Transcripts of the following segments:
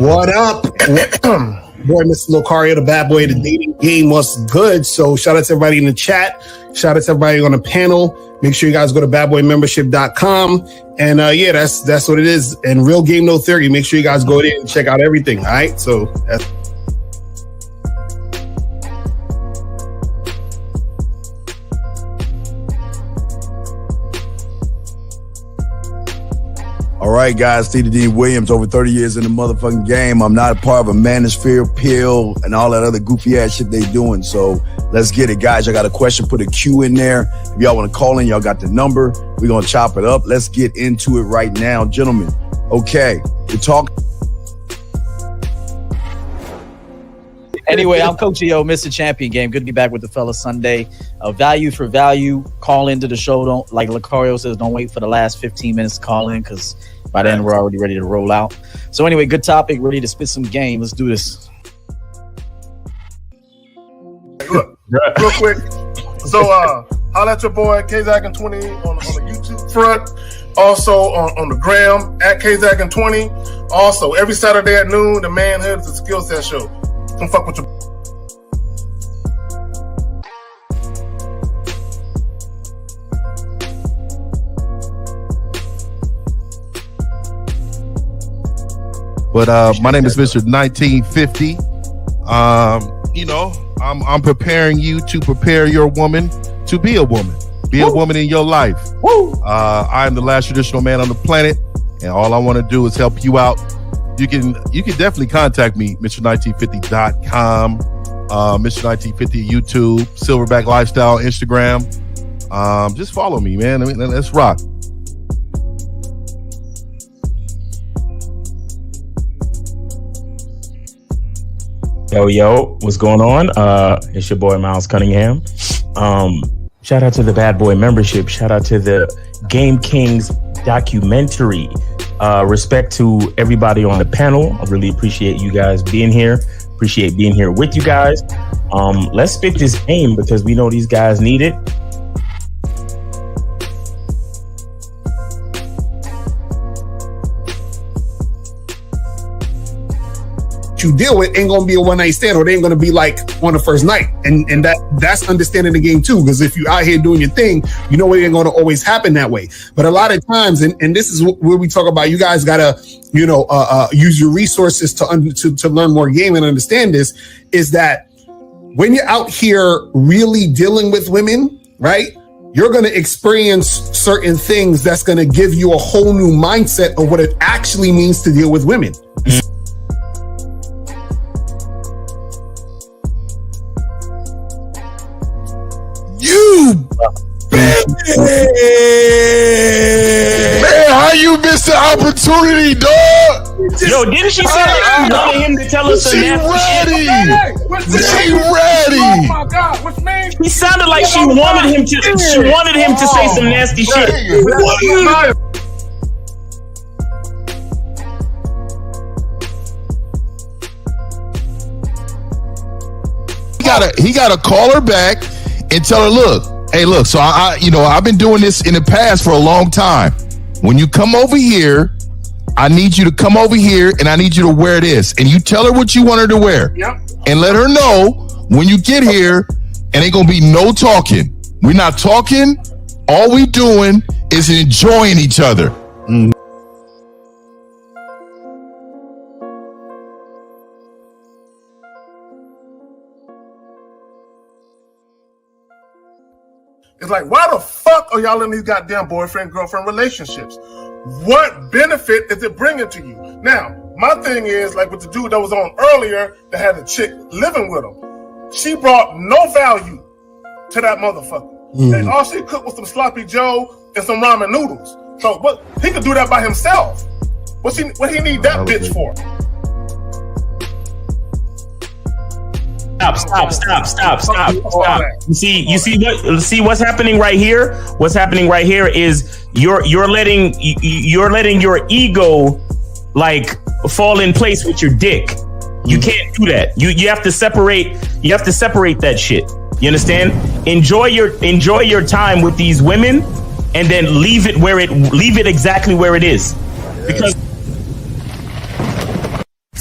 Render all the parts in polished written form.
What up? Boy, Mr. Locario, the bad boy of the dating game. What's good? So shout out to everybody in the chat. Shout out to everybody on the panel. Make sure you guys go to badboymembership.com. And yeah, that's what it is. And Real Game No Theory. Make sure you guys go there and check out everything. All right. So that's all right, guys, T.D. Williams, over 30 years in the motherfucking game. I'm not a part of a manosphere pill and all that other goofy ass shit they doing. So let's get it, guys. I got a question. Put a Q in there. If y'all want to call in, y'all got the number. We're going to chop it up. Let's get into it right now, gentlemen. Okay, we're talking. Anyway, I'm Coach EO, Mr. Champion Game. Good to be back with the fellas Sunday. Value for value. Call into the show. Don't, like Locario says, don't wait for the last 15 minutes to call in, because by then we're already ready to roll out. So anyway, good topic. Ready to spit some game. Let's do this. Look, real quick. So holla at your boy KZack20 on the YouTube front. Also on the gram at KZack20. Also, every Saturday at noon, the Manhood is a skill set show. Don't fuck with your. But my name is Mr. 1950. You know, I'm preparing you to prepare your woman to be a woman. Be a woman in your life. I am the last traditional man on the planet, and all I want to do is help you out. You can definitely contact me, Mr1950.com, Mr1950 YouTube, Silverback Lifestyle, Instagram. Just follow me, man. I mean, let's rock. Yo, what's going on? It's your boy Miles Cunningham. Shout out to the Bad Boy membership. Shout out to the Game Kings documentary. Respect to everybody on the panel. I really appreciate you guys being here. Appreciate being here with you guys. Let's spit this game because we know these guys need it. you deal with ain't gonna be a one night stand, or they ain't gonna be like on the first night. And that's understanding the game too, because if you out here doing your thing, you know it ain't gonna always happen that way. But a lot of times, and this is where we talk about, you guys gotta use your resources to learn more game and understand this, is that when you're out here really dealing with women, right, you're going to experience certain things that's going to give you a whole new mindset of what it actually means to deal with women. You bitch! Man, how you missed the opportunity, dog? Yo, didn't she say that she wanted him to tell us some nasty shit? She ready. Oh my God, which means He sounded like she wanted him to say some nasty shit. He gotta call her back and tell her, look, hey, look, so I've been doing this in the past for a long time. When you come over here, I need you to come over here and I need you to wear this. And you tell her what you want her to wear. Yep. And let her know when you get here, and ain't gonna be no talking. We're not talking. All we doing is enjoying each other. Mm. it's like, why the fuck are y'all in these goddamn boyfriend-girlfriend relationships? What benefit is it bringing to you? Now, my thing is, like with the dude that was on earlier that had a chick living with him, she brought no value to that motherfucker. And all she cooked was some sloppy joe and some ramen noodles. So what, he could do that by himself. What he need that bitch for? Stop. You see what's happening right here? What's happening right here is you're letting your ego like fall in place with your dick. You can't do that. You have to separate that shit. You understand? Enjoy your time with these women and then leave it exactly where it is. Because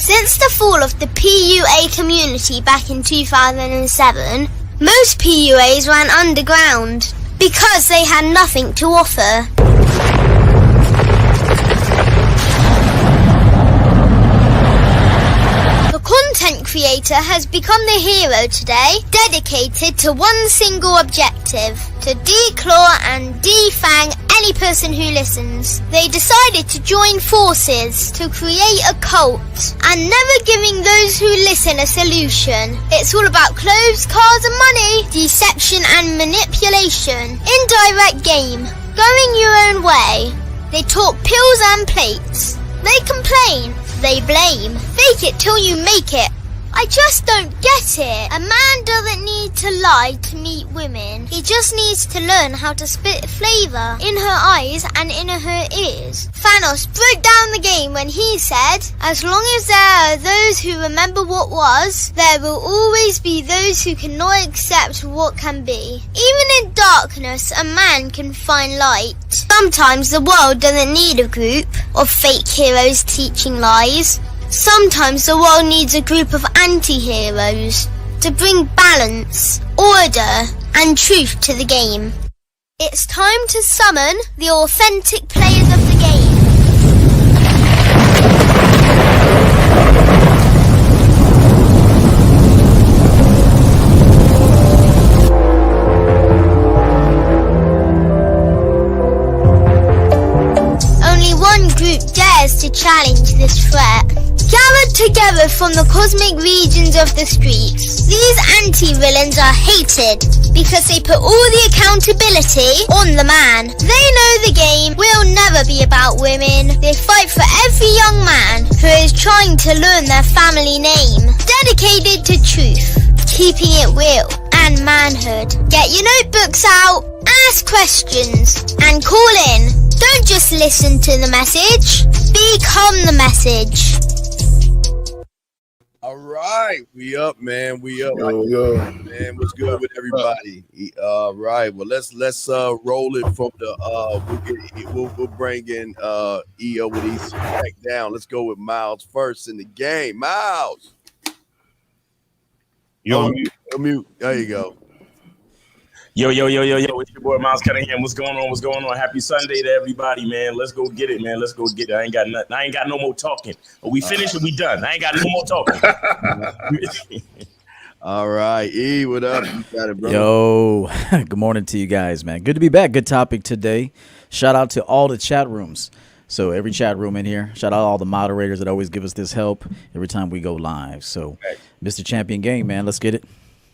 Since the fall of the PUA community back in 2007, most PUAs ran underground because they had nothing to offer. The content creator has become the hero today, dedicated to one single objective: to declaw and defang any person who listens. They decided to join forces to create a cult, and never giving those who listen a solution. It's all about clothes, cars and money, deception and manipulation, indirect game, going your own way. They talk pills and plates. They complain, they blame. Fake it till you make it. I just don't get it. A man doesn't need to lie to meet women. He just needs to learn how to spit flavour in her eyes and in her ears. Thanos broke down the game when he said, as long as there are those who remember what was, there will always be those who cannot accept what can be. Even in darkness, a man can find light. Sometimes the world doesn't need a group of fake heroes teaching lies. Sometimes the world needs a group of anti-heroes to bring balance, order, and truth to the game. It's time to summon the authentic players of the game. Only one group dares to challenge this threat. Gathered together from the cosmic regions of the streets, these anti-villains are hated because they put all the accountability on the man. They know the game will never be about women. They fight for every young man who is trying to learn their family name. Dedicated to truth, keeping it real and manhood. Get your notebooks out, ask questions, and call in. Don't just listen to the message, become the message. All right, we up, man. We up, Yo. man. What's good with everybody? All right, well let's roll it from the we'll bring in EO with EC back down. Let's go with Miles first in the game. Miles, Yo, mute. There you go. Yo, it's your boy Miles Cunningham. What's going on? What's going on? Happy Sunday to everybody, man. Let's go get it, man. Let's go get it. I ain't got nothing. I ain't got no more talking. We finished and we done. I ain't got no more talking. All right, E, what up? You got it, brother. Yo, good morning to you guys, man. Good to be back. Good topic today. Shout out to all the chat rooms. So every chat room in here. Shout out all the moderators that always give us this help every time we go live. So, Mr. Champion Game, man, let's get it.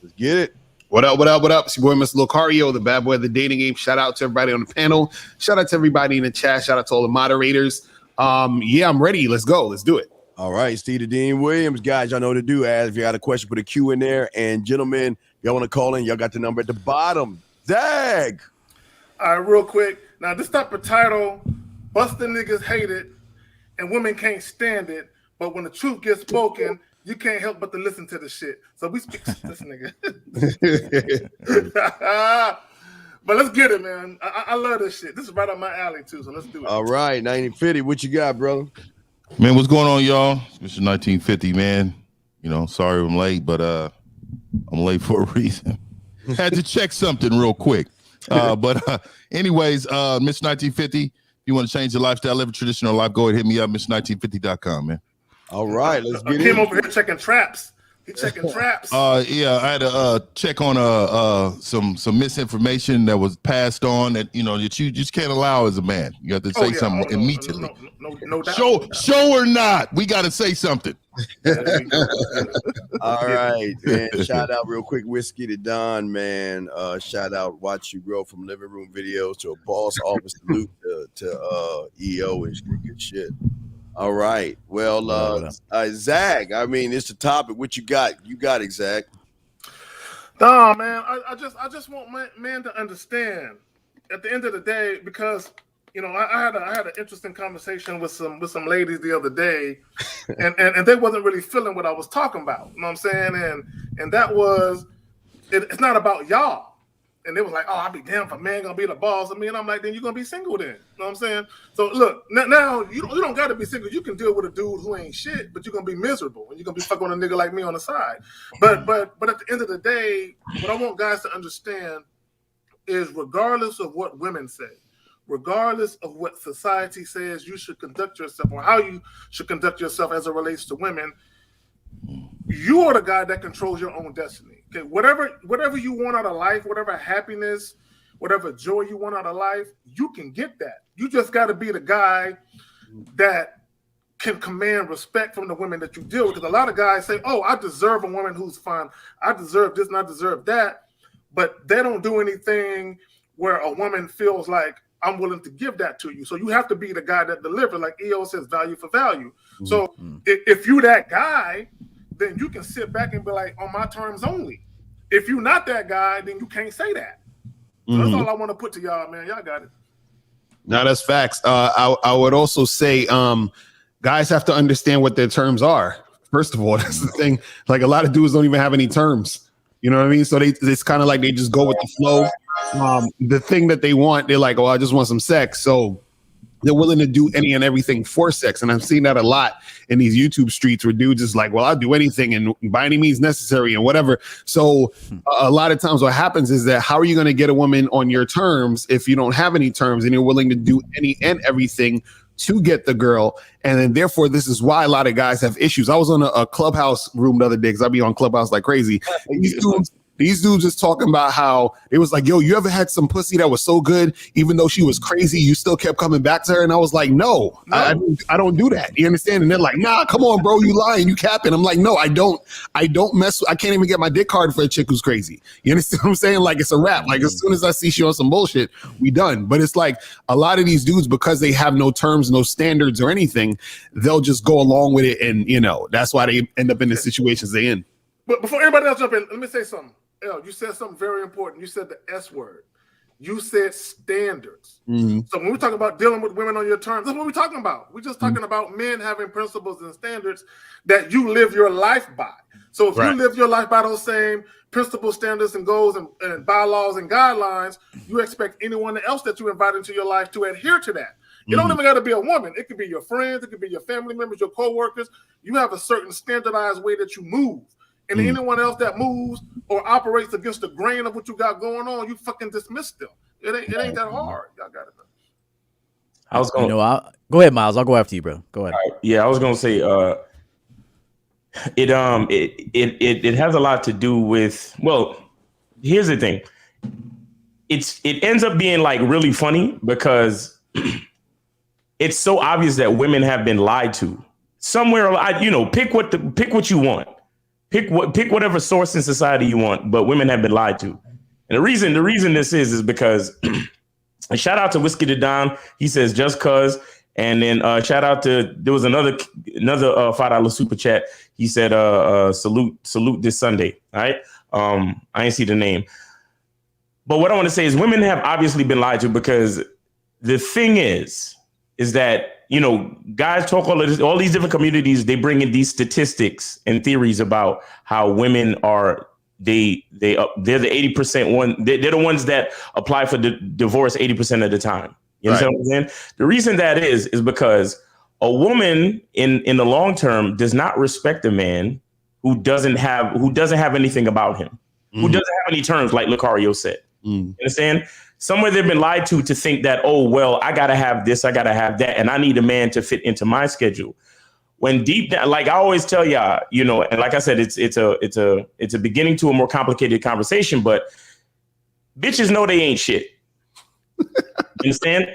Let's get it. What up? It's your boy, Mr. Locario, the bad boy of the dating game. Shout out to everybody on the panel. Shout out to everybody in the chat. Shout out to all the moderators. Yeah, I'm ready. Let's go. Let's do it. All right, Steve Dean Williams, guys, y'all know what to do. As if you got a question, put a Q in there. And gentlemen, y'all want to call in, y'all got the number at the bottom. Zag. All right, real quick. Now, this type of title, busting niggas hate it, and women can't stand it. But when the truth gets spoken, you can't help but to listen to the shit. So we speak to this nigga. But let's get it, man. I love this shit. This is right up my alley, too. So let's do it. All right, 1950. What you got, brother? Man, what's going on, y'all? It's 1950, man. You know, sorry I'm late, but I'm late for a reason. Had to check something real quick. Anyways, Mr. 1950, if you want to change your lifestyle, live a traditional life, go ahead, hit me up, Mr.1950.com, man. All right, let's get Him in. over here checking traps. He checking traps. Yeah, I had to check on some misinformation that was passed on that that you just can't allow as a man. You have to say something immediately. No doubt. Show or not, we got to say something. All right, man. Shout out real quick, Whiskey to Don, man. Shout out, watch you grow from living room videos to a boss office salute to EO and good shit. All right. Well, Zach, I mean, it's the topic. What you got? You got it, Zach. Nah, man. I just want man to understand at the end of the day, because I had an interesting conversation with some ladies the other day, and they wasn't really feeling what I was talking about. You know what I'm saying? And that was it's not about y'all. And they was like, oh, I'll be damned if a man gonna be the boss of me. And I'm like, then you're gonna be single then. You know what I'm saying? So look, now you don't gotta be single. You can deal with a dude who ain't shit, but you're gonna be miserable and you're gonna be fucking on a nigga like me on the side. But at the end of the day, what I want guys to understand is regardless of what women say, regardless of what society says you should conduct yourself or how you should conduct yourself as it relates to women, you are the guy that controls your own destiny. Okay, whatever you want out of life, whatever happiness, whatever joy you want out of life, you can get that. You just got to be the guy that can command respect from the women that you deal with. Because a lot of guys say, "Oh, I deserve a woman who's fine. I deserve this and I deserve that," but they don't do anything where a woman feels like I'm willing to give that to you. So you have to be the guy that delivers. Like EO says, value for value. Mm-hmm. So if you that guy, then you can sit back and be like, on my terms only. If you're not that guy, then you can't say that. So that's all I want to put to y'all, man. Y'all got it. No, that's facts. I would also say guys have to understand what their terms are. First of all, that's the thing. Like a lot of dudes don't even have any terms. You know what I mean? So it's kind of like they just go with the flow. The thing that they want, they're like, oh, I just want some sex. So they're willing to do any and everything for sex. And I've seen that a lot in these YouTube streets where dudes is like, well, I'll do anything and by any means necessary and whatever. So a lot of times what happens is that how are you going to get a woman on your terms if you don't have any terms and you're willing to do any and everything to get the girl? And then therefore, this is why a lot of guys have issues. I was on a Clubhouse room the other day because I be on Clubhouse like crazy. These dudes just talking about how it was like, yo, you ever had some pussy that was so good, even though she was crazy, you still kept coming back to her? And I was like, no. I don't do that. You understand? And they're like, nah, come on, bro, you lying, you capping. I'm like, no, I don't mess with, I can't even get my dick hard for a chick who's crazy. You understand what I'm saying? Like, it's a wrap. Like, as soon as I see she on some bullshit, we done. But it's like a lot of these dudes, because they have no terms, no standards or anything, they'll just go along with it. And, you know, that's why they end up in the situations they in. But before everybody else jump in, let me say something. You said something very important. You said the S word. You said standards. Mm-hmm. So when we talk about dealing with women on your terms, that's what we're talking about. We're just talking about men having principles and standards that you live your life by. So if you live your life by those same principles, standards, and goals and bylaws and guidelines, you expect anyone else that you invite into your life to adhere to that. You don't even got to be a woman. It could be your friends. It could be your family members, your coworkers. You have a certain standardized way that you move. And anyone else that moves or operates against the grain of what you got going on, you fucking dismiss them. It ain't that hard. Y'all got it. I was going. Go ahead, Miles. I'll go after you, bro. Go ahead. Yeah, I was going to say. It has a lot to do with. Well, here's the thing. It ends up being like really funny because it's so obvious that women have been lied to somewhere. Pick what you want. Pick whatever source in society you want, but women have been lied to. And the reason this is because a shout out to Whiskey to Don. He says just cuz. And then shout out to, there was another $5 super chat. He said salute this Sunday. All right. I didn't see the name. But what I want to say is women have obviously been lied to because the thing is that, guys talk all these different communities. They bring in these statistics and theories about how women are they're the 80% one. They're the ones that apply for divorce 80% of the time. You understand what I'm saying? The reason that is because a woman in the long term does not respect a man who doesn't have anything about him, who doesn't have any terms, like Lucario said. You understand? Somewhere they've been lied to think that, oh, well, I got to have this, I got to have that, and I need a man to fit into my schedule. When deep down, like I always tell y'all, and like I said, it's a beginning to a more complicated conversation, but bitches know they ain't shit. Understand?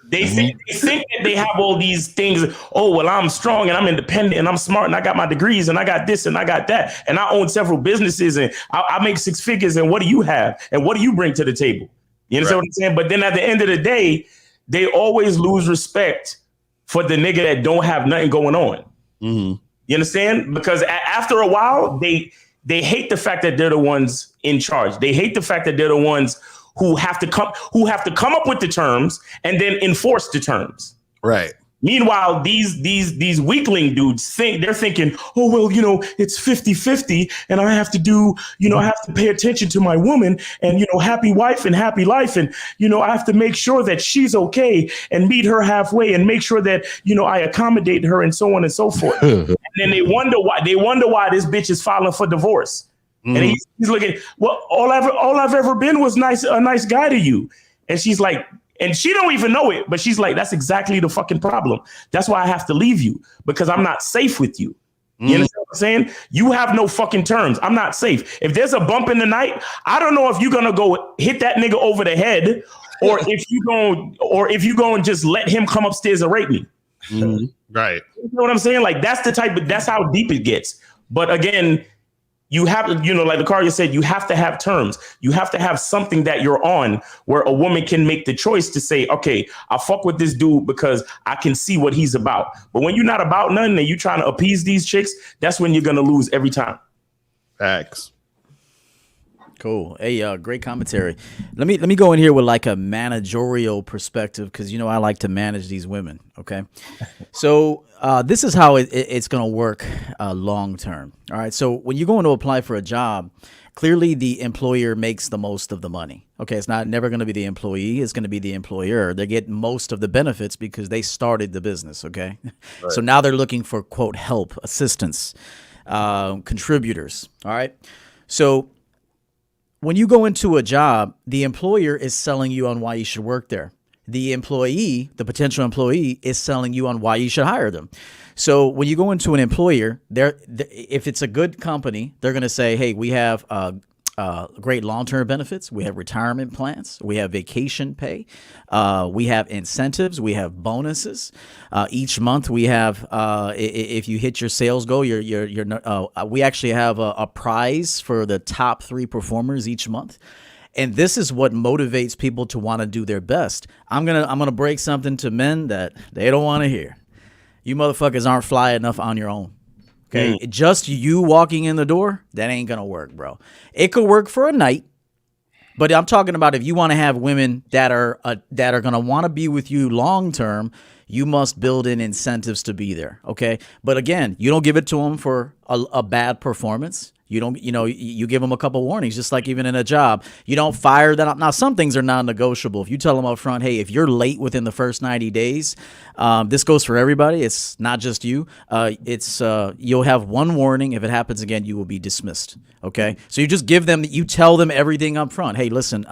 They think that they have all these things. Oh, well, I'm strong and I'm independent and I'm smart and I got my degrees and I got this and I got that. And I own several businesses and I make 6 figures. And what do you have? And what do you bring to the table? You understand what I'm saying? But then at the end of the day, they always lose respect for the nigga that don't have nothing going on. You understand? Because after a while, they hate the fact that they're the ones in charge. They hate the fact that they're the ones who have to come up with the terms and then enforce the terms. Right. Meanwhile, these weakling dudes they're thinking, oh, well, it's 50-50 and I have to do, I have to pay attention to my woman and, happy wife and happy life. And, I have to make sure that she's okay and meet her halfway and make sure that, I accommodate her and so on and so forth. And then they wonder why this bitch is filing for divorce. And he's looking, well, all I've ever been was a nice guy to you. And she's like, and she don't even know it, but she's like, that's exactly the fucking problem. That's why I have to leave you, because I'm not safe with you. You understand what I'm saying? You have no fucking terms. I'm not safe. If there's a bump in the night, I don't know if you're gonna go hit that nigga over the head, or if you go and just let him come upstairs and rape me. Right. You know what I'm saying? Like that's how deep it gets. But again, you have to, like the Lucario said, you have to have terms. You have to have something that you're on where a woman can make the choice to say, okay, I fuck with this dude because I can see what he's about. But when you're not about nothing and you're trying to appease these chicks, that's when you're going to lose every time. Facts. Cool. Hey, great commentary. Let me go in here with like a managerial perspective, because I like to manage these women. Okay, so this is how it's going to work long term. All right. So when you're going to apply for a job, clearly the employer makes the most of the money. Okay, it's never going to be the employee. It's going to be the employer. They get most of the benefits because they started the business. Okay, right. So now they're looking for, quote, help, assistance, contributors. All right. So when you go into a job, the employer is selling you on why you should work there. The employee, the potential employee, is selling you on why you should hire them. So when you go into an employer, if it's a good company, they're going to say, hey, we have great long-term benefits. We have retirement plans. We have vacation pay. We have incentives. We have bonuses. Each month we have, if you hit your sales goal, we actually have a prize for the top 3 performers each month. And this is what motivates people to want to do their best. I'm gonna break something to men that they don't want to hear. You motherfuckers aren't fly enough on your own. Okay, just you walking in the door, that ain't gonna work, bro. It could work for a night, but I'm talking about if you want to have women that are gonna want to be with you long term, you must build in incentives to be there. Okay, but again, you don't give it to them for a bad performance. You don't, you give them a couple warnings, just like even in a job. You don't fire them. Now, some things are non-negotiable. If you tell them up front, hey, if you're late within the first 90 days, this goes for everybody. It's not just you. You'll have one warning. If it happens again, you will be dismissed. Okay. So you just give them, you tell them everything up front. Hey, listen,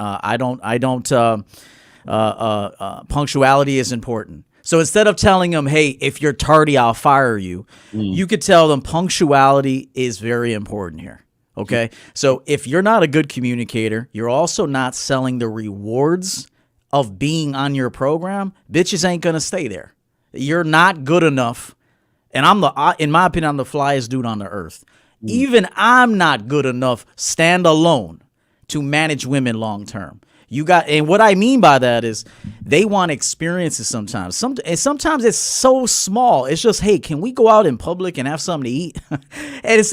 punctuality is important. So instead of telling them, hey, if you're tardy, I'll fire you, you could tell them punctuality is very important here. Okay. So if you're not a good communicator, you're also not selling the rewards of being on your program. Bitches ain't going to stay there. You're not good enough. And in my opinion, I'm the flyest dude on the earth. Even I'm not good enough standalone to manage women long term. And what I mean by that is they want experiences sometimes. Sometimes it's so small. It's just, hey, can we go out in public and have something to eat? And it's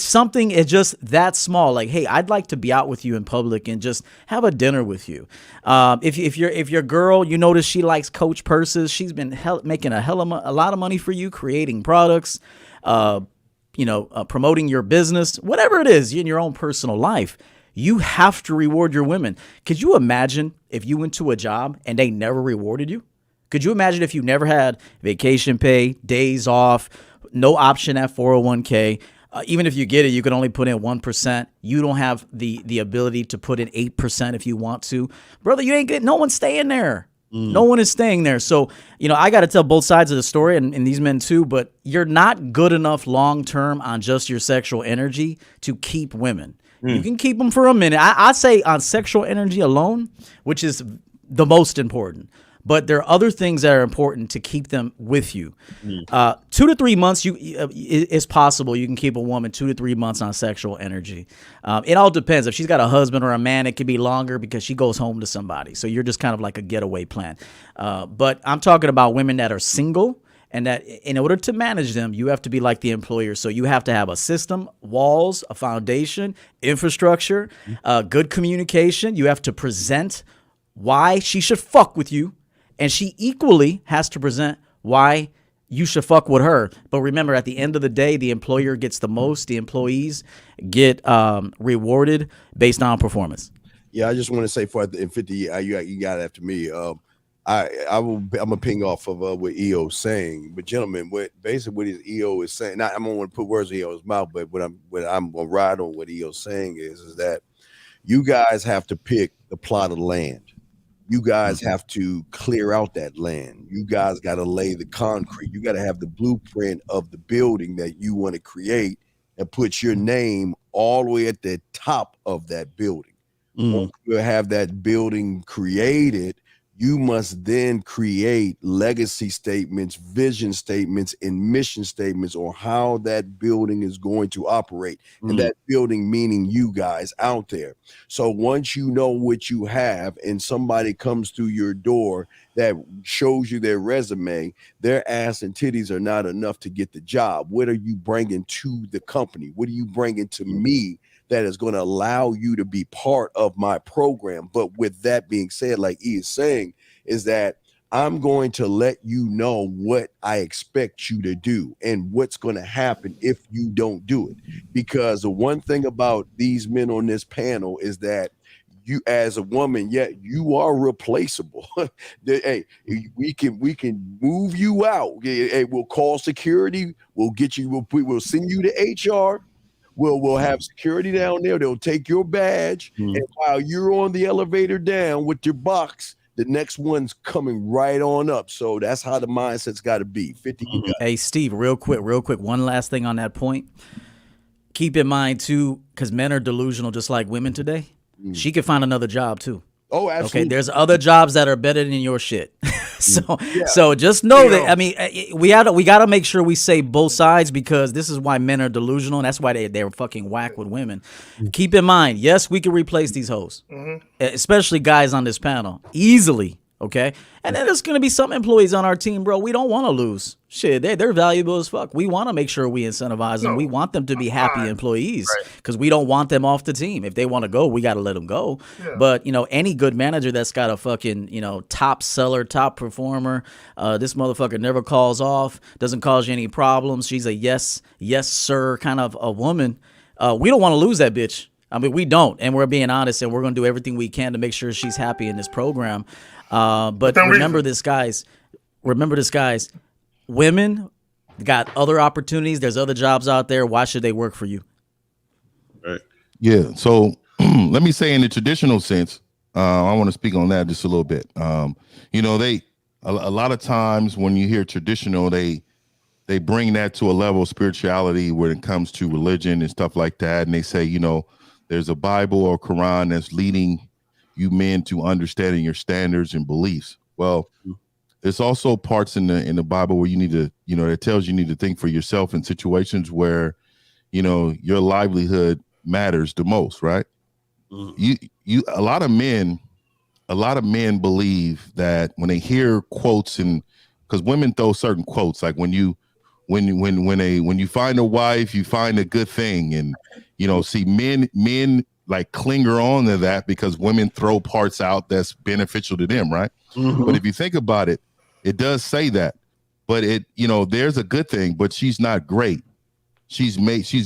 something just that small. Like, hey, I'd like to be out with you in public and just have a dinner with you. If your girl, you notice she likes Coach purses. She's been making a lot of money for you, creating products, promoting your business, whatever it is in your own personal life. You have to reward your women. Could you imagine if you went to a job and they never rewarded you? Could you imagine if you never had vacation pay, days off, no option at 401k? Even if you get it, you can only put in 1%. You don't have the ability to put in 8% if you want to. Brother, you ain't getting, no one's staying there. No one is staying there. So, I got to tell both sides of the story and these men too, but you're not good enough long-term on just your sexual energy to keep women. You can keep them for a minute. I'd say on sexual energy alone, which is the most important. But there are other things that are important to keep them with you. 2 to 3 months, it's possible you can keep a woman 2 to 3 months on sexual energy. It all depends. If she's got a husband or a man, it could be longer because she goes home to somebody. So you're just kind of like a getaway plan. But I'm talking about women that are single. And that in order to manage them, you have to be like the employer. So you have to have a system, walls, a foundation, infrastructure, good communication. You have to present why she should fuck with you. And she equally has to present why you should fuck with her. But remember, at the end of the day, the employer gets the most. The employees get rewarded based on performance. Yeah, I just want to say for in 50, you got it after me. I'm gonna ping off of what EO's saying, but gentlemen, what his EO is saying. Not, I don't want to put words in EO's mouth, but what I'm gonna ride on what EO's saying is that you guys have to pick the plot of land. You guys have to clear out that land. You guys got to lay the concrete. You got to have the blueprint of the building that you want to create and put your name all the way at the top of that building. Once you have that building created, you must then create legacy statements, vision statements, and mission statements on how that building is going to operate. And that building meaning you guys out there. So once you know what you have and somebody comes through your door that shows you their resume, their ass and titties are not enough to get the job. What are you bringing to the company? What are you bringing to me that is going to allow you to be part of my program? But with that being said, like he is saying, is that I'm going to let you know what I expect you to do and what's going to happen if you don't do it. Because the one thing about these men on this panel is that you, as a woman, you are replaceable. Hey, we can move you out. Hey, we'll call security. We'll get you. We'll send you to HR. We'll have security down there. They'll take your badge, and while you're on the elevator down with your box, the next one's coming right on up. So that's how the mindset's got to be. 50. Hey, Steve, real quick. One last thing on that point. Keep in mind too, because men are delusional, just like women today. She could find another job too. Oh, absolutely. Okay, there's other jobs that are better than your shit. So just know that. I mean, we gotta make sure we say both sides, because this is why men are delusional, and that's why they're fucking whack with women. Keep in mind, yes, we can replace these hoes, especially guys on this panel, easily. Okay, and then there's gonna be some employees on our team, bro. We don't want to lose. Shit, they're valuable as fuck. We want to make sure we incentivize them. We want them to be happy employees, because we don't want them off the team. If they want to go, we got to let them go. But any good manager that's got a fucking top seller, top performer, this motherfucker never calls off, doesn't cause you any problems. She's a yes sir kind of a woman. We don't want to lose that bitch. I mean, we don't, and we're being honest, and we're gonna do everything we can to make sure she's happy in this program. But remember this, guys. Women got other opportunities. There's other jobs out there. Why should they work for you? Right. Yeah. So let me say, in the traditional sense, I want to speak on that just a little bit. A lot of times when you hear traditional, they bring that to a level of spirituality when it comes to religion and stuff like that. And they say, there's a Bible or Quran that's leading you men to understanding your standards and beliefs. Well, there's also parts in the Bible where you need to, that tells you need to think for yourself in situations where, your livelihood matters the most, right? A lot of men believe that when they hear quotes, and because women throw certain quotes, like when you find a wife, you find a good thing, and see men like clinger on to that because women throw parts out that's beneficial to them, right? But if you think about it, it does say that, but there's a good thing, but she's not great. She's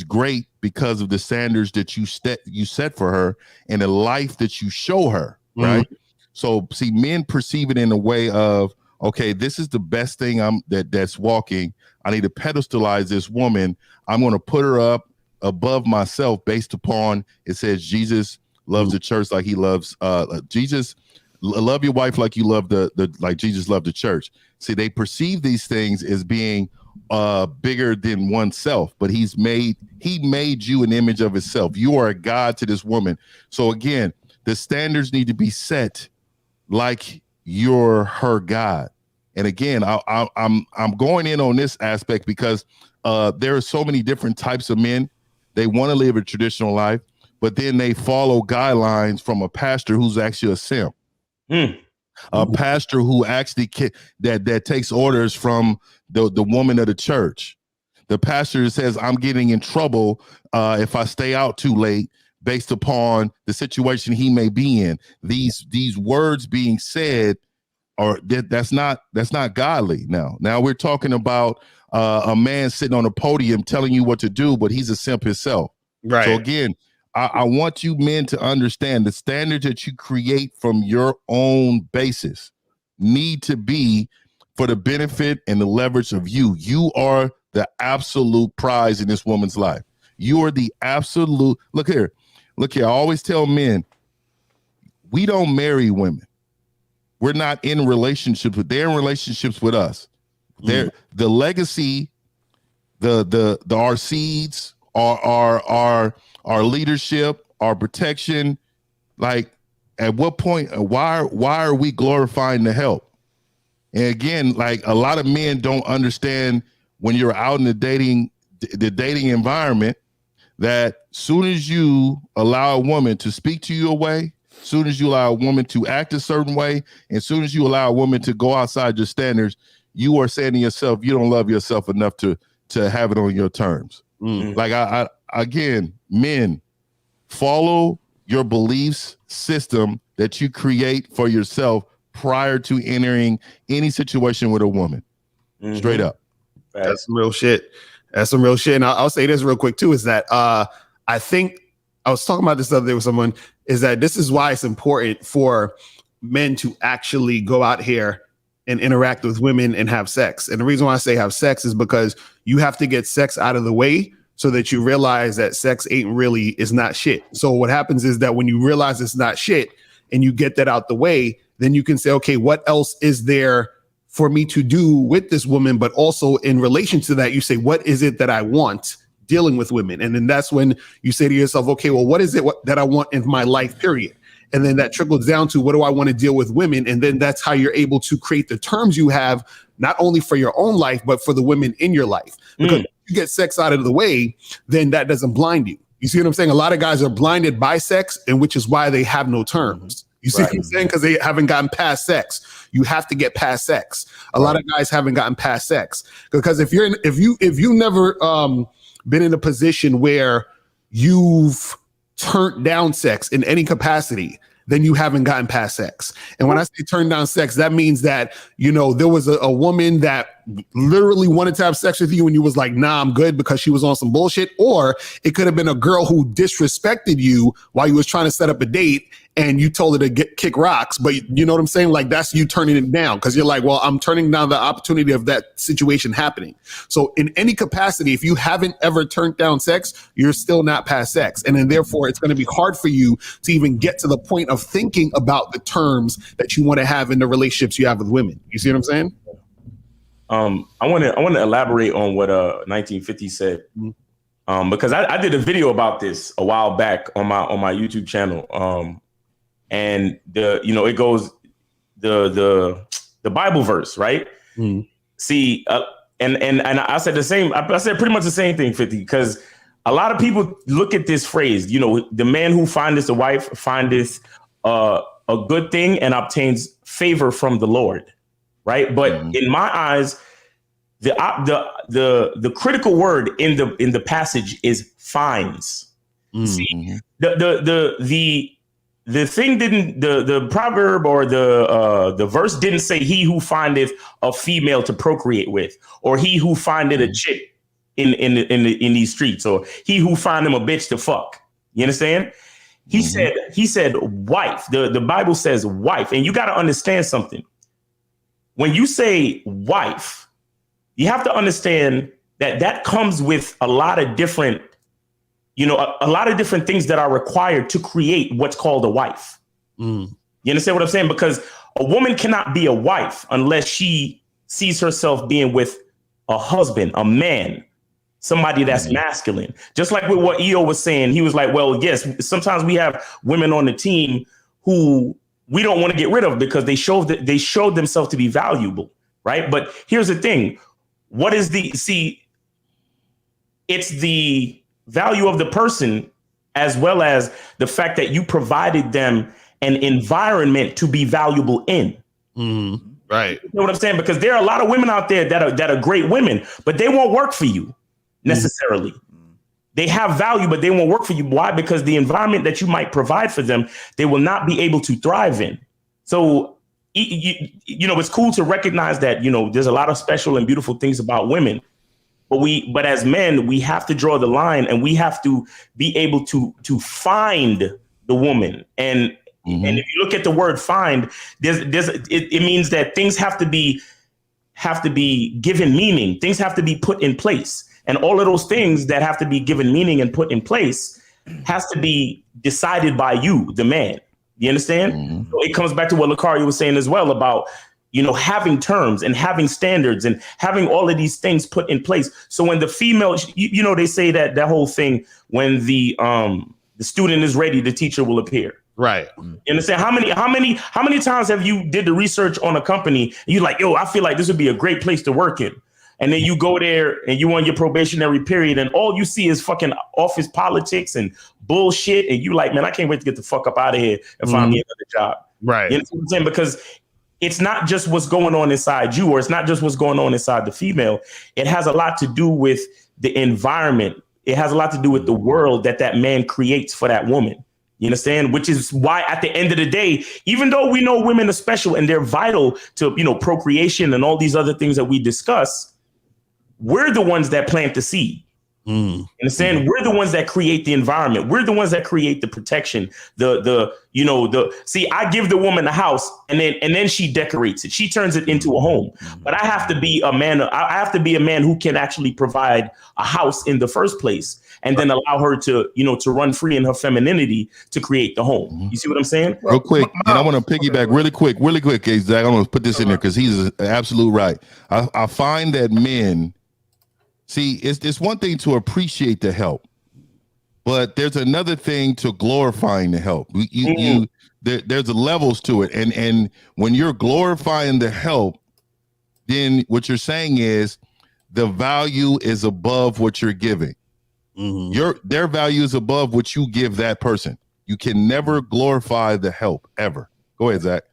great because of the standards that you set for her and the life that you show her, right? So see, men perceive it in a way of, okay, this is the best thing that's walking. I need to pedestalize this woman. I'm going to put her up above myself based upon, it says Jesus loves the church like he loves Jesus. Love your wife like you love like Jesus loved the church. See, they perceive these things as being bigger than oneself, but he made you an image of himself. You are a God to this woman. So again, the standards need to be set like you're her God. And again, I'm going in on this aspect because there are so many different types of men. They want to live a traditional life, but then they follow guidelines from a pastor who's actually a simp. A pastor who actually that takes orders from the woman of the church. The pastor says, I'm getting in trouble if I stay out too late based upon the situation he may be in. These words being said that's not godly. Now we're talking about a man sitting on a podium telling you what to do, but he's a simp himself. Right. So again, I want you men to understand the standards that you create from your own basis need to be for the benefit and the leverage of you. You are the absolute prize in this woman's life. You are the absolute. Look here. I always tell men, we don't marry women. We're not in relationships with. They're in relationships with us. They're the legacy, our seeds, our leadership, our protection. Like, at what point? Why are we glorifying the help? And again, like, a lot of men don't understand when you're out in the dating environment that soon as you allow a woman to speak to you a way, soon as you allow a woman to act a certain way, and soon as you allow a woman to go outside your standards, you are saying to yourself, you don't love yourself enough to have it on your terms. Like, I again, men, follow your beliefs system that you create for yourself prior to entering any situation with a woman. Straight up. That's some real shit. And I'll say this real quick too, is that I think I was talking about this the other day with someone, is that this is why it's important for men to actually go out here and interact with women and have sex. And the reason why I say have sex is because you have to get sex out of the way so that you realize that sex is not shit. So what happens is that when you realize it's not shit and you get that out the way, then you can say, okay, what else is there for me to do with this woman? But also in relation to that, you say, what is it that I want dealing with women? And then that's when you say to yourself, okay, well, what is it that I want in my life, period? And then that trickles down to, what do I want to deal with women? And then that's how you're able to create the terms you have, not only for your own life, but for the women in your life. Because if you get sex out of the way, then that doesn't blind you. You see what I'm saying? A lot of guys are blinded by sex, and which is why they have no terms. You see what I'm saying? Because they haven't gotten past sex. You have to get past sex. A lot of guys haven't gotten past sex, because if you never been in a position where you've turned down sex in any capacity, then you haven't gotten past sex. And when I say turn down sex, that means that, there was a woman that literally wanted to have sex with you and you was like, nah, I'm good, because she was on some bullshit. Or it could have been a girl who disrespected you while you was trying to set up a date and you told her to kick rocks. But you know what I'm saying? Like, that's you turning it down, because you're like, well, I'm turning down the opportunity of that situation happening. So in any capacity, if you haven't ever turned down sex, you're still not past sex. And then therefore it's going to be hard for you to even get to the point of thinking about the terms that you want to have in the relationships you have with women. You see what I'm saying? I want to elaborate on what 1950 said, because I did a video about this a while back on my YouTube channel, and it goes the Bible verse, right? See, and I said the same. I said pretty much the same thing, 50, because a lot of people look at this phrase, the man who findeth a wife findeth a good thing and obtains favor from the Lord. Right. But in my eyes, the critical word in the passage is finds. See, the thing didn't, the proverb or the verse didn't say he who findeth a female to procreate with, or he who findeth a chick in these streets, or he who find him a bitch to fuck. You understand? He said wife. The Bible says wife, and you got to understand something. When you say wife, you have to understand that comes with a lot of different, a lot of different things that are required to create what's called a wife. You understand what I'm saying? Because a woman cannot be a wife unless she sees herself being with a husband, a man, somebody that's masculine. Just like with what EO was saying, he was like, well, yes, sometimes we have women on the team who we don't want to get rid of because they showed themselves to be valuable, right? But here's the thing. It's the value of the person, as well as the fact that you provided them an environment to be valuable in. Right. You know what I'm saying? Because there are a lot of women out there that are great women, but they won't work for you necessarily. They have value, but they won't work for you. Why? Because the environment that you might provide for them, they will not be able to thrive in. So you know, it's cool to recognize that, you know, there's a lot of special and beautiful things about women. But as men, we have to draw the line, and we have to be able to find the woman. And if you look at the word "find," it means that things have to be given meaning. Things have to be put in place, and all of those things that have to be given meaning and put in place has to be decided by you, the man. You understand? So it comes back to what Lucario was saying as well about, you know, having terms and having standards and having all of these things put in place. So when the female, you know, they say that whole thing, when the student is ready, the teacher will appear. Right. You understand? How many times have you did the research on a company and you're like, yo, I feel like this would be a great place to work in. And then you go there and you on your probationary period and all you see is fucking office politics and bullshit. And you like, man, I can't wait to get the fuck up out of here and find me another job. Right. You know what I'm saying? Because it's not just what's going on inside you, or it's not just what's going on inside the female. It has a lot to do with the environment. It has a lot to do with the world that man creates for that woman. You understand? Which is why at the end of the day, even though we know women are special and they're vital to, you know, procreation and all these other things that we discuss, we're the ones that plant the seed. You understand? We're the ones that create the environment. We're the ones that create the protection. See, I give the woman a house and then she decorates it. She turns it into a home. But I have to be a man. I have to be a man who can actually provide a house in the first place, and then allow her to, you know, to run free in her femininity to create the home. You see what I'm saying? Real quick, and I want to piggyback really quick, Zach. I'm going to put this in there because he's absolute right. I find that men. See, it's one thing to appreciate the help, but there's another thing to glorifying the help. There's levels to it, and when you're glorifying the help, then what you're saying is the value is above what you're giving. Their value is above what you give that person. You can never glorify the help ever. Go ahead, Zach.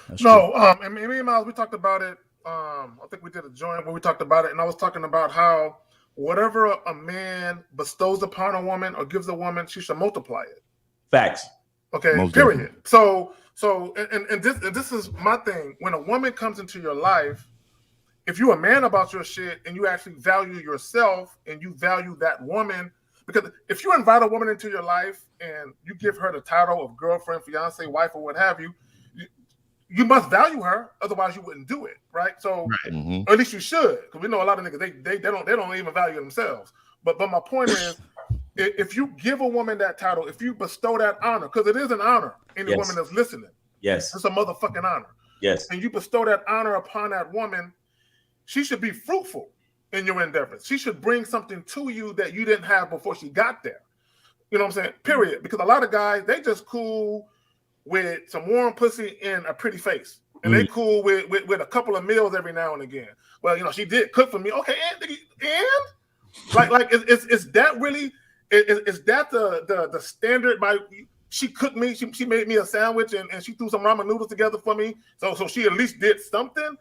And me and Miles, we talked about it. I think we did a joint where we talked about it, and I was talking about how whatever a man bestows upon a woman or gives a woman, she should multiply it. Facts. Okay. Most period. Definitely. So this is my thing. When a woman comes into your life, if you're a man about your shit and you actually value yourself and you value that woman, because if you invite a woman into your life and you give her the title of girlfriend, fiance, wife, or what have you, you must value her, otherwise you wouldn't do it, right? So, or at least you should, because we know a lot of niggas they don't even value themselves. But my point is, if you give a woman that title, if you bestow that honor, because it is an honor, any woman that's listening, it's a motherfucking honor, and you bestow that honor upon that woman, she should be fruitful in your endeavors. She should bring something to you that you didn't have before she got there. You know what I'm saying? Period. Because a lot of guys, they just cool with some warm pussy and a pretty face. And they cool with a couple of meals every now and again. Well, you know, she did cook for me. Okay, and like is that really is that the standard? She cooked me, she made me a sandwich and she threw some ramen noodles together for me. So she at least did something.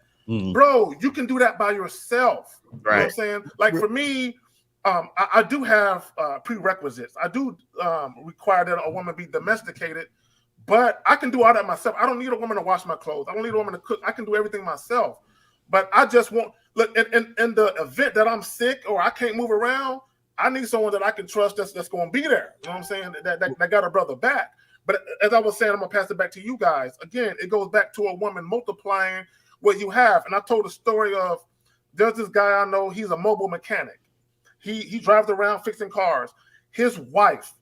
Bro, you can do that by yourself. Right. You know what I'm saying? Like for me, I do have prerequisites. I do require that a woman be domesticated. But I can do all that myself. I don't need a woman to wash my clothes. I don't need a woman to cook. I can do everything myself. But I just want, look, in the event that I'm sick or I can't move around, I need someone that I can trust that's going to be there. You know what I'm saying? That got a brother back. But as I was saying, I'm going to pass it back to you guys. Again, it goes back to a woman multiplying what you have. And I told a story of, there's this guy I know, he's a mobile mechanic. He drives around fixing cars. His wife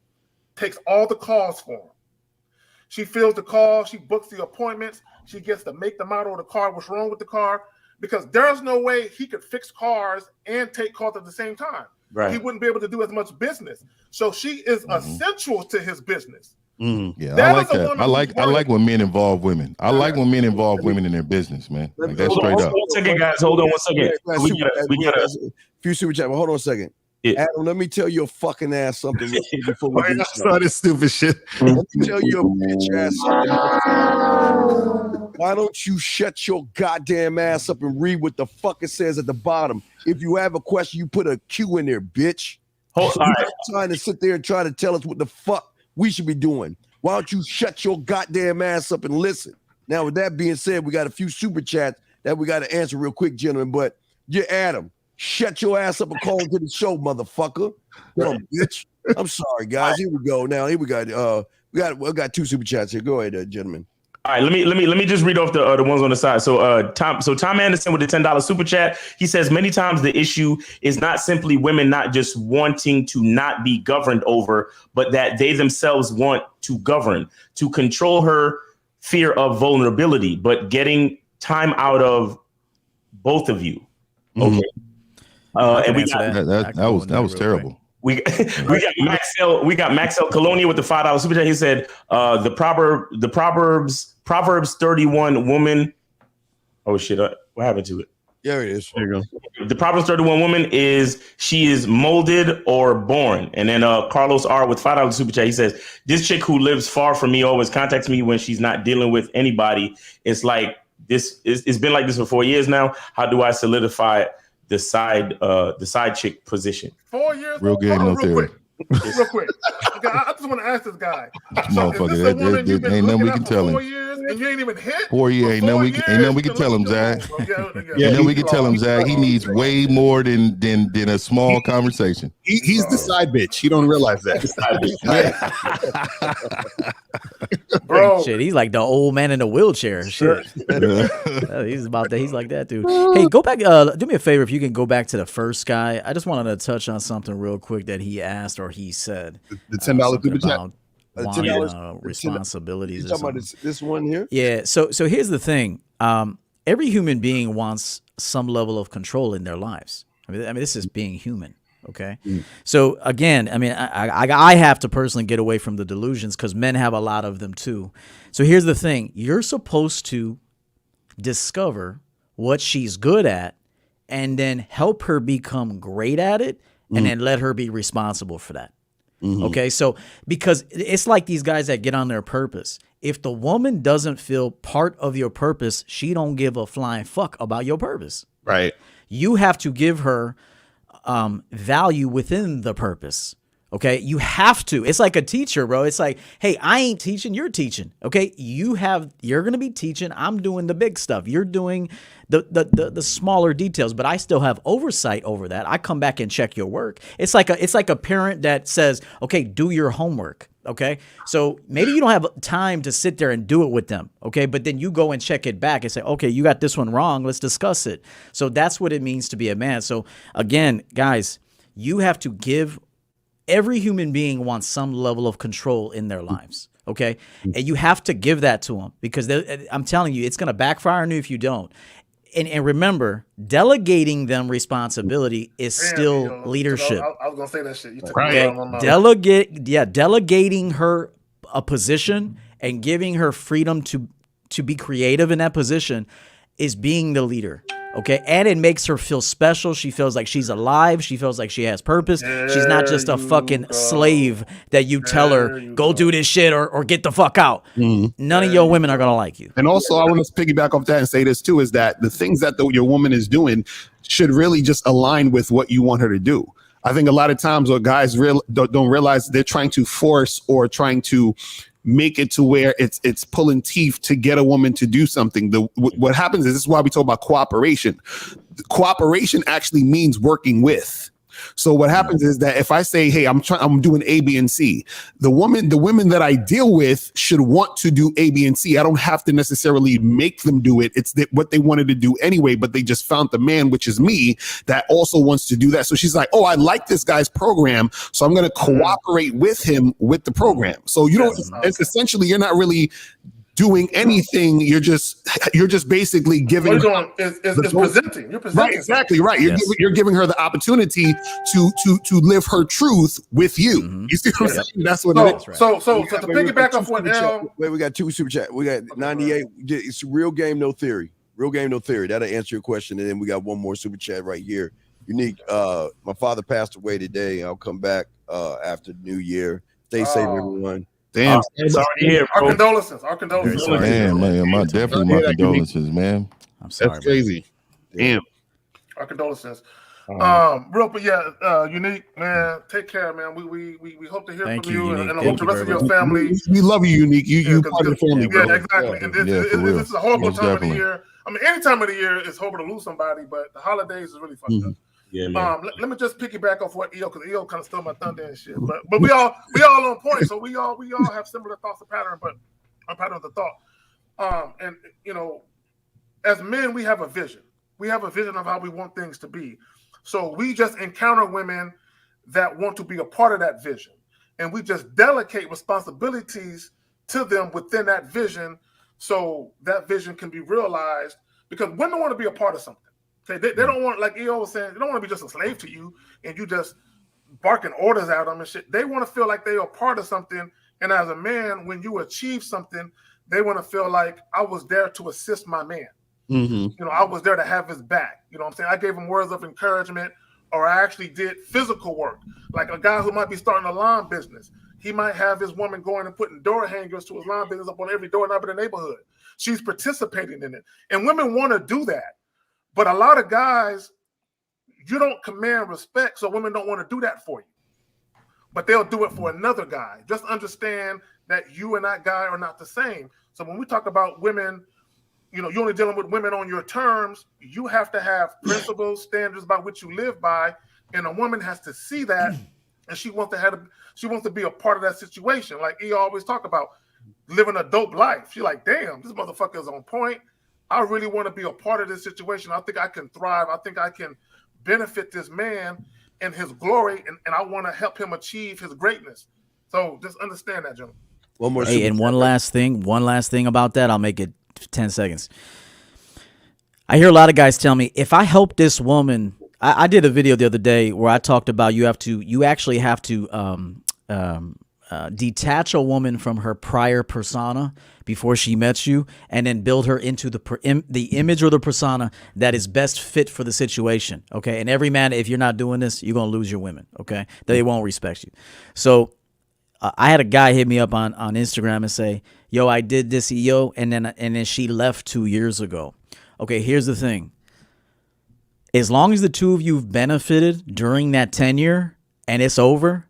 takes all the calls for him. She fills the call, she books the appointments, she gets the make, the model of the car, what's wrong with the car, because there's no way he could fix cars and take calls at the same time. Right. He wouldn't be able to do as much business. So she is essential to his business. Yeah, I like that. I like when men involve women. I like when men involve women in their business, man. Like that's straight up. 1 second, guys. Hold on 1 second. We got a few super chat. Hold on a second. Adam, let me tell your fucking ass something before we get started. This stupid shit. Let me tell your bitch ass something. Why don't you shut your goddamn ass up and read what the fuck it says at the bottom? If you have a question, you put a Q in there, bitch. All right. Trying to sit there and try to tell us what the fuck we should be doing. Why don't you shut your goddamn ass up and listen? Now, with that being said, we got a few super chats that we got to answer real quick, gentlemen. But yeah, Adam, shut your ass up and call into the show, motherfucker. Come on, bitch. I'm sorry, guys. Here we go. Now, here we got two super chats here. Go ahead, gentlemen. All right, let me just read off the ones on the side. So Tom Anderson with the $10 super chat. He says many times the issue is not simply women not just wanting to not be governed over, but that they themselves want to govern, to control her fear of vulnerability, but getting time out of both of you. Okay. And we got that was terrible. We got Maxell Colonia with the $5 super chat. He said the Proverbs 31 woman. Oh shit! What happened to it? There it is. There you go. The Proverbs 31 woman she is molded or born. And then Carlos R with $5 super chat. He says this chick who lives far from me always contacts me when she's not dealing with anybody. It's like this. It's been like this for 4 years now. How do I solidify the side chick position? 4 years. Real game, no theory. Real quick. Okay, I just want to ask this guy. Motherfucker, ain't nothing we can tell him. 4 years and you ain't even hit? 4 years, ain't nothing we can tell him, Zach. Ain't nothing we can tell him, Zach. He needs way more than a small conversation. He's the side bitch. You don't realize that. Bro, shit, he's like the old man in a wheelchair. Shit, he's about that. He's like that dude. Hey, go back. Do me a favor if you can go back to the first guy. I just wanted to touch on something real quick that he asked or he said. The $10 super chat. Responsibilities. You talking about this one here? Yeah. So here's the thing. Every human being wants some level of control in their lives. I mean, this is being human. Okay. So again, I mean, I have to personally get away from the delusions because men have a lot of them too. So here's the thing. You're supposed to discover what she's good at and then help her become great at it and then let her be responsible for that. Okay. So because it's like these guys that get on their purpose. If the woman doesn't feel part of your purpose, she don't give a flying fuck about your purpose. Right. You have to give her value within the purpose. Okay. You have to. It's like a teacher, bro. It's like, hey, I ain't teaching, you're teaching. Okay. You're going to be teaching. I'm doing the big stuff. You're doing the smaller details, but I still have oversight over that. I come back and check your work. It's like a parent that says, okay, do your homework. Okay. So maybe you don't have time to sit there and do it with them. Okay. But then you go and check it back and say, okay, you got this one wrong. Let's discuss it. So that's what it means to be a man. So again, guys, you have to give. Every human being wants some level of control in their lives. Okay. And you have to give that to them because I'm telling you, it's going to backfire on you if you don't. And remember, delegating them responsibility is still leadership. I was gonna say that shit. You took delegating her a position and giving her freedom to be creative in that position is being the leader. Okay, and it makes her feel special. She feels like she's alive. She feels like she has purpose. She's not just a fucking slave that you tell her, go do this shit or get the fuck out. None of your women are going to like you. And also, I want to piggyback off that and say this too, is that the things that your woman is doing should really just align with what you want her to do. I think a lot of times what guys don't realize they're trying to force or trying to make it to where it's pulling teeth to get a woman to do something. What happens is, this is why we talk about cooperation. Cooperation actually means working with. So what happens is that if I say, hey, I'm doing A, B, and C, the women that I deal with should want to do A, B, and C. I don't have to necessarily make them do it. It's what they wanted to do anyway, but they just found the man, which is me, that also wants to do that. So she's like, oh, I like this guy's program, so I'm going to cooperate with him with the program. So it's essentially, you're not really doing anything. You're just basically giving. What you're doing is presenting. You're presenting. Right, exactly right. You're giving her the opportunity to live her truth with you. You see what I'm saying? That's what it is. So to piggyback off what wait, we got two super chat. We got 98. It's real game, no theory. Real game, no theory. That'll answer your question. And then we got one more super chat right here. Unique. My father passed away today. I'll come back after New Year. Stay safe, everyone. Damn, sorry to hear, our condolences. Our condolences. Man, my condolences, man. I'm sorry. That's crazy. Damn. Our condolences. But yeah, Unique, man, take care, man. We hope to hear Thank from you, you, Unique. and I Thank hope the you rest of very your family. We love you, Unique. You part of the family, Yeah, bro. exactly. And this for real. is a horrible Most time definitely. of the year. I mean, any time of the year is horrible to lose somebody, but the holidays is really fucked up. Yeah, man. Let me just piggyback off what EO, because EO kind of stole my thunder and shit. But we all on point, so we all have similar thoughts and pattern, but a pattern of the thought. And you know, as men, we have a vision. We have a vision of how we want things to be. So we just encounter women that want to be a part of that vision, and we just delegate responsibilities to them within that vision, so that vision can be realized. Because women want to be a part of something. Okay, they don't want, like EO was saying, they don't want to be just a slave to you and you just barking orders at them and shit. They want to feel like they are part of something. And as a man, when you achieve something, they want to feel like I was there to assist my man. You know, I was there to have his back. You know what I'm saying? I gave him words of encouragement, or I actually did physical work. Like a guy who might be starting a lawn business. He might have his woman going and putting door hangers to his lawn business up on every doorknob in the neighborhood. She's participating in it. And women want to do that. But a lot of guys, you don't command respect, so women don't want to do that for you. But they'll do it for another guy. Just understand that you and that guy are not the same. So when we talk about women, you know, you're only dealing with women on your terms. You have to have principles, standards by which you live by, and a woman has to see that, and she wants to be a part of that situation. Like E always talk about living a dope life. She's like, damn, this motherfucker is on point. I really want to be a part of this situation. I think I can thrive. I think I can benefit this man in his glory, and I want to help him achieve his greatness. So just understand that, gentlemen. One more. Hey, and one last thing about that. I'll make it 10 seconds. I hear a lot of guys tell me, if I help this woman, I did a video the other day where I talked about you actually have to detach a woman from her prior persona before she met you, and then build her into the image or the persona that is best fit for the situation. Okay. And every man, if you're not doing this, you're going to lose your women. Okay. They won't respect you. So I had a guy hit me up on Instagram and say, yo, I did this, EO, and then she left 2 years ago. Okay. Here's the thing. As long as the two of you've benefited during that tenure and it's over,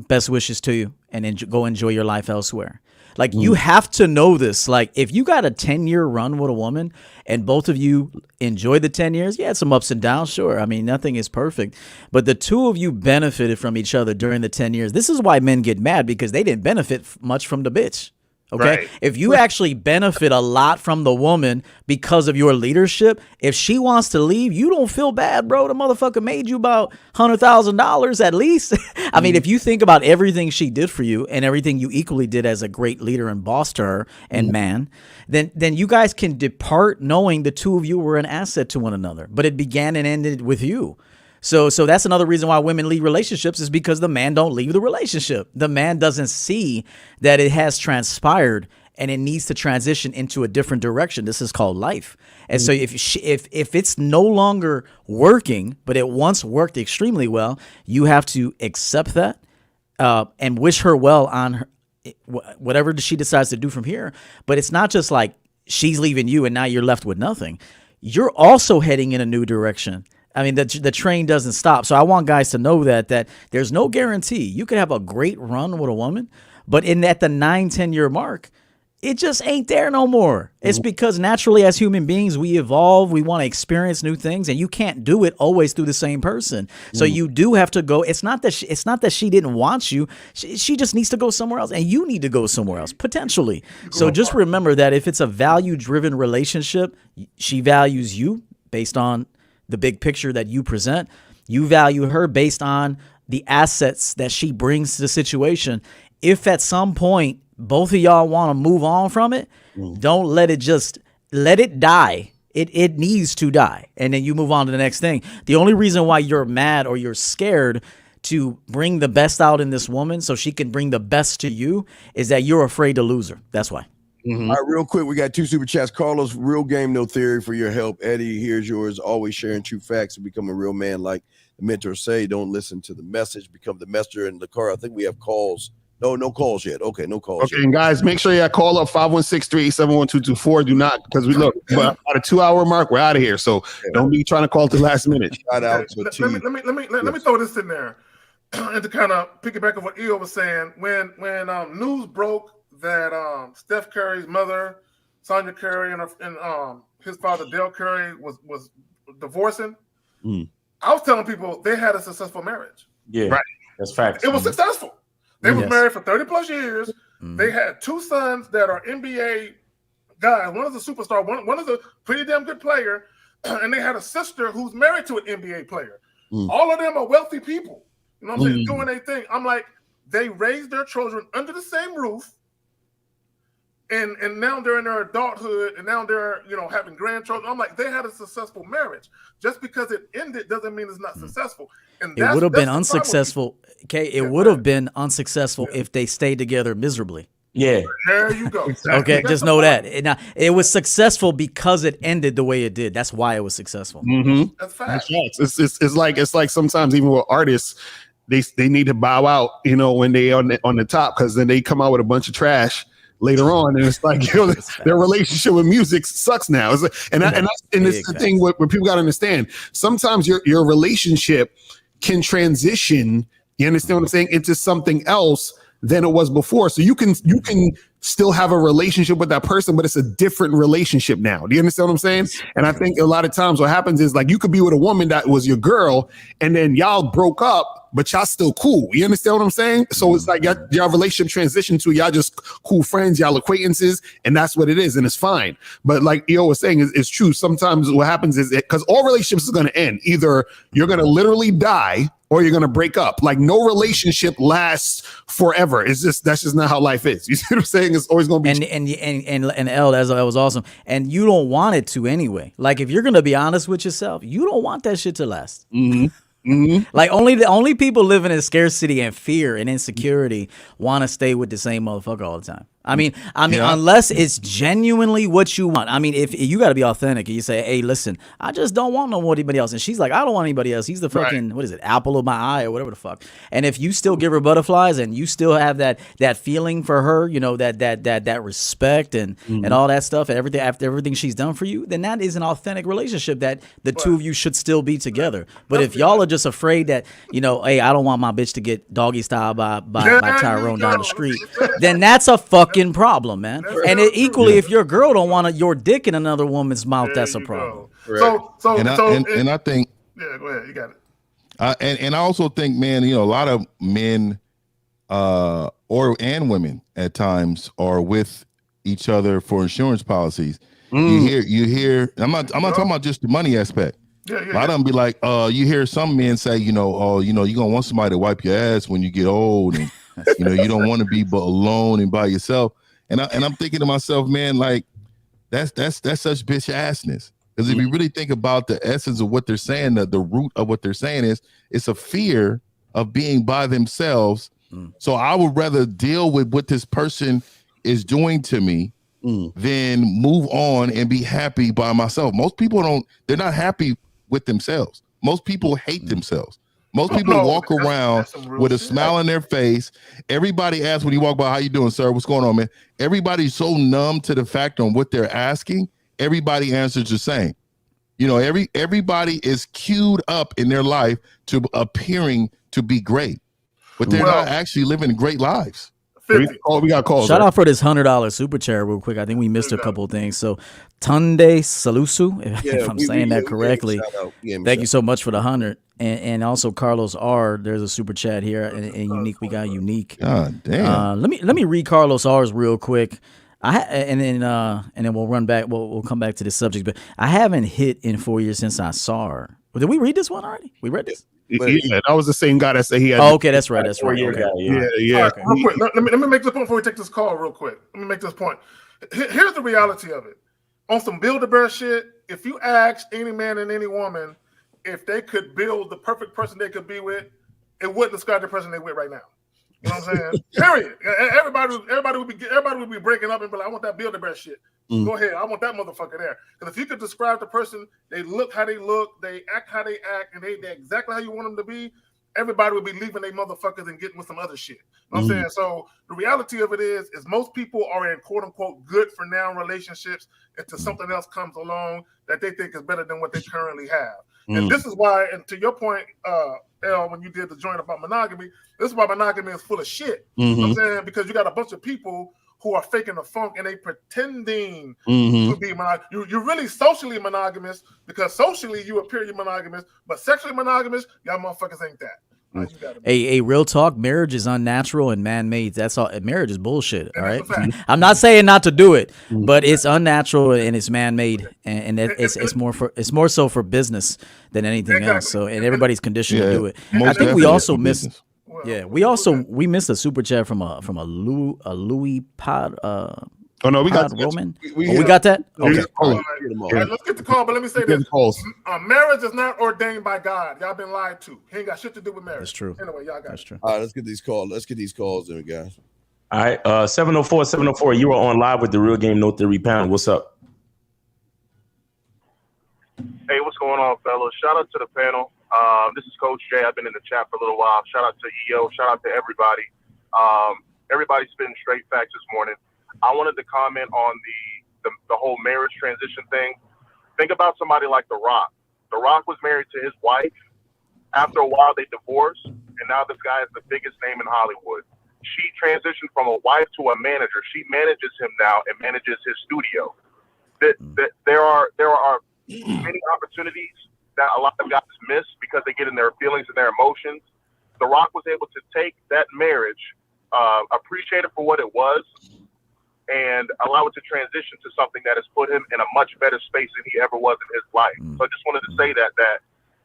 best wishes to you, and go enjoy your life elsewhere. Like, you have to know this. Like, if you got a 10-year run with a woman and both of you enjoy the 10 years, yeah, some ups and downs, sure. I mean, nothing is perfect. But the two of you benefited from each other during the 10 years. This is why men get mad, because they didn't benefit much from the bitch. Okay. Right. If you actually benefit a lot from the woman because of your leadership, if she wants to leave, you don't feel bad, bro. The motherfucker made you about $100,000 at least. I mean, if you think about everything she did for you and everything you equally did as a great leader and boss to her and man, then you guys can depart knowing the two of you were an asset to one another. But it began and ended with you. So that's another reason why women leave relationships, is because the man don't leave the relationship. The man doesn't see that it has transpired and it needs to transition into a different direction. This is called life. And so if it's no longer working, but it once worked extremely well, you have to accept that and wish her well on her, whatever she decides to do from here. But it's not just like she's leaving you and now you're left with nothing. You're also heading in a new direction. I mean, the train doesn't stop. So I want guys to know that there's no guarantee. You could have a great run with a woman, but at the 9-10 year mark, it just ain't there no more. It's because naturally, as human beings, we evolve. We want to experience new things, and you can't do it always through the same person. So you do have to go. It's not that she didn't want you. She just needs to go somewhere else, and you need to go somewhere else potentially. So just remember that if it's a value-driven relationship, she values you based on the big picture that you present. You value her based on the assets that she brings to the situation. If at some point both of y'all want to move on from it, don't let it die. It needs to die. And then you move on to the next thing. The only reason why you're mad or you're scared to bring the best out in this woman so she can bring the best to you is that you're afraid to lose her. That's why. All right, real quick, we got 2 super chats. Carlos, real game, no theory, for your help. Eddie, here's yours. Always sharing true facts and become a real man, like the mentor say. Don't listen to the message, become the messenger. In the car, I think we have calls No calls yet. Okay, no calls Okay, yet. and guys, make sure you call up 516-387-1224. Do not, because we look, but at a 2-hour mark, we're out of here. So don't be trying to call at the last minute. Shout out to Let me throw this in there, and to kind of piggyback on what EO was saying. When news broke that Steph Curry's mother, Sonia Curry, and his father Dale Curry was divorcing, I was telling people they had a successful marriage. Yeah, right. That's fact. It was successful. They was married for 30 plus years. They had 2 sons that are NBA guys. One is a superstar. One is a pretty damn good player. And they had a sister who's married to an NBA player. All of them are wealthy people. You know what I'm saying? Doing their thing. I'm like, they raised their children under the same roof. And now they're in their adulthood, and now they're, having grandchildren. I'm like, they had a successful marriage. Just because it ended doesn't mean it's not successful. And it would have been unsuccessful. Okay, it would have been unsuccessful if they stayed together miserably. Yeah, there you go. Okay, that's just know that. It was successful because it ended the way it did. That's why it was successful. That's fact. It's like sometimes even with artists, they need to bow out, when they on the top, because then they come out with a bunch of trash later on, and it's like their relationship with music sucks now. It's like, and it's the thing where people got to understand. Sometimes your relationship can transition. You understand what I'm saying? Into something else than it was before. So you can still have a relationship with that person, but it's a different relationship now. Do you understand what I'm saying? And I think a lot of times what happens is, like, you could be with a woman that was your girl, and then y'all broke up, but y'all still cool. You understand what I'm saying? So it's like y'all relationship transitioned to y'all just cool friends, y'all acquaintances, and that's what it is, and it's fine. But like EO was saying, it's true. Sometimes what happens is, because all relationships is going to end. Either you're going to literally die, or you're going to break up. Like, no relationship lasts forever. That's just not how life is. You see what I'm saying? It's always going to be. And L, that was awesome. And you don't want it to anyway. Like, if you're going to be honest with yourself, you don't want that shit to last. Like, only people living in scarcity and fear and insecurity want to stay with the same motherfucker all the time. I mean, unless it's genuinely what you want. I mean, if you got to be authentic, and you say, "Hey, listen, I just don't want anybody else," and she's like, "I don't want anybody else. He's the fucking what is it, apple of my eye, or whatever the fuck." And if you still give her butterflies, and you still have that feeling for her, that respect and all that stuff, and after everything she's done for you, then that is an authentic relationship that the two of you should still be together. But if y'all are just afraid that, hey, I don't want my bitch to get doggy style by Tyrone down the street, then that's a fucking problem, man. And equally, if your girl don't want your dick in another woman's mouth, that's a problem. And I think, yeah, go ahead, you got it. And I also think, man, a lot of men and women at times are with each other for insurance policies. You hear. I'm not talking about just the money aspect. A lot of them be like, you hear some men say, you're gonna want somebody to wipe your ass when you get old, and you don't want to be alone and by yourself. And I'm thinking to myself, man, like, that's such bitch assness. Because if you really think about the essence of what they're saying, the root of what they're saying is, it's a fear of being by themselves. So I would rather deal with what this person is doing to me than move on and be happy by myself. Most people they're not happy with themselves. Most people hate themselves. Most people walk around with a smile on their face. Everybody asks when you walk by, "How you doing, sir? What's going on, man?" Everybody's so numb to the fact on what they're asking. Everybody answers the same. Everybody is queued up in their life to appearing to be great, but they're not actually living great lives. We got calls. Shout out for this $100 super chat real quick. I think we missed a couple of things. So Tunde Salusu, if I'm saying that correctly, thank you so much for the 100. And also Carlos R, there's a super chat here, and Unique, we got Unique. God damn. Let me read Carlos R's real quick. And then we'll run back. We'll come back to this subject. But I haven't hit in 4 years since I saw her. Did we read this one already? We read this. Yeah, that was the same guy that said he had. Oh, okay, that's right. Okay. Yeah. Right, real quick, let me make this point before we take this call. Real quick, let me make this point. Here's the reality of it. On some Build-A-Bear shit, if you ask any man and any woman if they could build the perfect person they could be with, it wouldn't describe the person they're with right now. You know what I'm saying? Period. Everybody would be breaking up and be like, "I want that Build-A-Bear shit." Go ahead. I want that motherfucker there. Because if you could describe the person, they look how they look, they act how they act, and they're exactly how you want them to be, everybody would be leaving their motherfuckers and getting with some other shit. You know what I'm saying? So the reality of it is most people are in quote unquote good for now relationships until something else comes along that they think is better than what they currently have. And this is why, and to your point, L, when you did the joint about monogamy, this is why monogamy is full of shit. You know what I'm saying? Because you got a bunch of people who are faking the funk and they pretending to be monogamous. You're really socially monogamous because socially you appear you're monogamous, but sexually monogamous, y'all motherfuckers ain't that. A real talk, marriage is unnatural and man-made. That's all. Marriage is bullshit. All right. I'm not saying not to do it, but it's unnatural and it's man-made, and it's more so for business than anything else. So, and everybody's conditioned to do it. I think we also missed. Yeah, we missed a super chat from a Louis Pod. Oh no, we got Roman. We got that. Okay. All right, let's get the call. But let me say this: marriage is not ordained by God. Y'all been lied to. He ain't got shit to do with marriage. That's true. Anyway, y'all got That's true. All right, let's get these calls. Let's get these calls in, guys. All right, 704. You are on live with the Real Game No Theory panel. What's up? Hey, what's going on, fellas? Shout out to the panel. This is Coach Jay. I've been in the chat for a little while. Shout out to EO. Shout out to everybody. Everybody's spitting straight facts this morning. I wanted to comment on the whole marriage transition thing. Think about somebody like The Rock. The Rock was married to his wife. After a while, they divorced, and now this guy is the biggest name in Hollywood. She transitioned from a wife to a manager. She manages him now and manages his studio. There are many opportunities that a lot of guys miss because they get in their feelings and their emotions. The Rock was able to take that marriage, appreciate it for what it was, and allow it to transition to something that has put him in a much better space than he ever was in his life. So I just wanted to say that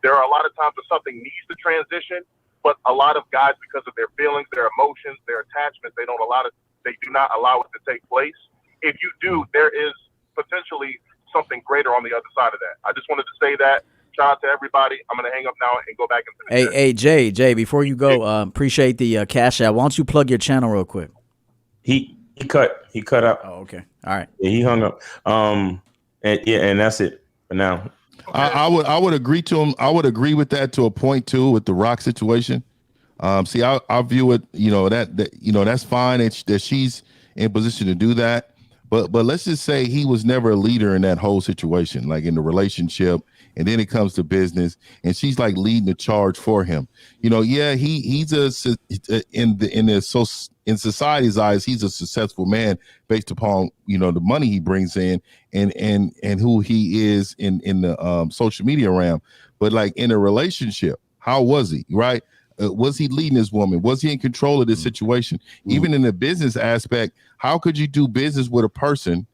there are a lot of times that something needs to transition, but a lot of guys, because of their feelings, their emotions, their attachments, they do not allow it to take place. If you do, there is potentially something greater on the other side of that. I just wanted to say that. Shout out to everybody. I'm going to hang up now and go back into the chat. Jay, before you go, appreciate the cash out. Why don't you plug your channel real quick? He cut out. Oh, okay. All right. Yeah, he hung up. And that's it for now. Okay. I would agree to him. I would agree with that to a point too with the Rock situation. See, I view it, that's fine that she's in position to do that. But let's just say he was never a leader in that whole situation, like in the relationship. And then it comes to business, and she's like leading the charge for him. He's in society's eyes, he's a successful man based upon the money he brings in and who he is in the social media realm. But like in a relationship, how was he? Right? Was he leading his woman? Was he in control of this situation? Even in the business aspect, how could you do business with a person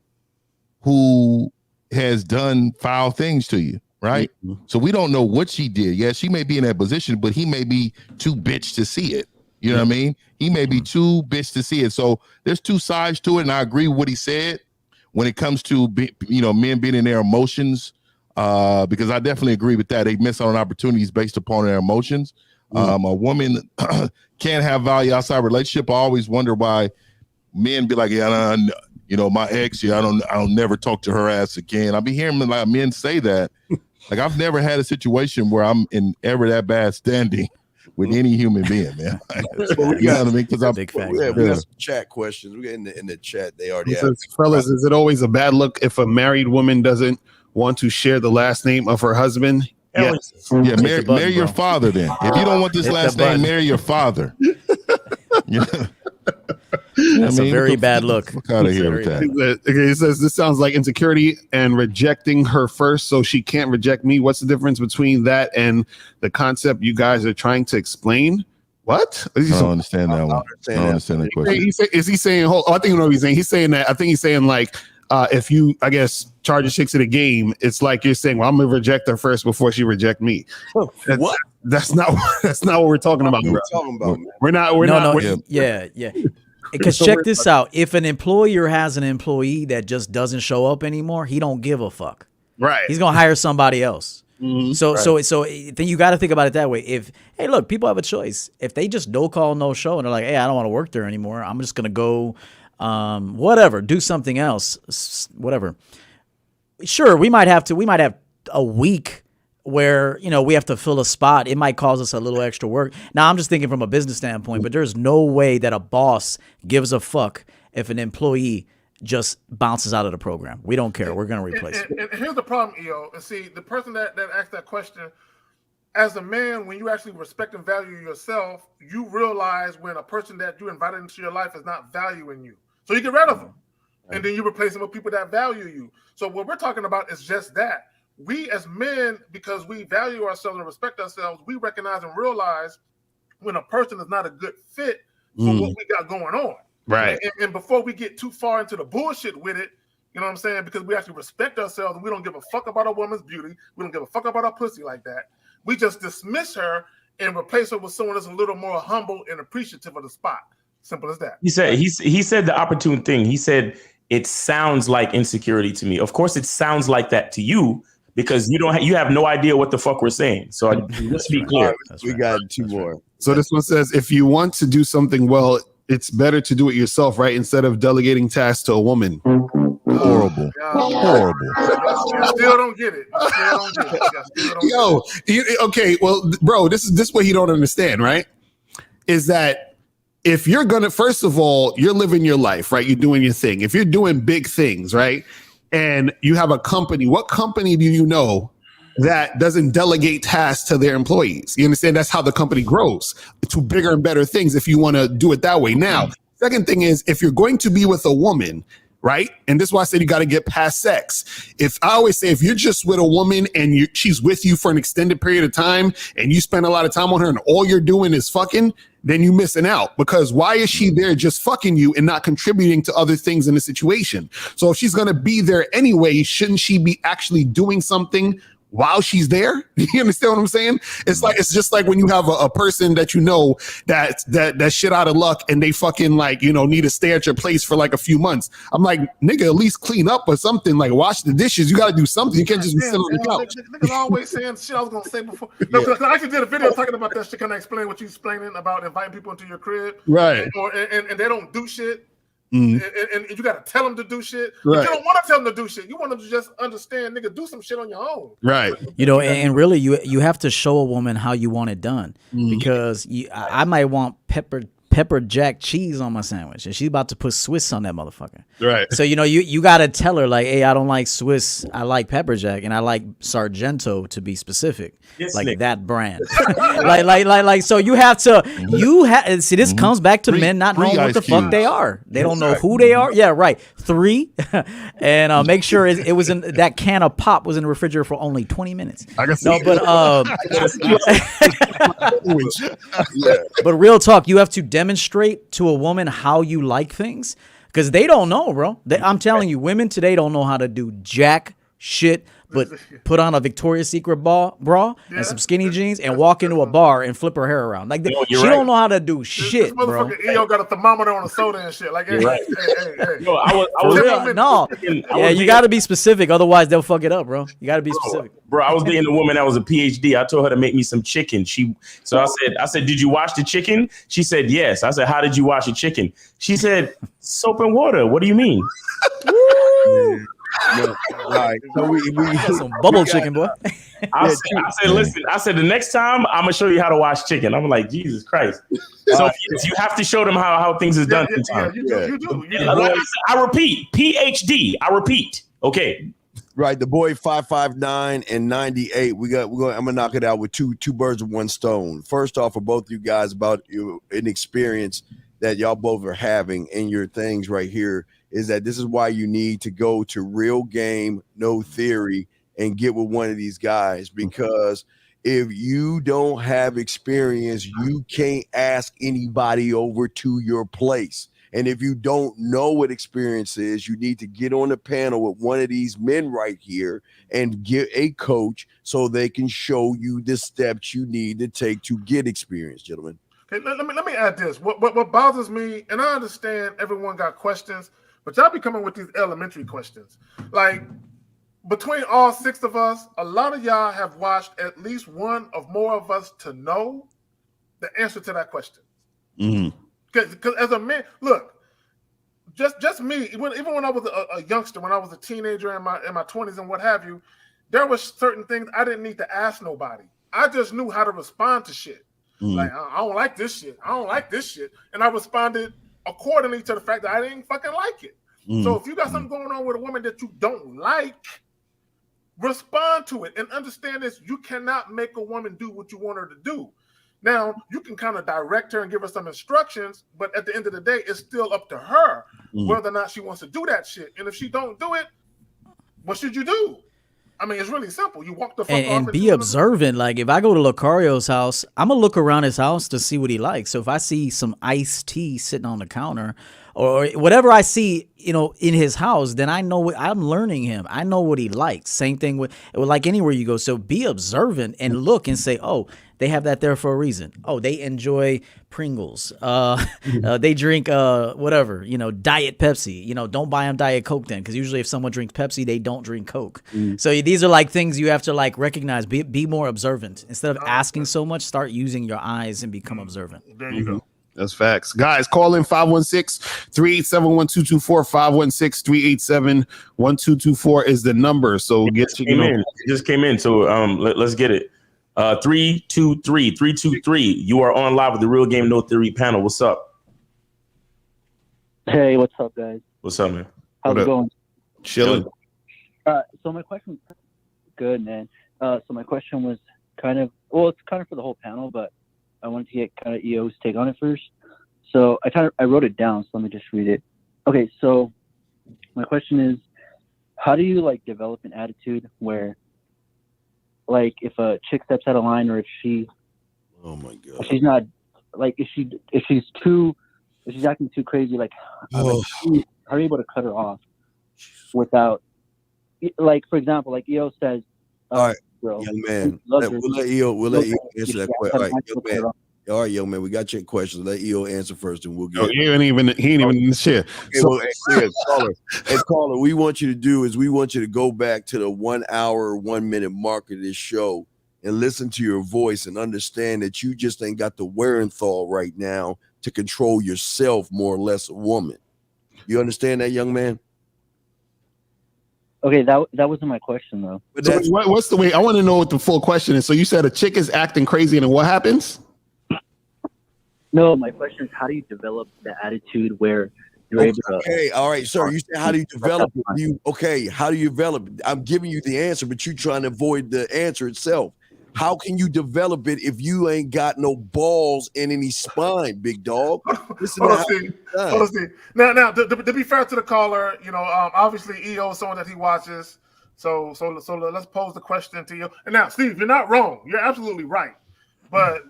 who has done foul things to you? Right. So we don't know what she did. Yeah, she may be in that position, but he may be too bitch to see it. You know what I mean? He may be too bitch to see it. So there's two sides to it. And I agree with what he said when it comes to, men being in their emotions, because I definitely agree with that. They miss out on opportunities based upon their emotions. A woman can't have value outside relationship. I always wonder why men be like, my ex, I don't never talk to her ass again. I be hearing like men say that. Like I've never had a situation where I'm in ever that bad standing with any human being, man. You know what I mean? Because I'm big fan. We got some chat questions. We got in the chat. They already have. Fellas, is it always a bad look if a married woman doesn't want to share the last name of her husband? Yes. Yeah, marry your father then. If you don't want this last name, marry your father. That's a very bad look. Out of here with that. Okay, it says this sounds like insecurity and rejecting her first, so she can't reject me. What's the difference between that and the concept you guys are trying to explain? What? I don't understand that one. I don't understand that question. Is he saying? I think you know what he's saying. He's saying that. I think he's saying like, if you, I guess, charge a chick to the game, it's like you're saying, well, I'm gonna reject her first before she reject me. What? That's not what we're talking about. We're not. Yeah. Because check this out. If an employer has an employee that just doesn't show up anymore, he don't give a fuck. Right. He's gonna hire somebody else. So then you got to think about it that way. Hey, look, people have a choice. If they just no call, no show, and they're like, hey, I don't want to work there anymore. I'm just gonna go, do something else, whatever. Sure, we might have a week where, you know, we have to fill a spot, it might cause us a little extra work. Now, I'm just thinking from a business standpoint, but there's no way that a boss gives a fuck if an employee just bounces out of the program. We don't care. We're going to replace it. And here's the problem, EO. And see, the person that asked that question, as a man, when you actually respect and value yourself, you realize when a person that you invited into your life is not valuing you. So you get rid of them. And then you replace them with people that value you. So what we're talking about is just that. We as men, because we value ourselves and respect ourselves, we recognize and realize when a person is not a good fit for what we got going on. Right. And before we get too far into the bullshit with it, you know what I'm saying? Because we actually respect ourselves and we don't give a fuck about a woman's beauty. We don't give a fuck about our pussy like that. We just dismiss her and replace her with someone that's a little more humble and appreciative of the spot. Simple as that. He said the opportune thing. He said, it sounds like insecurity to me. Of course, it sounds like that to you, because you have no idea what the fuck we're saying. So let's be clear. We got two more. So this one says, if you want to do something well, it's better to do it yourself, right? Instead of delegating tasks to a woman. Horrible. Horrible. I still don't get it. Okay, well, bro, this is what you don't understand, right? Is that if you're gonna, first of all, you're living your life, right? You're doing your thing. If you're doing big things, right? And you have a company, what company do you know that doesn't delegate tasks to their employees? You understand? That's how the company grows to bigger and better things if you want to do it that way. Now, second thing is, if you're going to be with a woman, right? And this is why I said you got to get past sex. I always say, if you're just with a woman and she's with you for an extended period of time and you spend a lot of time on her and all you're doing is fucking, then you're missing out. Because why is she there just fucking you and not contributing to other things in the situation? So if she's going to be there anyway, shouldn't she be actually doing something while she's there? You understand what I'm saying? It's just like when you have a person that you know that shit out of luck and they fucking like, you know, need to stay at your place for like a few months. I'm like, nigga, at least clean up or something, like wash the dishes. You got to do something. You can't just be sitting on the couch. Niggas always saying shit I was gonna say before. No, because I actually did a video talking about that shit. Can I explain what you explaining about inviting people into your crib? Right. And they don't do shit. And you got to tell them to do shit. Right. You don't want to tell them to do shit. You want them to just understand, nigga, do some shit on your own. Right. You know, and really, you have to show a woman how you want it done, because I might want pepper jack cheese on my sandwich, and she's about to put Swiss on that motherfucker. Right. So you know, you got to tell her like, hey, I don't like Swiss, I like pepper jack, and I like Sargento, to be specific, like that brand. like. So you have to see. This comes back to men not knowing what the fuck they are. They don't know who they are. Yeah, right. 3, and make sure it was in that can of pop was in the refrigerator for only 20 minutes. I can see. No, but real talk, you have to demonstrate to a woman how you like things, because they don't know, bro. I'm telling you, women today don't know how to do jack shit but put on a Victoria's Secret bra and some skinny jeans and walk into a bar and flip her hair around. Like she don't know how to do shit, this bro. motherfucker EO got a thermometer on a soda and shit. Like, hey. Yo, I was you got to be specific, otherwise they'll fuck it up, bro. You got to be specific. Bro, I was dating a woman that was a PhD. I told her to make me some chicken. I said, did you wash the chicken? She said, yes. I said, how did you wash the chicken? She said, soap and water. What do you mean? No, right. So we some bubble chicken, boy. I said, listen, the next time I'm gonna show you how to wash chicken. I'm like, Jesus Christ. So you have to show them how things is done. You do. Like I repeat, PhD. I repeat. Okay. Right, the boy 559 and 98. I'm gonna knock it out with two birds with one stone. First off, for both you guys, about an experience that y'all both are having in your things right here, is that this is why you need to go to Real Game, No Theory, and get with one of these guys, because if you don't have experience, you can't ask anybody over to your place. And if you don't know what experience is, you need to get on the panel with one of these men right here and get a coach so they can show you the steps you need to take to get experience, gentlemen. Okay, let me add this. What bothers me, and I understand everyone got questions, but y'all be coming with these elementary questions. Like, between all 6 of us, a lot of y'all have watched at least one of more of us to know the answer to that question. Because as a man, look, just me, even when I was a youngster, when I was a teenager in my 20s and what have you, there was certain things I didn't need to ask nobody. I just knew how to respond to shit. Like, I don't like this shit. I don't like this shit. And I responded accordingly to the fact that I didn't fucking like it. So if you got something going on with a woman that you don't like, respond to it and understand this. You cannot make a woman do what you want her to do. Now, you can kind of direct her and give her some instructions, but at the end of the day, it's still up to her whether or not she wants to do that shit. And if she don't do it, what should you do? I mean, it's really simple. You walk the fuck off and be observant. Like, if I go to Lucario's house, I'm going to look around his house to see what he likes. So if I see some iced tea sitting on the counter or whatever I see, you know, in his house, then I know what I'm learning him. I know what he likes. Same thing with like anywhere you go. So be observant and look and say, oh, they have that there for a reason. Oh, they enjoy Pringles. They drink whatever, you know, Diet Pepsi. You know, don't buy them Diet Coke then, because usually if someone drinks Pepsi, they don't drink Coke. So these are like things you have to like recognize. Be more observant. Instead of asking so much, start using your eyes and become observant. There you go. That's facts. Guys, call in 516-387-1224, 516-387-1224 is the number. So get you know. It just came in. So let's get it. 323. You are on live with the Real Game No Theory panel. What's up? Hey, what's up, guys? What's up, man? How's it going? Chilling. So my question, good, man. So my question was it's kind of for the whole panel, but I wanted to get kind of EO's take on it first. So I wrote it down, so let me just read it. Okay, so my question is, how do you like develop an attitude where, like, if a chick steps out of line, or if she's not, like, if she's acting too crazy, like, are you able to cut her off without, like, for example, like EO says, all right, bro, young man, we'll let EO answer that question. All right, young man. All right, young man, we got your questions. Let EO answer first, and we'll get. He ain't even in the shit. Okay, so, caller, we want you to do is we want you to go back to the 1 hour, 1 minute mark of this show and listen to your voice and understand that you just ain't got the wherewithal right now to control yourself, more or less, a woman. You understand that, young man? Okay, that wasn't my question though. But so what's the way? I want to know what the full question is. So you said a chick is acting crazy, and then what happens? No, my question is, how do you develop the attitude where you're able to? Okay, all right, sir. You said, how do you develop it? How do you develop it? I'm giving you the answer, but you're trying to avoid the answer itself. How can you develop it if you ain't got no balls in any spine, big dog? Now, to be fair to the caller, you know, obviously EO is someone that he watches. So let's pose the question to you. And now, Steve, you're not wrong. You're absolutely right. But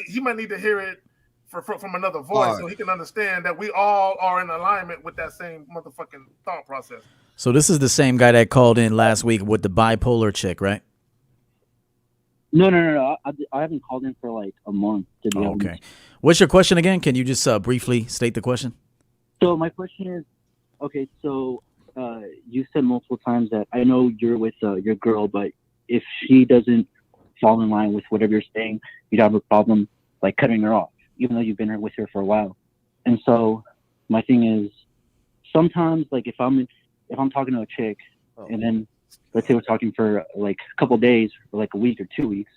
he might need to hear it from another voice, so he can understand that we all are in alignment with that same motherfucking thought process. So this is the same guy that called in last week with the bipolar chick, right? No. I haven't called in for like a month. To be honest. Okay. What's your question again? Can you just briefly state the question? So my question is, okay, so you said multiple times that I know you're with your girl, but if she doesn't fall in line with whatever you're saying, you'd have a problem like cutting her off, even though you've been with her for a while. And so my thing is, sometimes like if I'm talking to a chick and then let's say we're talking for like a couple of days or like a week or 2 weeks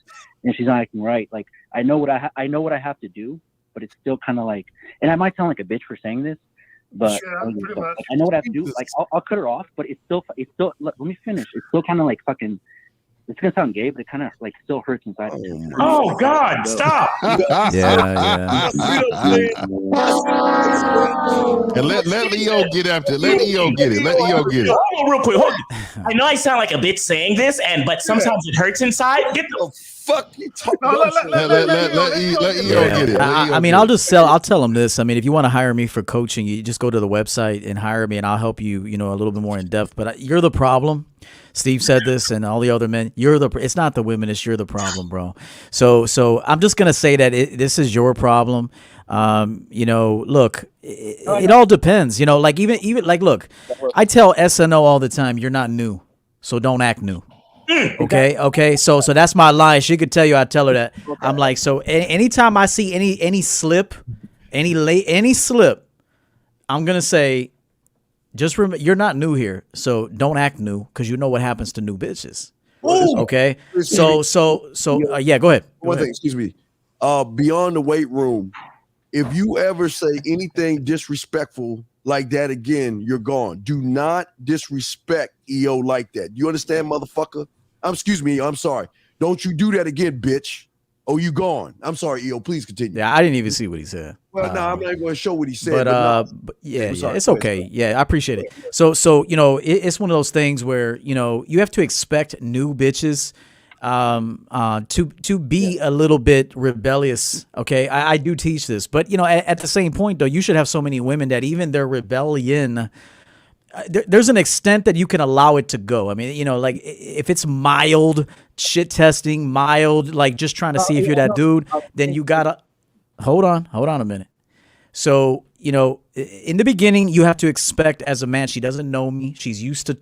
and she's not acting right, like I know what I have to do, but it's still kind of like, and I might sound like a bitch for saying this, but I know what I have to do. Like I'll cut her off, but it's still let me finish. It's still kind of like fucking, it's gonna sound gay, but it kind of like still hurts inside. Oh God, stop! Yeah. And let Leo get after it. Let Leo get it. Hold on real quick. I know I sound like a bitch saying this, but sometimes it hurts inside. Get the fuck you talking about? Let Leo get it. I mean, I'll tell him this. I mean, if you want to hire me for coaching, you just go to the website and hire me, and I'll help you, a little bit more in depth. But you're the problem. Steve said this, and all the other men. It's not the women. It's you're the problem, bro. So I'm just gonna say that this is your problem. Look, it all depends. Like even like, look, I tell SNO all the time, you're not new, so don't act new. Okay. So that's my line. She could tell you. I tell her that. I'm like, so anytime I see any slip, any slip, I'm gonna say, just remember, you're not new here, so don't act new, because you know what happens to new bitches. Okay. So yeah, go ahead. One thing, excuse me. Beyond the weight room, if you ever say anything disrespectful like that again, you're gone. Do not disrespect EO like that. You understand, motherfucker? Excuse me. I'm sorry. Don't you do that again, bitch. Oh, you gone. I'm sorry, EO. Please continue. Yeah, I didn't even see what he said. Well, no, I'm not going to show what he said. But yeah, it's okay. Yeah, I appreciate it. So it's one of those things where you have to expect new bitches to be a little bit rebellious. Okay, I do teach this, but at the same point though, you should have so many women that even their rebellion, there's an extent that you can allow it to go. I mean, like if it's mild shit testing, mild like just trying to see if you're that dude, then you gotta hold on a minute. So in the beginning, you have to expect as a man, she doesn't know me, she's used to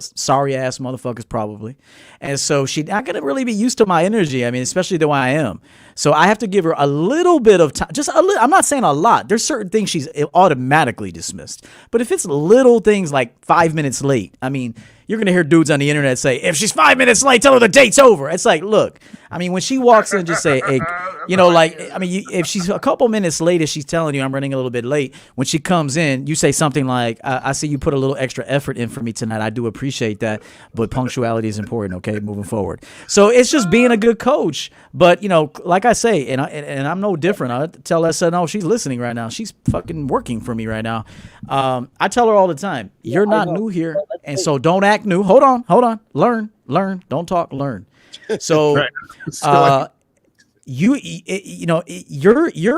sorry ass motherfuckers probably, and so she's not gonna really be used to my energy. I mean, especially the way I am. So I have to give her a little bit of time, just a little. I'm not saying a lot. There's certain things she's automatically dismissed, but if it's little things like 5 minutes late, I mean, you're gonna hear dudes on the internet say, if she's 5 minutes late, tell her the date's over. It's like, look, I mean, when she walks in, just say, hey, if she's a couple minutes late, if she's telling you I'm running a little bit late, when she comes in, you say something like, I see you put a little extra effort in for me tonight. I do appreciate that, but punctuality is important. Okay, moving forward. So it's just being a good coach. But like I say, and I'm no different. I tell SNO, she's listening right now. She's fucking working for me right now. I tell her all the time, you're not new here, and so don't act new. Hold on. Learn. Don't talk. Learn. So, you're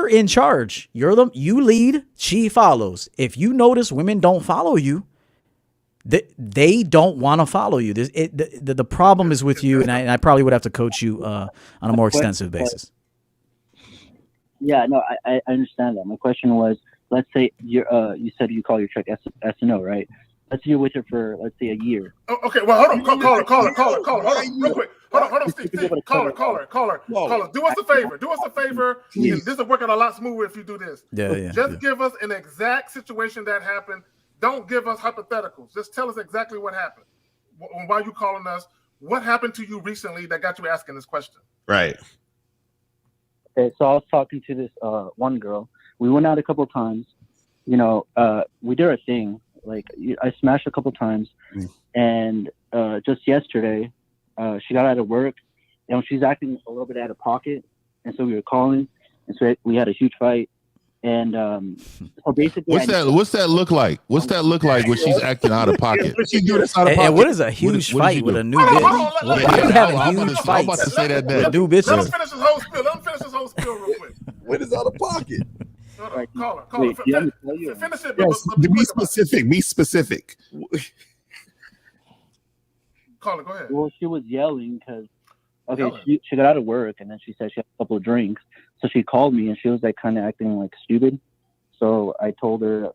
in charge. You lead. She follows. If you notice women don't follow you, they don't want to follow you. The problem is with you, and I probably would have to coach you on a more extensive basis. Yeah, no, I understand that. My question was, let's say you said you call your check SNO, right? Let's say you're with her for, let's say, a year. Oh, okay, well, hold on. Call her. Hold on, real quick. Hold on, Steve. Call her. Do us a favor. This will work out a lot smoother if you do this. Just give us an exact situation that happened. Don't give us hypotheticals. Just tell us exactly what happened. Why you calling us? What happened to you recently that got you asking this question? Right. Okay, so I was talking to this one girl. We went out a couple of times. We did our thing. Like I smashed a couple of times, and just yesterday, she got out of work, and she's acting a little bit out of pocket, and so we were calling, and so we had a huge fight. And so basically, what's that look like? What's that look like when she's acting out of pocket? And what is a huge fight with a new bitch? I'm about to say that. New bitch. Let him finish his whole spiel real quick. What is out of pocket? Call her. Finish it. Be specific. Call her. Go ahead. Well, she was yelling because she got out of work, and then she said she had a couple of drinks. So she called me, and she was like kind of acting like stupid. So I told her,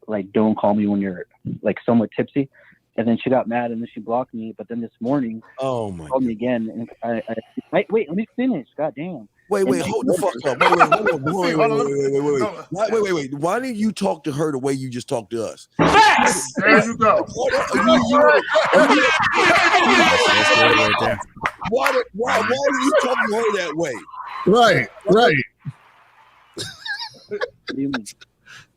like, don't call me when you're like somewhat tipsy. And then she got mad, and then she blocked me. But then this morning, she called me again, and I wait, let me finish. God damn. Wait, hold the fuck up. Wait. Why didn't you talk to her the way you just talked to us? Facts! There you go. Why did you talk to her that way? Right.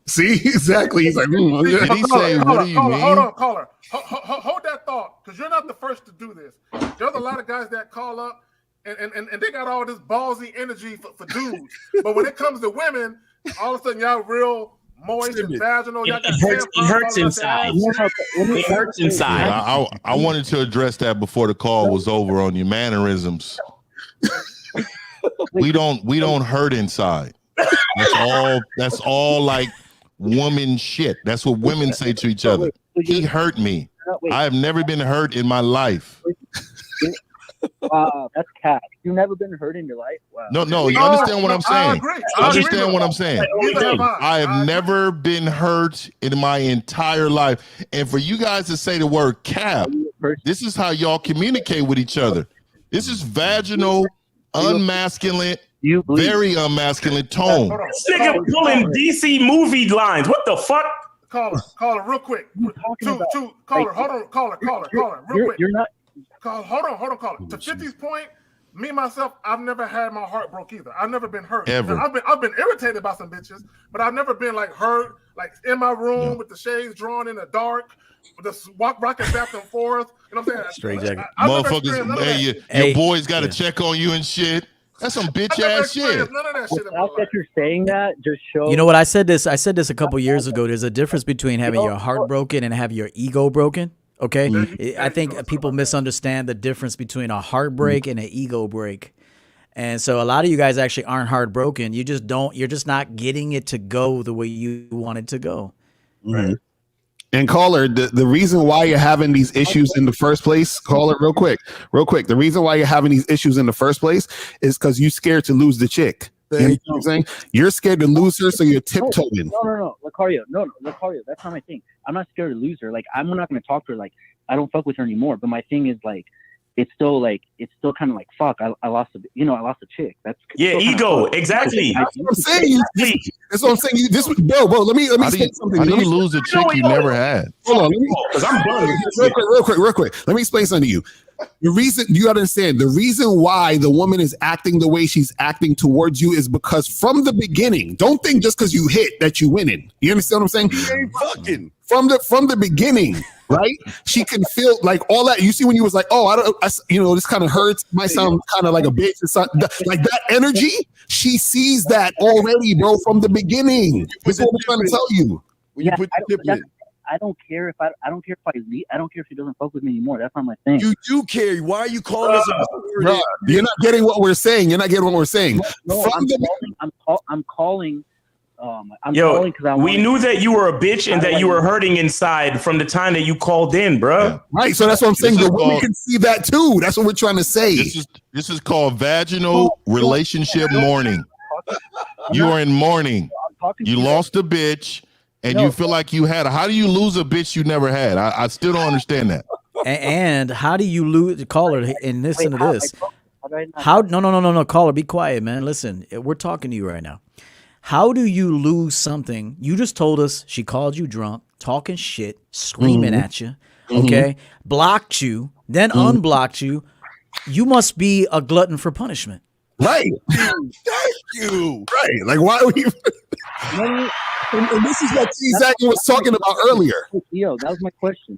See, exactly. He's like, did he say, what do you mean? Hold on, caller. Hold that thought, because you're not the first to do this. There's a lot of guys that call up and they got all this ballsy energy for dudes. But when it comes to women, all of a sudden y'all real moist and vaginal. It hurts inside. It hurts inside. I wanted to address that before the call was over on your mannerisms. We don't hurt inside. That's all like woman shit. That's what women say to each other. He hurt me. I have never been hurt in my life. That's cat. You've never been hurt in your life? Wow. No, you understand what I'm saying? I agree. Understand what I'm saying? I have never been hurt in my entire life. And for you guys to say the word cap, this is how y'all communicate with each other. This is vaginal, unmasculine, very unmasculine tone. This nigga pulling DC movie lines. What the fuck? Call her real quick. Caller, hold on. Caller, real quick. You're not. hold on, call it. To 50's point, me myself, I've never had my heart broke either. I've never been hurt. Ever. I've been irritated by some bitches, but I've never been like hurt, like in my room with the shades drawn in the dark, with the rocking back and forth. You know what I'm saying? Straight jacket. Motherfuckers, your boys got to check on you and shit. That's some bitch ass shit. None of that shit. The fact that you're saying that just shows. You know what? I said this a couple years ago. There's a difference between having your heart broken and having your ego broken. Okay, I think people misunderstand the difference between a heartbreak and an ego break. And so a lot of you guys actually aren't heartbroken. You're just not getting it to go the way you want it to go. Right. And caller, the reason why you're having these issues in the first place, caller, real quick. The reason why you're having these issues in the first place is because you're scared to lose the chick. You know what I'm saying? You're scared to lose her, so you're tiptoeing. No, Lucario, that's not my thing. I'm not scared to lose her. Like, I'm not going to talk to her. Like, I don't fuck with her anymore. But my thing is, like, it's still kind of like, fuck, I lost a chick. That's ego, exactly. That's what I'm saying. That's what I'm saying. Bro, let me say something. How do you lose a chick you never had? Hold on, because I'm done. Real quick. Let me explain something to you. The reason you understand, the reason why the woman is acting the way she's acting towards you is because from the beginning, don't think just because you hit that you winning. You understand what I'm saying? He ain't fucking. From the beginning, right? She can feel like all that. You see when you was like, oh, this kind of hurts. Might sound kind of like a bitch or something. Like that energy, she sees that already, bro, from the beginning. That's what I'm trying to tell you. When you put the tip in. I don't care if she doesn't fuck with me anymore. That's not my thing. You do care. Why are you calling us? Bro, you're not getting what we're saying. No, I'm calling. Yo, we knew that you were a bitch and that you were hurting inside from the time that you called in, bro. Yeah. Right. So that's what I'm saying. The women can see that too. That's what we're trying to say. This is called vaginal relationship mourning. You are in mourning. You lost a bitch. And you feel like you had how do you lose a bitch you never had? I still don't understand that. And how do you lose? Caller, and listen to this. No, caller, be quiet, man. Listen, we're talking to you right now. How do you lose something? You just told us she called you drunk, talking shit, screaming at you, okay? Blocked you, then unblocked you. You must be a glutton for punishment. Right. Thank you. Right. Like, why are we... And this is what exactly was talking about earlier. Yo, that was my question.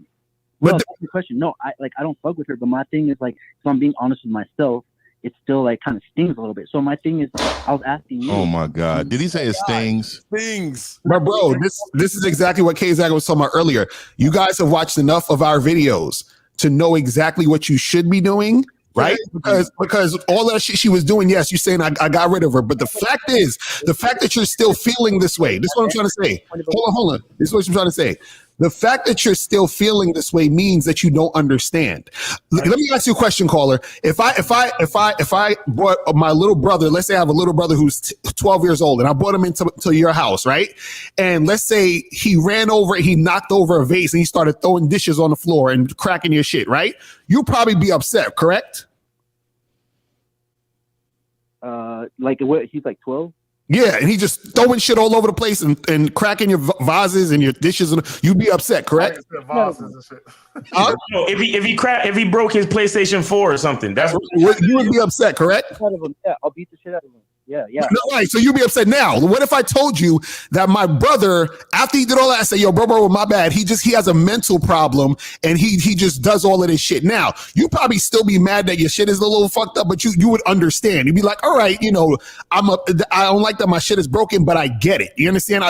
That's the question. No, I don't fuck with her, but my thing is like, if I'm being honest with myself, it still like kind of stings a little bit. So my thing is, I was asking you. Oh my God! Did he say it stings? Stings. But bro, this is exactly what K-Zag was talking about earlier. You guys have watched enough of our videos to know exactly what you should be doing. Right? Because all that shit she was doing, yes, you're saying I got rid of her. But the fact that you're still feeling this way, this is what I'm trying to say. Hold on. This is what I'm trying to say. The fact that you're still feeling this way means that you don't understand. Let me ask you a question, caller. If I brought my little brother, let's say I have a little brother who's 12 years old, and I brought him into your house, right? And let's say he ran over, he knocked over a vase, and he started throwing dishes on the floor and cracking your shit, right? You'll probably be upset, correct? Like what? He's like 12. Yeah, and he just throwing shit all over the place and cracking your vases and your dishes, and you'd be upset, correct? If he broke his PlayStation 4 or something, that's what you would be upset, correct? Yeah, I'll beat the shit out of him. Yeah. No, right. So you'd be upset now. What if I told you that my brother, after he did all that, I say, yo, bro, my bad. He has a mental problem and he just does all of this shit. Now, you probably still be mad that your shit is a little fucked up, but you would understand. You'd be like, all right, I don't like that my shit is broken, but I get it. You understand?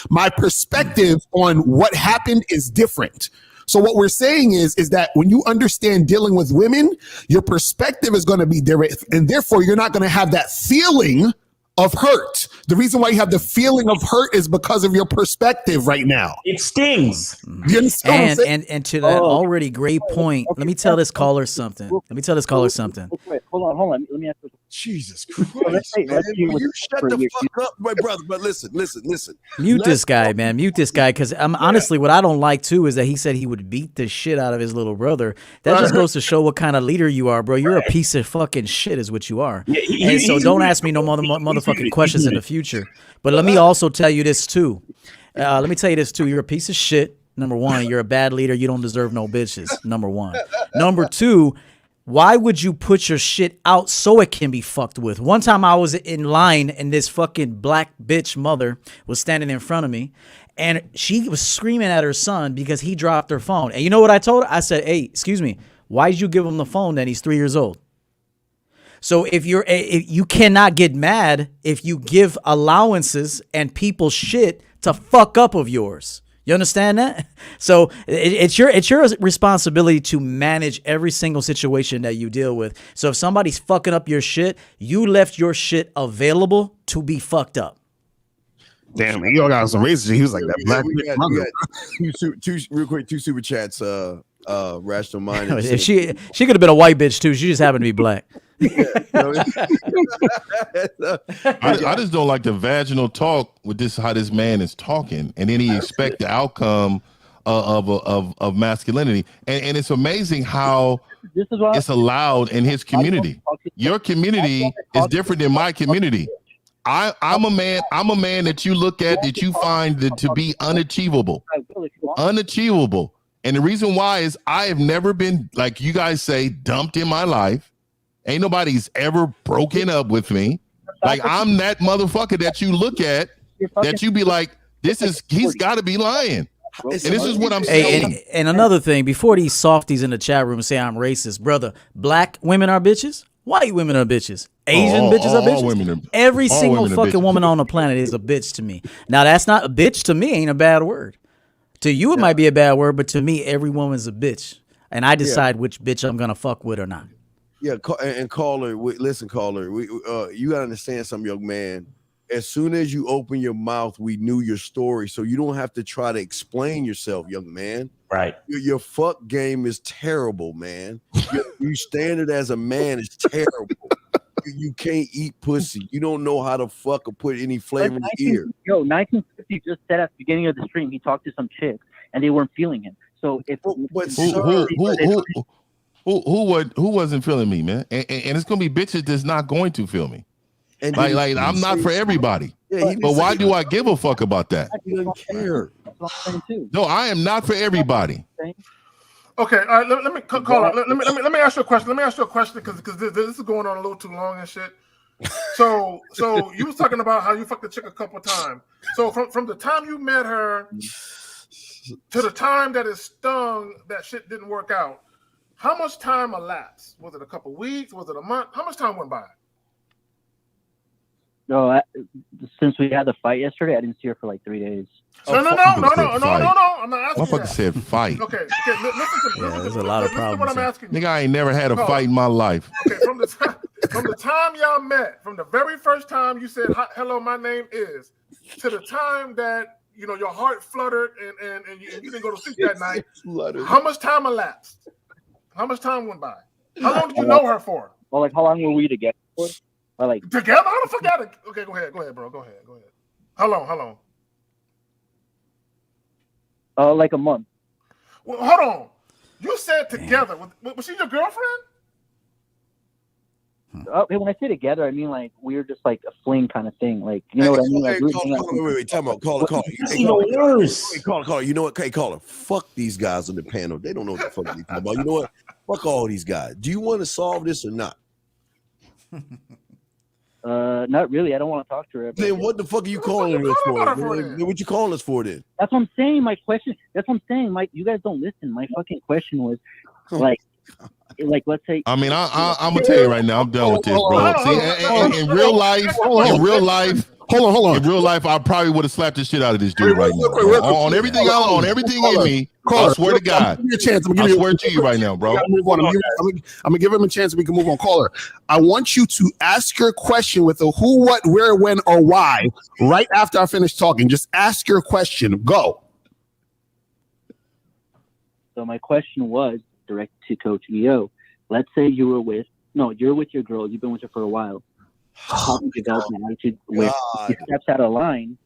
My perspective on what happened is different. So what we're saying is that when you understand dealing with women, your perspective is going to be different, and therefore you're not going to have that feeling of hurt. The reason why you have the feeling of hurt is because of your perspective right now. It stings. You understand and to that already great point, let me tell this caller something. Hold on. Let me ask you. Jesus Christ. You shut the fuck up, my brother. But listen. Mute this guy, man. Mute this guy. Because honestly, what I don't like too is that he said he would beat the shit out of his little brother. That just goes to show what kind of leader you are, bro. You're a piece of fucking shit is what you are. And so don't ask me no motherfucking questions in the future. But let me also tell you this too. You're a piece of shit. Number one, you're a bad leader. You don't deserve no bitches. Number one. Number two, Why would you put your shit out so it can be fucked with? One time I was in line and this fucking black bitch mother was standing in front of me and she was screaming at her son because he dropped her phone. And you know what I told her? I said, hey, excuse me, why did you give him the phone then? He's 3 years old. So if you cannot get mad if you give allowances and people shit to fuck up of yours. You understand that? So it's your responsibility to manage every single situation that you deal with. So if somebody's fucking up your shit, you left your shit available to be fucked up. Damn, he got some racist. He was like that black. We got real quick, 2 super chats. Rational mind. If she could have been a white bitch too. She just happened to be black. I just don't like the vaginal talk with this, how this man is talking, and then he expect the outcome of masculinity, and it's amazing how it's allowed in his community. Your community is different than my community. I'm a man that you look at that you find to be unachievable. And the reason why is I have never been, like you guys say, dumped in my life. Ain't nobody's ever broken up with me. Like, I'm that motherfucker that you look at, that you be like, he's got to be lying. And this is what I'm saying. And another thing, before these softies in the chat room say I'm racist, brother, black women are bitches, white women are bitches, Asian bitches are bitches. Every single fucking woman on the planet is a bitch to me. Now, that's not a bitch to me, ain't a bad word. To you, it might be a bad word, but to me, every woman's a bitch. And I decide which bitch I'm going to fuck with or not. Yeah, and caller, listen, caller, you gotta understand something, young man. As soon as you open your mouth, we knew your story, so you don't have to try to explain yourself, young man. Right. Your fuck game is terrible, man. Your standard as a man is terrible. You can't eat pussy. You don't know how to fuck or put any flavor in the ear. 1950 just said at the beginning of the stream, he talked to some chicks and they weren't feeling him. So if who wasn't feeling me, man? And it's gonna be bitches that's not going to feel me. And like I'm not for everybody. Yeah, but why do I give a fuck about that? He doesn't care. No, I am not for everybody. Okay, all right. Let me call it. Let me ask you a question. Let me ask you a question because this is going on a little too long and shit. So you was talking about how you fucked the chick a couple times. So from the time you met her to the time that it stung, that shit didn't work out. How much time elapsed? Was it a couple weeks? Was it a month? How much time went by? No, since we had the fight yesterday, I didn't see her for like 3 days. No. I'm not asking you that. Said fight. Okay, listen to me. There's a lot of problems. What I'm asking you. Nigga, I ain't never had a fight in my life. Okay, from the time y'all met, from the very first time you said hello, my name is, to the time that your heart fluttered and you didn't go to sleep that night. How much time elapsed? How much time went by? How long did you know her for? Well, like how long were we together for? Or like together? How the fuck out of? Okay, go ahead, bro. Go ahead. How long? Like a month. Well, hold on. You said together. Was she your girlfriend? When I say together, I mean like we were just like a fling kind of thing. Like you know what I mean? Like, wait, time out. Caller. Caller. You know what? Hey, caller. Fuck these guys on the panel. They don't know what the fuck they're talking about. You know what? Fuck all these guys. Do you want to solve this or not? Not really. I don't want to talk to her. Then what the fuck are you calling us for? What you calling us for then? That's what I'm saying. My question. That's what I'm saying. Mike, you guys don't listen. My fucking question was like let's say. I mean, I'm gonna tell you right now. I'm done with this, bro. See, in real life. Hold on. In real life, I probably would have slapped the shit out of this dude right now. On everything in me, I swear to God. Give me a chance. I swear to you right now, bro. I'm gonna give him a chance. We can move on. Caller, I want you to ask your question with a who, what, where, when, or why. Right after I finish talking, just ask your question. Go. So my question was directed to Coach EO. Let's say you're with your girl. You've been with her for a while. How do you develop an attitude where she steps out of line?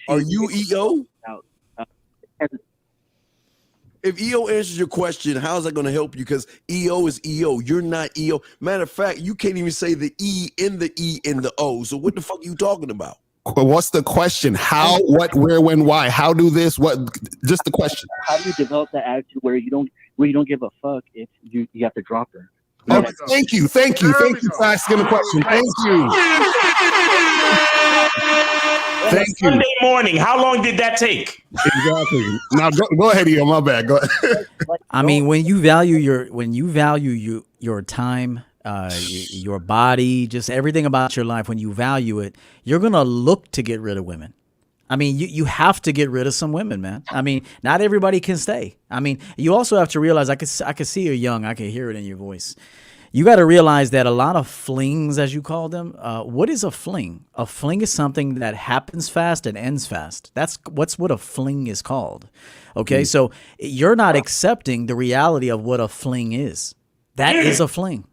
Are you EO? If EO answers your question, how is that going to help you? Because EO is EO. You're not EO. Matter of fact, you can't even say the E in the O. So what the fuck are you talking about? What's the question? How, what, where, when, why? How do this? What? Just the question. How do you develop that attitude where you don't give a fuck if you have to drop her? Okay, thank you for asking the question. Thank you. Thank you. Sunday morning. How long did that take? Exactly. Now go ahead, Ian. My bad. Go ahead. I mean, when you value your time, your body, just everything about your life, when you value it, you're gonna look to get rid of women. I mean, you have to get rid of some women, man. I mean, not everybody can stay. I mean, you also have to realize, I can see you're young. I can hear it in your voice. You got to realize that a lot of flings, as you call them, what is a fling? A fling is something that happens fast and ends fast. That's what a fling is called. Okay, so you're not accepting the reality of what a fling is. That is a fling.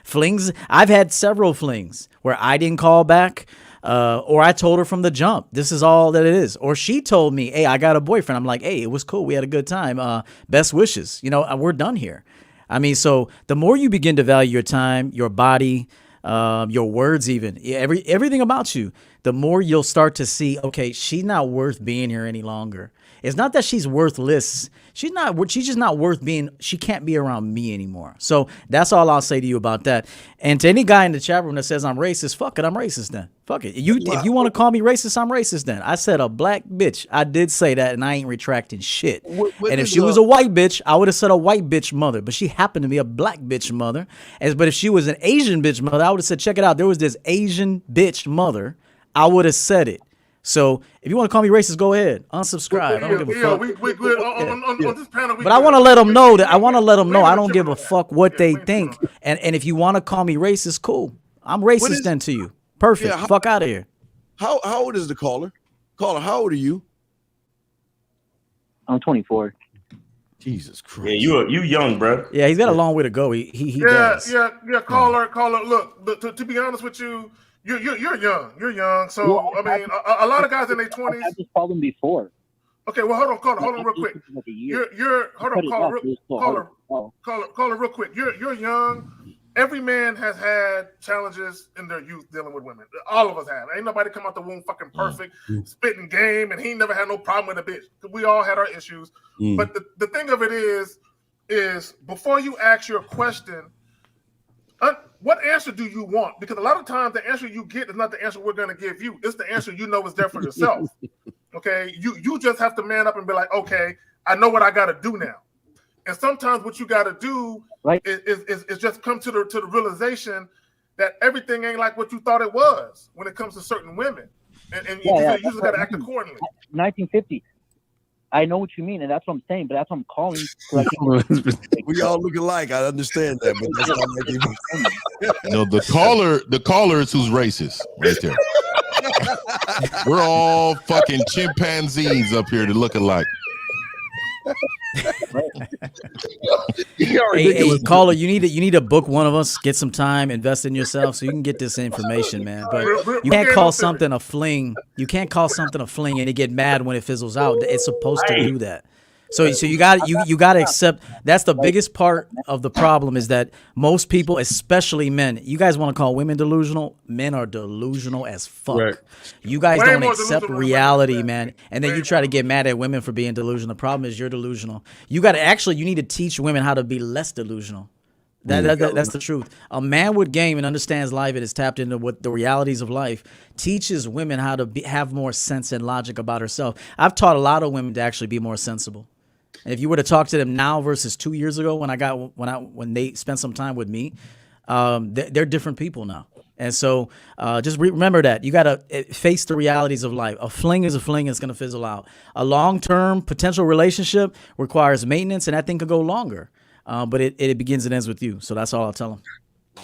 Flings, I've had several flings where I didn't call back, or I told her from the jump, this is all that it is. Or she told me, hey, I got a boyfriend. I'm like, hey, it was cool. We had a good time. Best wishes. You know, we're done here. I mean, so the more you begin to value your time, your body, your words, even everything about you, the more you'll start to see, okay, she's not worth being here any longer. It's not that she's worthless. She's just not worth being. She can't be around me anymore. So that's all I'll say to you about that. And to any guy in the chat room that says I'm racist, fuck it, I'm racist then. Fuck it. If you want to call me racist, I'm racist then. I said a black bitch. I did say that, and I ain't retracting shit. And if she was a white bitch, I would have said a white bitch mother. But she happened to be a black bitch mother. But if she was an Asian bitch mother, I would have said, check it out. There was this Asian bitch mother. I would have said it. So if you want to call me racist, go ahead. Unsubscribe. I don't give a fuck. We good on this panel. But I want to let them know that I don't give a fuck what they think. And if you want to call me racist, cool. I'm racist then to you. Perfect. Yeah, fuck out of here. How old is the caller? Caller, how old are you? I'm 24. Jesus Christ. Yeah, you young, bro. Yeah, he's got a long way to go. He does. Yeah. Caller. Look, to be honest with you, you're young. You're young. So Well, I mean, a lot of guys in their 20s. I just called him before. Okay, well, hold on, caller. Hold on, real quick. Caller, real quick. You're young. Every man has had challenges in their youth dealing with women. All of us have. Ain't nobody come out the womb fucking perfect, spitting game, and he never had no problem with a bitch. We all had our issues. But the thing of it is before you ask your question, what answer do you want? Because a lot of times the answer you get is not the answer we're going to give you. It's the answer you know is there for yourself. Okay, you just have to man up and be like, okay, I know what I got to do now. And sometimes what you got to do is just come to the realization that everything ain't like what you thought it was when it comes to certain women, and you just got to act accordingly. 1950. I know what you mean, and that's what I'm saying. But that's what I'm calling. We all look alike. I understand that, but that's not making No, the caller is who's racist right there. We're all fucking chimpanzees up here that look alike. Hey, caller, you need to book one of us, get some time, invest in yourself so you can get this information, man. But you can't call something a fling. You can't call something a fling and it get mad when it fizzles out. It's supposed to do that. So you got to accept that's the biggest part of the problem is that most people, especially men, you guys want to call women delusional. Men are delusional as fuck. Right. You guys don't accept reality, man. And then you try to get mad at women for being delusional. The problem is you're delusional. You need to teach women how to be less delusional. That's the truth. A man with game and understands life and is tapped into what the realities of life teaches women how to have more sense and logic about herself. I've taught a lot of women to actually be more sensible. And if you were to talk to them now versus 2 years ago when they spent some time with me, they're different people now. And so just remember that. You got to face the realities of life. A fling is a fling. It's going to fizzle out. A long-term potential relationship requires maintenance, and that thing could go longer. But it begins and ends with you. So that's all I'll tell them.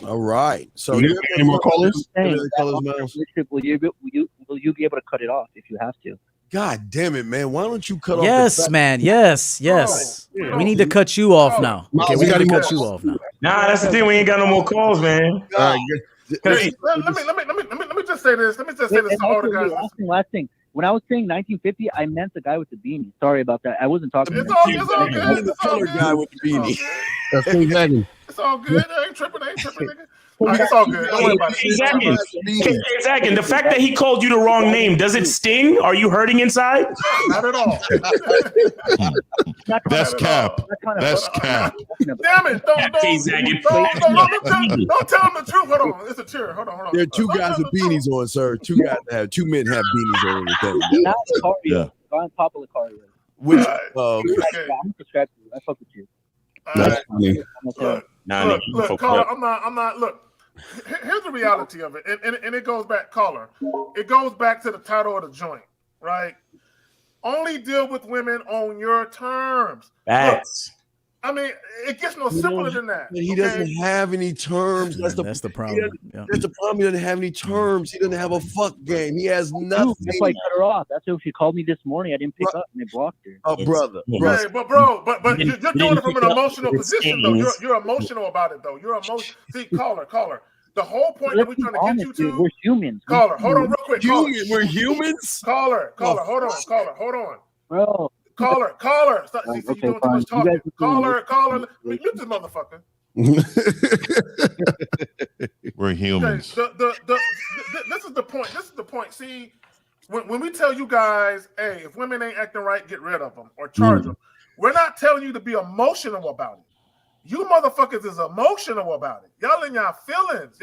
All right. So any more callers? Will you be able to cut it off if you have to? God damn it, man. Why don't you cut off? Yes, man. Yes. We need to cut you off now. Okay, we got to cut you off now. Nah, that's the thing. We ain't got no more calls, man. Let me just say this. To all the guys. Last thing. When I was saying 1950, I meant the guy with the beanie. Sorry about that. I wasn't talking about the color guy with the beanie. It's all good. I ain't tripping, nigga. It's all good. Don't worry about it. Exactly. And the fact that he called you the wrong name, does it sting? Are you hurting inside? Not at all. That's cap. That's cap. Damn it! Don't tell him the truth. Hold on, it's a cheer. Hold on. There are two guys with beanies on, sir. Two men have beanies on. Not cardio. I'm popular cardio. Which? Okay. I'm subscribed to you. I fuck with you. Look, caller. I'm not. Look, here's the reality of it, and it goes back, caller. It goes back to the title of the joint, right? Only deal with women on your terms. That's. I mean, it gets no simpler than that. He doesn't have any terms. That's the problem. That's the problem. He doesn't have any terms. He doesn't have a fuck game. He has nothing. That's why I cut her off. That's why she called me this morning. I didn't pick up and they blocked her. Oh, brother. Hey, but you're doing it from an emotional position, though. You're emotional about it, though. You're emotional. See, caller. The whole point that we're trying to get you to. We're humans. Caller, hold on real quick. We're humans? Caller, hold on. Bro. Caller. Stop, see, you're doing too much talking. Caller. Mute this motherfucker. We're humans. Okay, this is the point. See, when we tell you guys, hey, if women ain't acting right, get rid of them or charge them. We're not telling you to be emotional about it. You motherfuckers is emotional about it. Y'all in y'all feelings.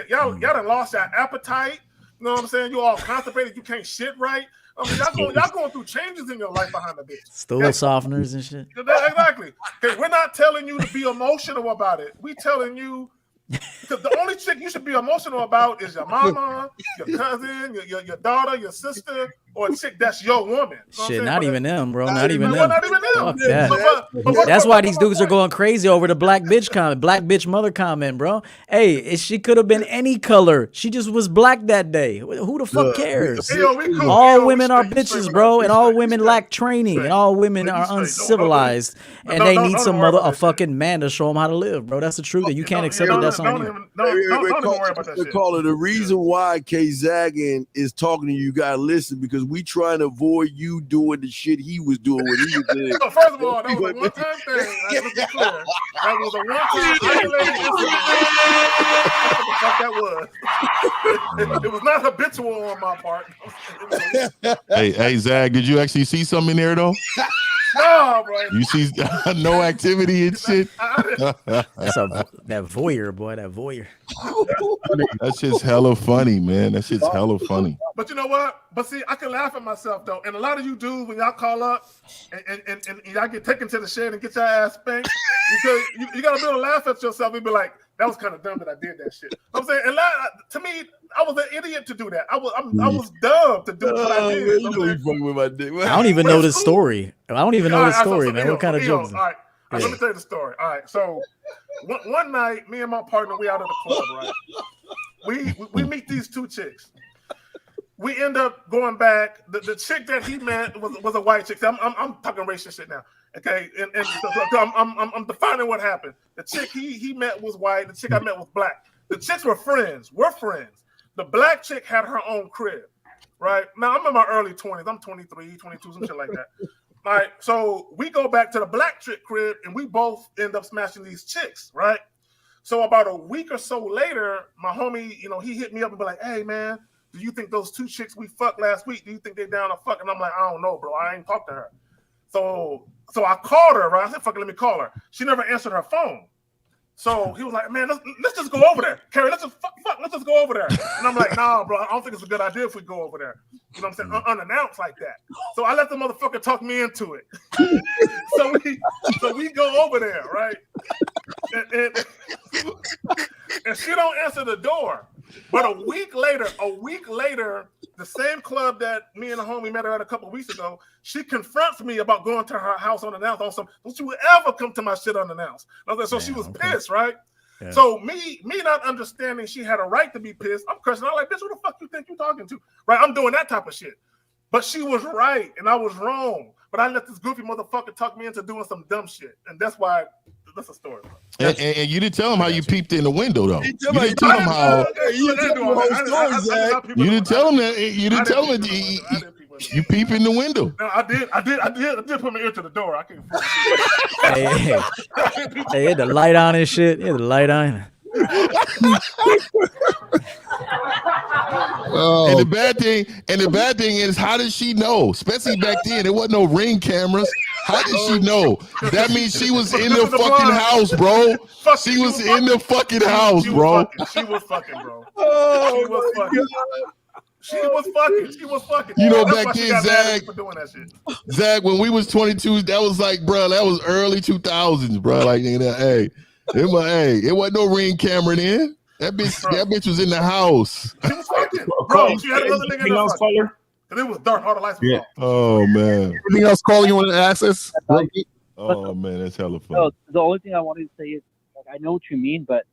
Y'all done lost your appetite. You know what I'm saying? You all constipated. You can't shit right. I mean, y'all going through changes in your life behind the bitch. Stool softeners and shit. Exactly. Okay, we're not telling you to be emotional about it. We telling you, because the only chick you should be emotional about is your mama, your cousin, your daughter, your sister, or a chick that's your woman. You know shit, not even them, bro. Not even them. Not even them. Fuck that. That's why these dudes are going crazy over the black bitch comment, black bitch mother comment, bro. Hey, she could have been any color. She just was black that day. Who the fuck cares? All women are bitches, bro, and all women lack training, and all women are uncivilized, and they need a fucking man to show them how to live, bro. That's the truth, and you can't accept it. That's on you. Don't worry about that shit. Caller, the reason why K Zaggin is talking to you, gotta listen, because we trying to avoid you doing the shit he was doing when he was there. So first of all, that was a one-time thing. Let's be clear. That was a one-time isolated incident. What the fuck that was. It was not habitual on my part. Hey, Zag, did you actually see something in there though? No, bro. You see no activity and shit. That's that voyeur, boy. That voyeur. That shit's hella funny, man. That shit's hella funny. But you know what? But see, I can laugh at myself though. And a lot of you dudes, when y'all call up and y'all get taken to the shed and get your ass spanked, because you gotta be able to laugh at yourself and be like, that was kind of dumb that I did that shit. You know what I'm saying, and to me, I was an idiot to do that. I was dumb to do what I did. I don't even know this story. I don't even know this story, man. What kind of jokes? All right, let me tell you the story. All right, so one night, me and my partner, we out at the club, right? We meet these two chicks. We end up going back. The chick that he met was a white chick. I'm talking racist shit now. Okay, and so I'm defining what happened. The chick he met was white. The chick I met was black. The chicks were friends. We're friends. The black chick had her own crib, right? Now I'm in my early 20s. I'm 23, 22, some shit like that. All right, so we go back to the black chick crib, and we both end up smashing these chicks, right? So about a week or so later, my homie, he hit me up and be like, "Hey man, do you think those two chicks we fucked last week, do you think they down to fuck?" And I'm like, "I don't know, bro. I ain't talked to her." So I called her, right? I said, "Fuck it, let me call her." She never answered her phone. So he was like, "Man, let's just go over there. Carrie, let's just go over there." And I'm like, "Nah, bro, I don't think it's a good idea if we go over there." You know what I'm saying? Unannounced like that. So I let the motherfucker talk me into it. so we go over there, right? And she don't answer the door. But a week later, the same club that me and the homie met her at a couple of weeks ago, she confronts me about going to her house unannounced on some, don't you ever come to my shit unannounced. So she was pissed, right? Yeah. So me not understanding she had a right to be pissed, I'm cursing. I'm like, "Bitch, who the fuck you think you talking to?" Right? I'm doing that type of shit. But she was right and I was wrong. But I let this goofy motherfucker talk me into doing some dumb shit. And that's why that's a story. And you didn't tell him how you peeped in the window, though. You didn't tell him how. You didn't tell him that. You didn't tell him that you peep in the window. No, I did put my ear to the door. I can't. Hey, had the light on and shit. Yeah, the light on. And the bad thing is, how did she know? Especially back then, there wasn't no Ring cameras. How did she know? That means she was in the fucking house, bro. She was in the fucking house, bro. She was fucking, bro. She was fucking. She was fucking. You know, That's back why she then, got mad at me for doing that shit. Zach, when we was 22, that was like, bro, that was early 2000s, bro. Like, you know, it wasn't no Ring camera then. That bitch was in the house. She was fucking. Bro, she had another nigga in the fucking. And it was dark, all the lights were off. Oh, man. Anything else, Caller, you want to ask us? Oh, man, that's hella fun. No, the only thing I wanted to say is, like, I know what you mean, but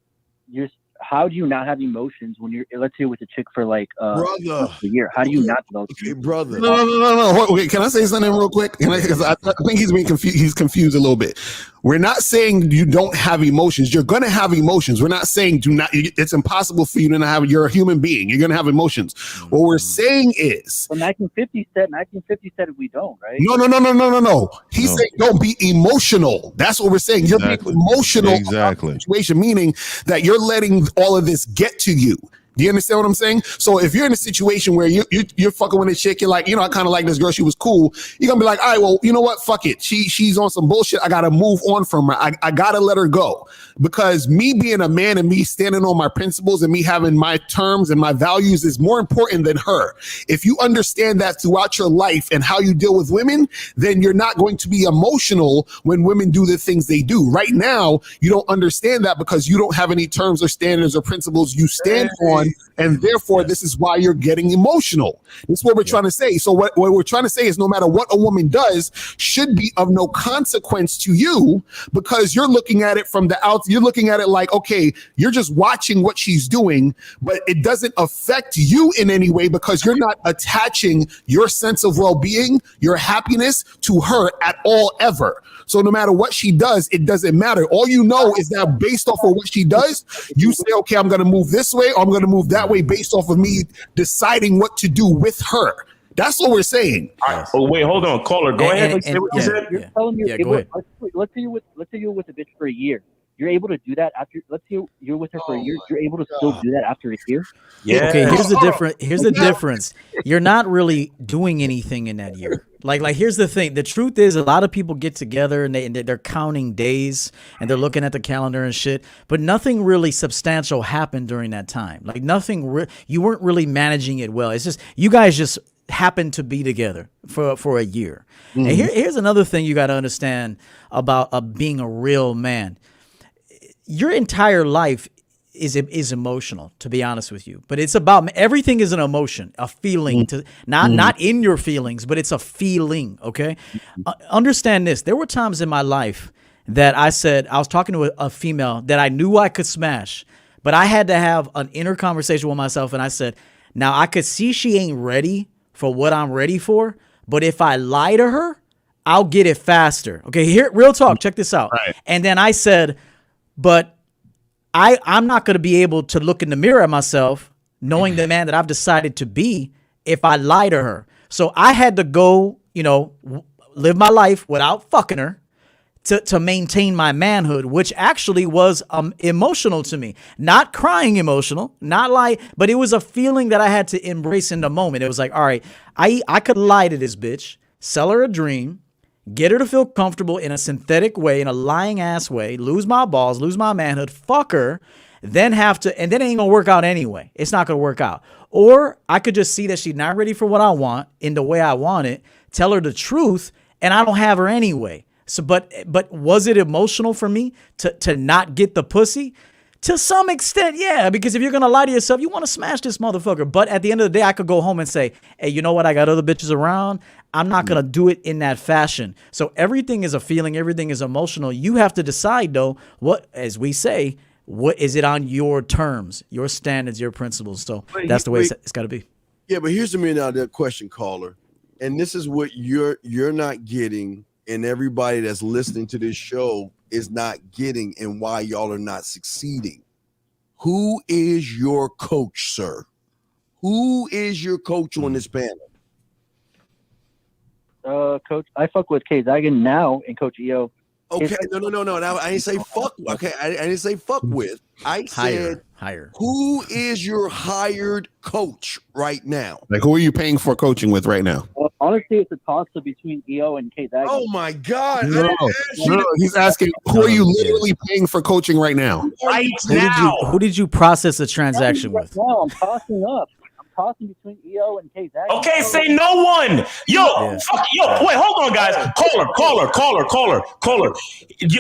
how do you not have emotions when you're, let's say, with a chick for like brother a year? How do you not develop? Okay, brother. No. Okay, can I say something real quick? Because I think he's being confused. He's confused a little bit. We're not saying you don't have emotions. You're going to have emotions. We're not saying do not. It's impossible for you to not have. You're a human being. You're going to have emotions. What we're saying is, Well, 1950 said we don't, right? No. He's saying don't be emotional. That's what we're saying. You're being emotional. Exactly. Situation, meaning that you're letting all of this get to you. Do you understand what I'm saying? So if you're in a situation where you're fucking with a chick, you're like, you know, I kind of like this girl, she was cool. You're gonna be like, all right, well, you know what? Fuck it. She's on some bullshit. I gotta move on from her. I gotta let her go. Because me being a man and me standing on my principles and me having my terms and my values is more important than her. If you understand that throughout your life and how you deal with women, then you're not going to be emotional when women do the things they do. Right now, you don't understand that because you don't have any terms or standards or principles you stand on. And therefore, this is why you're getting emotional. That's what we're trying to say. So what we're trying to say is no matter what a woman does should be of no consequence to you because you're looking at it from the out. You're looking at it like, okay, you're just watching what she's doing, but it doesn't affect you in any way because you're not attaching your sense of well-being, your happiness to her at all ever. So no matter what she does, it doesn't matter. All you know is that based off of what she does, you say, okay, I'm going to move this way or I'm going to move that way based off of me deciding what to do with her. That's what we're saying. Oh, wait, hold on. Caller, go ahead. You're telling me, go ahead. let's say you're with a bitch for a year. You're able to do that after. Let's say you're with her for a year. You're able to still do that after a year. Yeah. Okay. Here's the difference. Here's the difference. You're not really doing anything in that year. Like here's the thing. The truth is, a lot of people get together and they're counting days and they're looking at the calendar and shit. But nothing really substantial happened during that time. Like nothing. You weren't really managing it well. It's just you guys just happened to be together for a year. Mm-hmm. And here's another thing you got to understand about being a real man. Your entire life is emotional, to be honest with you. But it's about everything is an emotion, a feeling, to not in your feelings, but it's a feeling. Okay, understand this. There were times in my life that I said I was talking to a female that I knew I could smash, but I had to have an inner conversation with myself, and I said, now I could see she ain't ready for what I'm ready for, but if I lie to her, I'll get it faster. Okay, here, real talk. Check this out. Right. And then I said, but I'm not going to be able to look in the mirror at myself knowing the man that I've decided to be if I lie to her. So I had to go, live my life without fucking her to maintain my manhood, which actually was emotional to me. Not crying emotional, not lie, but it was a feeling that I had to embrace in the moment. It was like, all right, I could lie to this bitch, sell her a dream, get her to feel comfortable in a synthetic way, in a lying ass way, lose my balls, lose my manhood, fuck her, then and then it ain't gonna work out anyway. It's not gonna work out. Or I could just see that she's not ready for what I want in the way I want it, tell her the truth, and I don't have her anyway. So, but was it emotional for me to not get the pussy? To some extent, yeah, because if you're going to lie to yourself, you want to smash this motherfucker. But at the end of the day, I could go home and say, hey, you know what? I got other bitches around. I'm not going to do it in that fashion. So everything is a feeling. Everything is emotional. You have to decide, though, what, as we say, what is it on your terms, your standards, your principles. So that's the way it's got to be. Yeah, but here's the $1,000,000 question, caller. And this is what you're not getting, and everybody that's listening to this show is not getting, and why y'all are not succeeding. Who is your coach, sir? Who is your coach on this panel? Coach, I fuck with K Zagan now and Coach EO. Okay, no. Now, I didn't say fuck. Okay, I didn't say fuck with. I said hire. Who is your hired coach right now? Like, who are you paying for coaching with right now? Well, honestly, it's a toss-up between EO and K. Daggett. Oh my God! No, he's asking who are you literally paying for coaching right now? Right now. Who did you process a transaction with? No, I'm tossing up. Tossing between EO and K. Daggett. Okay, say no one. Fuck, wait, hold on, guys. Caller.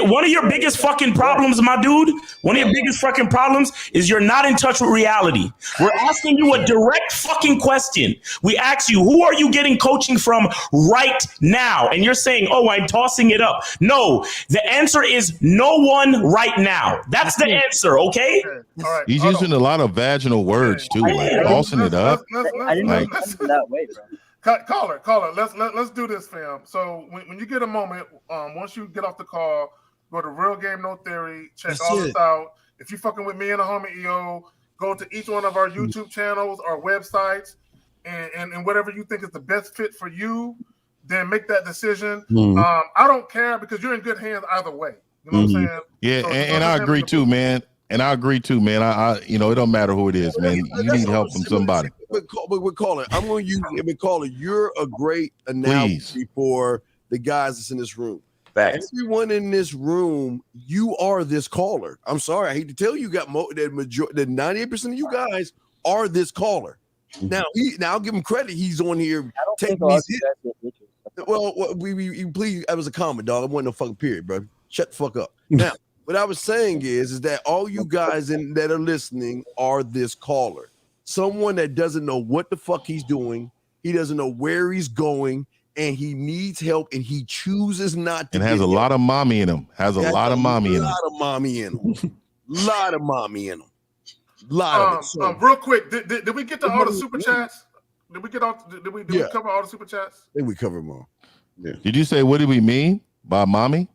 One of your biggest fucking problems, my dude, one of your biggest fucking problems is you're not in touch with reality. We're asking you a direct fucking question. We ask you, who are you getting coaching from right now? And you're saying, oh, I'm tossing it up. No, the answer is no one right now. That's the answer, okay? All right. He's using a lot of vaginal words too, like tossing it up. I didn't know it was that way, bro. Caller. Let's do this, fam. So when you get a moment, once you get off the call, go to Real Game No Theory, check all this out. If you fucking with me and the homie EO, go to each one of our YouTube channels, our websites, and whatever you think is the best fit for you, then make that decision. I don't care because you're in good hands either way. You know what I'm saying? Yeah, and I agree too, man. I, it don't matter who it is, man. You need help from somebody. But Caller, I'm going to use Caller. You're a great analogy for the guys that's in this room. Facts. Everyone in this room, you are this caller. I'm sorry, I hate to tell you, that 98% of you guys are this caller. Now, I'll give him credit. He's on here taking these hits. Well, we please. That was a comment, dog. It wasn't no fucking period, bro. Shut the fuck up. Now, what I was saying is that all you guys that are listening are this caller. Someone that doesn't know what the fuck he's doing. He doesn't know where he's going, and he needs help, and he chooses not to. And has a lot of mommy in him. Has a lot of mommy in him. Lot of mommy in him. Lot of mommy in him. Lot of it. Real quick, did we get to all the super chats? Did we get all? Did we cover all the super chats? I think we covered them all. Yeah. Did you say what do we mean by mommy?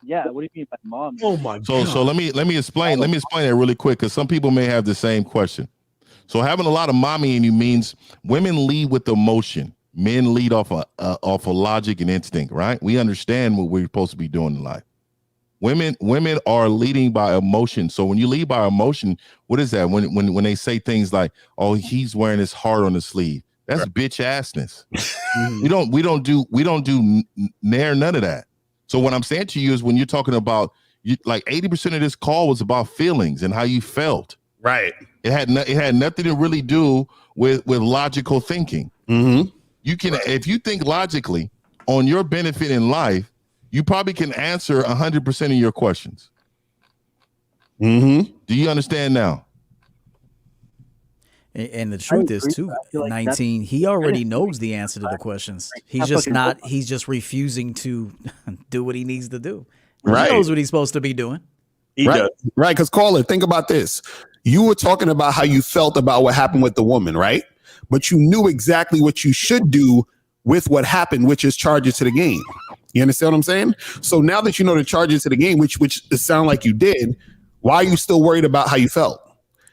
Yeah, what do you mean by mom? Oh my God. So let me explain. Let me explain that really quick because some people may have the same question. So having a lot of mommy in you means women lead with emotion. Men lead off of logic and instinct, right? We understand what we're supposed to be doing in life. Women are leading by emotion. So when you lead by emotion, what is that? When they say things like, "Oh, he's wearing his heart on his sleeve," that's bitch assness. We don't do none of that. So what I'm saying to you is when you're talking about like 80% of this call was about feelings and how you felt. Right. It had nothing to really do with logical thinking. Mm-hmm. You can, if you think logically on your benefit in life, you probably can answer 100% of your questions. Mm-hmm. Do you understand now? And the truth is too, 19, he already knows the answer to the questions. He's just refusing to do what he needs to do. Right. He knows what he's supposed to be doing. Right. Because caller, think about this. You were talking about how you felt about what happened with the woman, right? But you knew exactly what you should do with what happened, which is charge it to the game. You understand what I'm saying? So now that you know the charges to the game, which it sound like you did, why are you still worried about how you felt?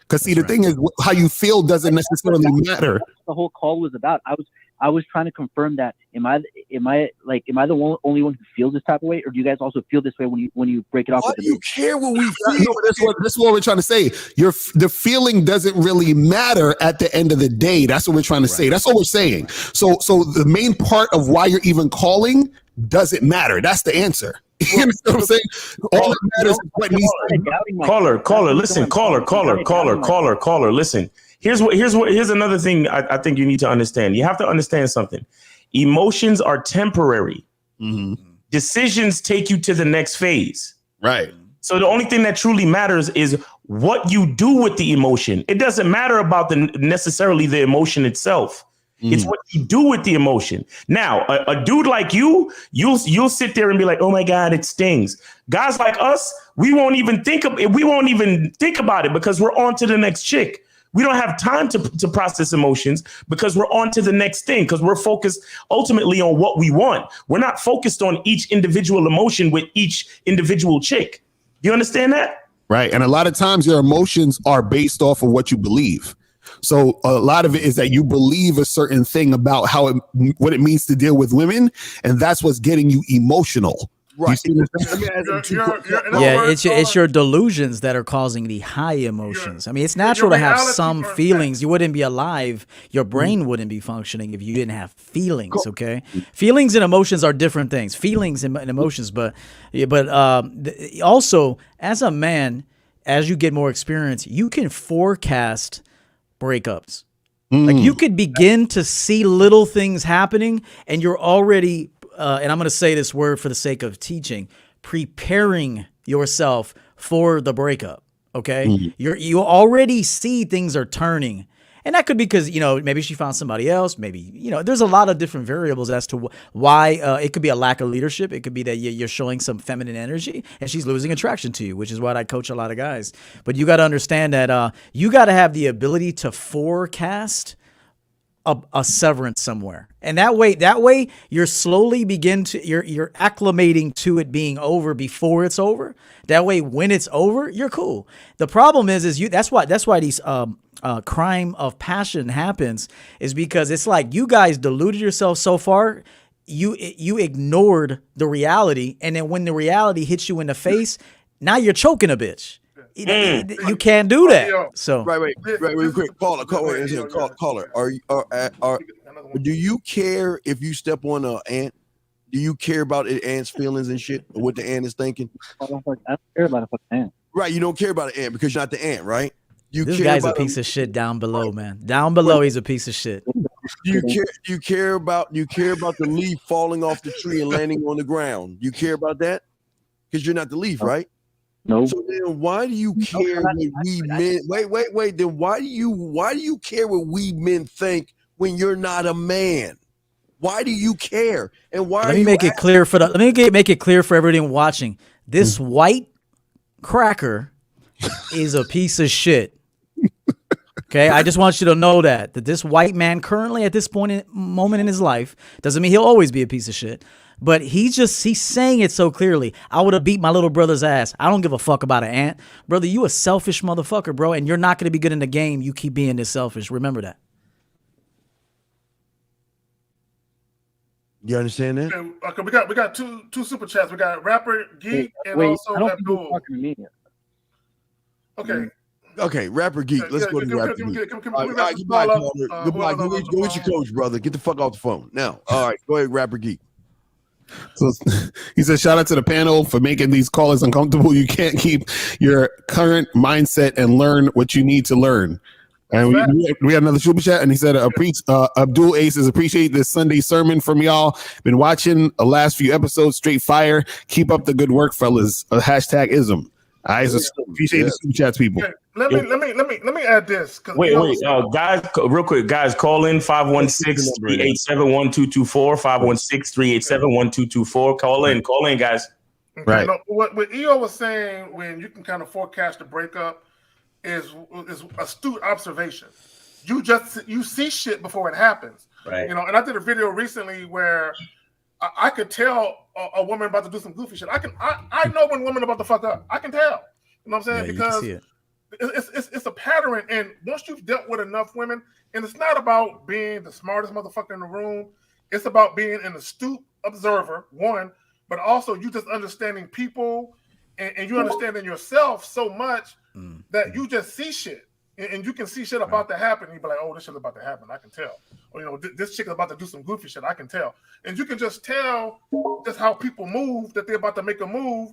Because see, the thing is, how you feel doesn't necessarily matter. The whole call was about. I was trying to confirm that. Am I the only one who feels this type of way, or do you guys also feel this way when you break it off? Why do you care what we feel? No, that's what we're trying to say. The feeling doesn't really matter at the end of the day. That's what we're trying to say. That's what we're saying. So the main part of why you're even calling doesn't matter. That's the answer. You understand what I'm saying? All that matters is what needs to be. Caller, listen, caller, listen. Here's another thing I think you need to understand. You have to understand something. Emotions are temporary. Mm-hmm. Decisions take you to the next phase. Right. So the only thing that truly matters is what you do with the emotion. It doesn't matter about necessarily the emotion itself. It's what you do with the emotion. Now, a dude like you'll sit there and be like, "Oh my God, it stings." Guys like us, we won't even think about it because we're on to the next chick. We don't have time to process emotions because we're on to the next thing because we're focused ultimately on what we want. We're not focused on each individual emotion with each individual chick. You understand that? Right. And a lot of times your emotions are based off of what you believe. So a lot of it is that you believe a certain thing about what it means to deal with women. And that's what's getting you emotional. Right. You see this? Let me ask you two Yeah, it's your delusions that are causing the high emotions. I mean, it's natural to have some feelings. You wouldn't be alive. Your brain wouldn't be functioning if you didn't have feelings. Okay, feelings and emotions are different things. Feelings and emotions, but also as a man, as you get more experience, you can forecast breakups. Like you could begin to see little things happening, and you're already. And I'm going to say this word for the sake of teaching, preparing yourself for the breakup. Okay. You already see things are turning, and that could be because, maybe she found somebody else. Maybe, there's a lot of different variables as to why. It could be a lack of leadership. It could be that you're showing some feminine energy and she's losing attraction to you, which is what I coach a lot of guys. But you got to understand that you got to have the ability to forecast a severance somewhere, and that way you're slowly you're acclimating to it being over before it's over. That way, when it's over, you're cool. The problem is that's why these crime of passion happens, is because it's like you guys deluded yourself so far, you ignored the reality, and then when the reality hits you in the face, now you're choking a bitch. You can't do that. So right, real quick. Caller. Do you care if you step on an ant? Do you care about the ant's feelings and shit, or what the ant is thinking? I don't care about a fucking ant. Right, you don't care about an ant because you're not the ant, right? This guy's a piece of shit down below, man. Down below, he's a piece of shit. Do you care about the leaf falling off the tree and landing on the ground? You care about that? Because you're not the leaf, right? No. So then why do you care what we men wait, then why do you care what we men think when you're not a man? Why do you care? And why Let me make it clear for everyone watching. This white cracker is a piece of shit. Okay, I just want you to know that this white man currently at this moment in his life doesn't mean he'll always be a piece of shit. But he's saying it so clearly. I would have beat my little brother's ass. I don't give a fuck about an ant. Brother, you a selfish motherfucker, bro, and you're not going to be good in the game. You keep being this selfish. Remember that. You understand that? Okay, we got two super chats. We got Rapper Geek and also Abdul. Okay, Rapper Geek. Let's go to Rapper Geek. Goodbye, Goodbye. Go with your coach, brother. Get the fuck off the phone now. All right, go ahead, Rapper Geek. So he says, shout out to the panel for making these callers uncomfortable. You can't keep your current mindset and learn what you need to learn. And we had another super chat, and he said, Abdul Aces, appreciate this Sunday sermon from y'all. Been watching the last few episodes, straight fire. Keep up the good work, fellas. Hashtag ism. I appreciate the super chats, people. Okay. Let me add this. Wait, guys, real quick, guys, call in 516-387-1224, 516-387-1224. Call in, guys. Okay, right. No, what EO was saying, when you can kind of forecast the breakup, is astute observation. You see shit before it happens. Right. And I did a video recently where I could tell a woman about to do some goofy shit. I know when women about to fuck up. I can tell. You know what I'm saying? Because it's a pattern. And once you've dealt with enough women, and it's not about being the smartest motherfucker in the room. It's about being an astute observer, one, but also you just understanding people and you understanding yourself so much that you just see shit. And you can see shit about to happen. And you be like, oh, this shit is about to happen. I can tell. Or, this chick is about to do some goofy shit. I can tell. And you can just tell just how people move, that they're about to make a move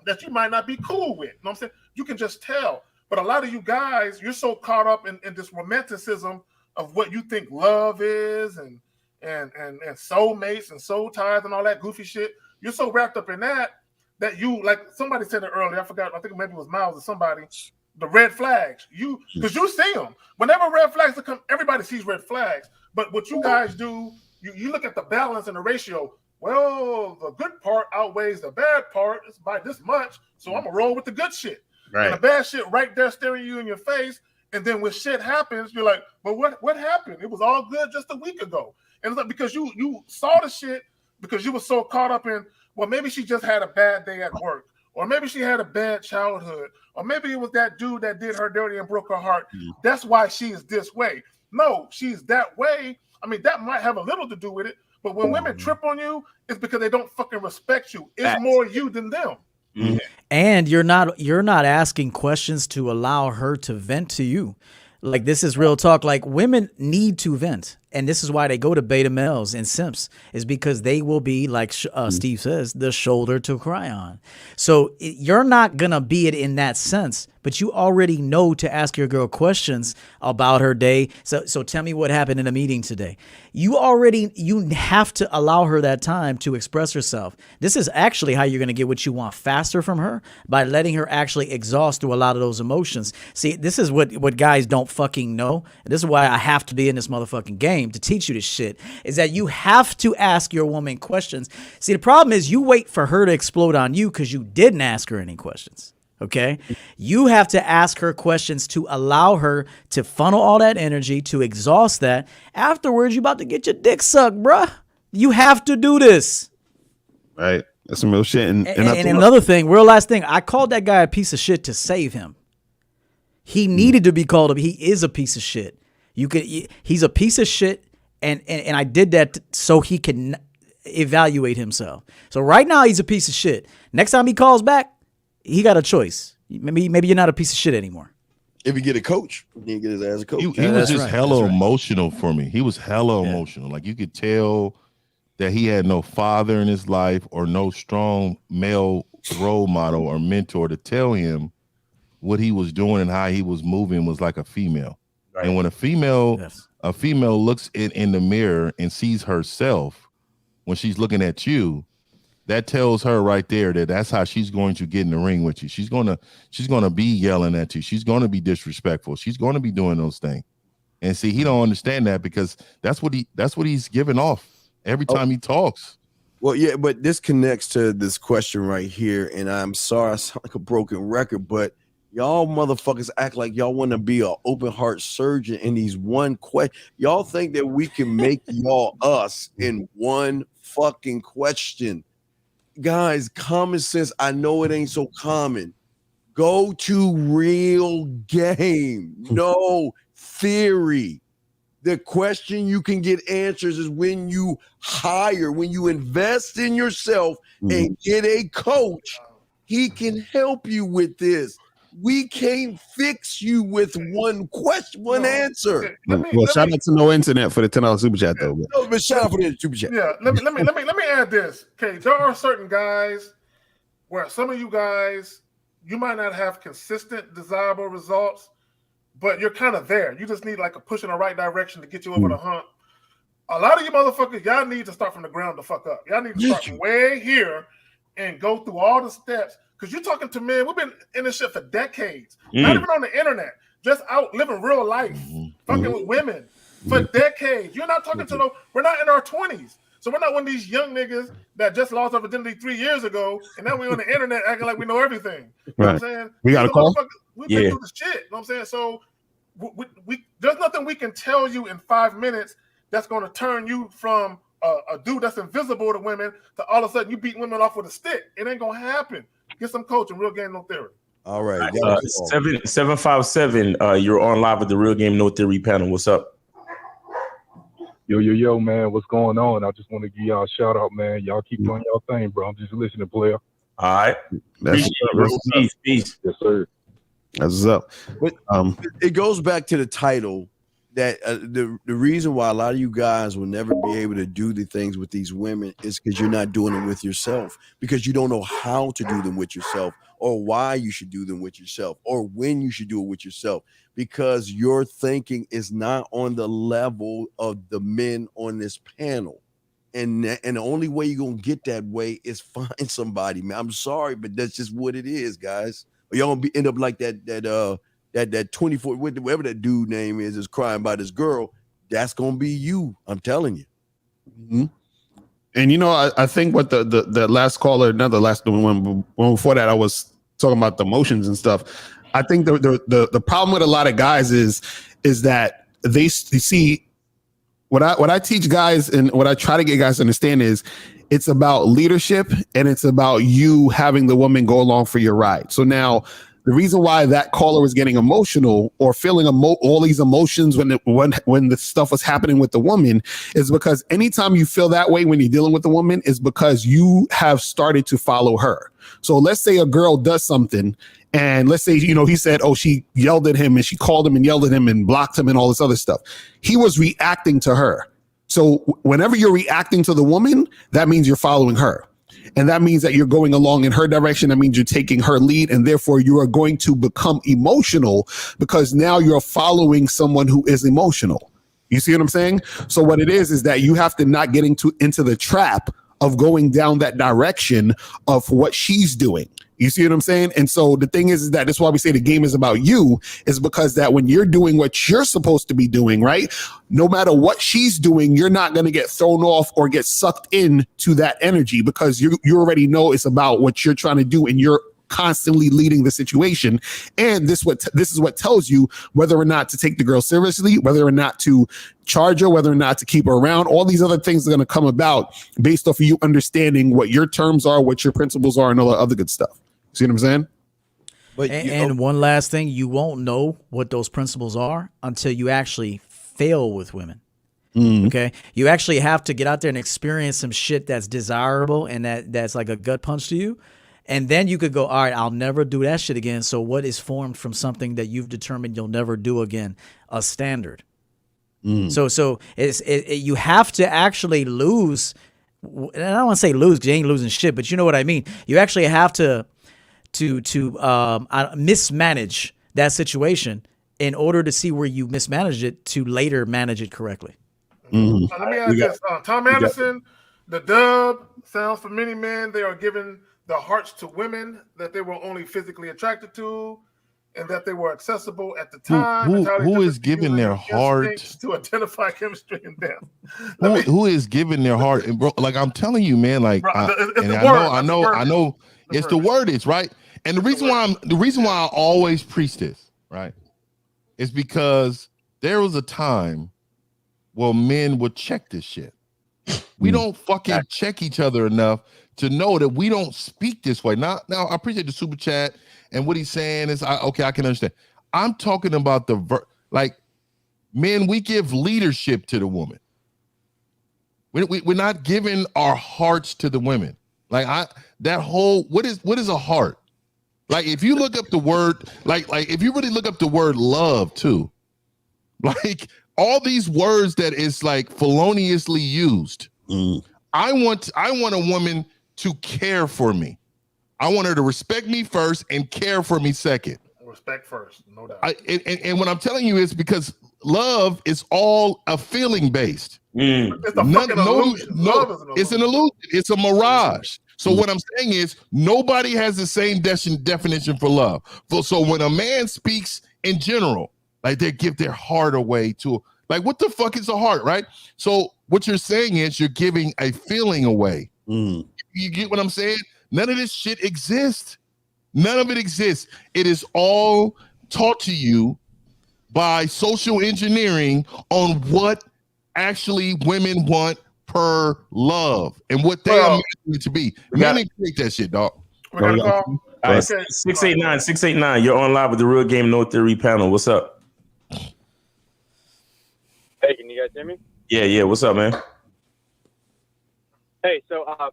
that you might not be cool with. You know what I'm saying? You can just tell. But a lot of you guys, you're so caught up in this romanticism of what you think love is and soulmates and soul ties and all that goofy shit. You're so wrapped up in that you, like somebody said it earlier, I forgot, I think maybe it was Miles or somebody, the red flags. Because you see them. Whenever red flags come, everybody sees red flags. But what you guys do, you look at the balance and the ratio. Well, the good part outweighs the bad part. It's by this much, so I'm going to roll with the good shit. Right. And the bad shit right there staring you in your face. And then when shit happens, you're like, but what happened? It was all good just a week ago. And it's like, because you saw the shit because you were so caught up in, well, maybe she just had a bad day at work. Or maybe she had a bad childhood. Or maybe it was that dude that did her dirty and broke her heart. That's why she is this way. No, she's that way I mean, that might have a little to do with it. But when women trip on you, it's because they don't fucking respect you. It's more you than them. And you're not asking questions to allow her to vent to you. Like, this is real talk. Like, women need to vent. And this is why they go to beta males and simps, is because they will be, like Steve says, the shoulder to cry on. So you're not going to be it in that sense, but you already know to ask your girl questions about her day. So tell me what happened in a meeting today. You have to allow her that time to express herself. This is actually how you're going to get what you want faster from her, by letting her actually exhaust through a lot of those emotions. See, this is what guys don't fucking know. And this is why I have to be in this motherfucking game to teach you this shit, is that you have to ask your woman questions. See, the problem is you wait for her to explode on you because you didn't ask her any questions. Okay. You have to ask her questions to allow her to funnel all that energy, to exhaust that. Afterwards, you about to get your dick sucked, bruh. You have to do this. Right. That's some real shit. And another thing, real last thing, I called that guy a piece of shit to save him. He needed to be called up. He is a piece of shit. He's a piece of shit, and I did that so he can evaluate himself. So right now he's a piece of shit. Next time he calls back, he got a choice. Maybe you're not a piece of shit anymore. If you get a coach, he get his ass a coach. He was just hella emotional for me. He was hella emotional. Like, you could tell that he had no father in his life or no strong male role model or mentor to tell him what he was doing and how he was moving was like a female. Right. And when a female looks in the mirror and sees herself when she's looking at you, that tells her right there that that's how she's going to get in the ring with you. She's gonna be yelling at you. She's gonna be disrespectful. She's gonna be doing those things. And see, he don't understand that, because that's what he's giving off every time he talks. Well, yeah, but this connects to this question right here. And I'm sorry, I sound like a broken record, but y'all motherfuckers act like y'all want to be an open heart surgeon in these one question. Y'all think that we can make y'all us in one fucking question. Guys, common sense. I know it ain't so common. Go to real game. No theory. The question you can get answers is when you invest in yourself and get a coach. He can help you with this. We can't fix you with one question, one answer. Shout out to No Internet for the $10 super chat, though. No, but shout out for the super chat. Yeah, let me add this. Okay, there are certain guys where some of you guys, you might not have consistent, desirable results, but you're kind of there. You just need like a push in the right direction to get you over the hump. A lot of you motherfuckers, y'all need to start from the ground the fuck up. Y'all need to start way here and go through all the steps. Because you're talking to men, we've been in this shit for decades. Not even on the internet, just out living real life, fucking with women for decades. You're not talking to we're not in our 20s. So we're not one of these young niggas that just lost our virginity 3 years ago, and now we're on the internet acting like we know everything. You know what I'm saying? We got a call? We've been through the shit. You know what I'm saying? So we there's nothing we can tell you in 5 minutes that's going to turn you from a dude that's invisible to women to all of a sudden you beat women off with a stick. It ain't going to happen. Get some coaching, Real Game No Theory. All right. 757, you're on live with the Real Game No Theory panel. What's up? Yo, man. What's going on? I just want to give y'all a shout out, man. Y'all keep doing y'all thing, bro. I'm just listening, player. All right. Peace. Yes, sir. That's what's up. But it goes back to the title that the reason why a lot of you guys will never be able to do the things with these women is because you're not doing them with yourself, because you don't know how to do them with yourself, or why you should do them with yourself, or when you should do it with yourself, because your thinking is not on the level of the men on this panel. And the only way you're gonna get that way is find somebody, man. I'm sorry, but that's just what it is, guys. Or y'all gonna end up like that 24, whatever that dude name is crying about his girl. That's gonna be you. I'm telling you. Mm-hmm. And you know, I think what the last caller, not the last one before that, I was talking about the emotions and stuff. I think the problem with a lot of guys is that they see what I teach guys and what I try to get guys to understand is it's about leadership and it's about you having the woman go along for your ride. So now the reason why that caller was getting emotional or feeling all these emotions when the stuff was happening with the woman is because anytime you feel that way when you're dealing with the woman is because you have started to follow her. So let's say a girl does something, and let's say, he said, oh, she yelled at him and she called him and yelled at him and blocked him and all this other stuff. He was reacting to her. So whenever you're reacting to the woman, that means you're following her. And that means that you're going along in her direction. That means you're taking her lead. And therefore, you are going to become emotional because now you're following someone who is emotional. You see what I'm saying? So what it is that you have to not get into the trap of going down that direction of what she's doing. You see what I'm saying? And so the thing is that that's why we say the game is about you, is because that when you're doing what you're supposed to be doing, right? No matter what she's doing, you're not going to get thrown off or get sucked into that energy because you already know it's about what you're trying to do and you're constantly leading the situation. And this is what tells you whether or not to take the girl seriously, whether or not to charge her, whether or not to keep her around. All these other things are going to come about based off of you understanding what your terms are, what your principles are, and all the other good stuff. See what I'm saying? But and one last thing, you won't know what those principles are until you actually fail with women. Okay, you actually have to get out there and experience some shit that's desirable and that's like a gut punch to you. And then you could go, all right, I'll never do that shit again. So what is formed from something that you've determined you'll never do again? A standard. So you have to actually lose. And I don't want to say lose because you ain't losing shit, but you know what I mean. You actually have to mismanage that situation in order to see where you mismanaged it to later manage it correctly. Let me ask this. Tom Anderson, the dub sounds for many men. They are giving the hearts to women that they were only physically attracted to and that they were accessible at the time. Who is giving their heart to identify chemistry in them? Who is giving their heart? And bro, like I'm telling you, man, like bro, I know it's the word is right. And the reason why I always preach this, right, is because there was a time where men would check this shit. We don't fucking check each other enough to know that we don't speak this way. Now I appreciate the super chat and what he's saying is okay, I can understand. I'm talking about men, we give leadership to the woman. We're not giving our hearts to the women. Like what is a heart? Like if you look up the word, like if you really look up the word love too, like all these words that is like feloniously used. I want a woman to care for me. I want her to respect me first and care for me second. Respect first, no doubt. And what I'm telling you is because love is all a feeling based. It's a fucking illusion. It's an illusion. It's a mirage. So what I'm saying is nobody has the same definition for love. So when a man speaks in general, like they give their heart away to, like, what the fuck is a heart, right? So what you're saying is you're giving a feeling away. You get what I'm saying? None of this shit exists. None of it exists. It is all taught to you by social engineering on what actually women want per love and what they are meant to be. Men ain't create that shit, dog. We got to call. All right, 689. You're on live with the Real Game No Theory panel. What's up? Hey, can you guys hear me? Yeah. What's up, man? Hey, so I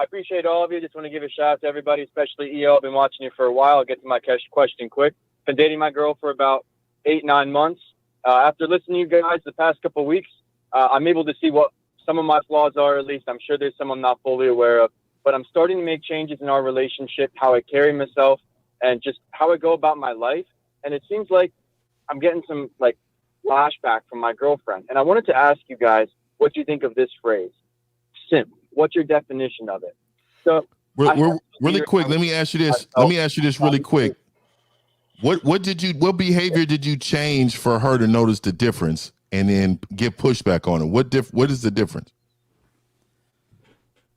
appreciate all of you. Just want to give a shout out to everybody, especially EO. I've been watching you for a while. I'll get to my question quick. Been dating my girl for about 8-9 months. After listening to you guys the past couple of weeks, I'm able to see what some of my flaws are, at least. I'm sure there's some I'm not fully aware of. But I'm starting to make changes in our relationship, how I carry myself, and just how I go about my life. And it seems like I'm getting some, like, flashback from my girlfriend. And I wanted to ask you guys what you think of this phrase, simp. What's your definition of it? So we're really quick. Let me ask you this. Really quick. What behavior did you change for her to notice the difference and then get pushback on it? What is the difference?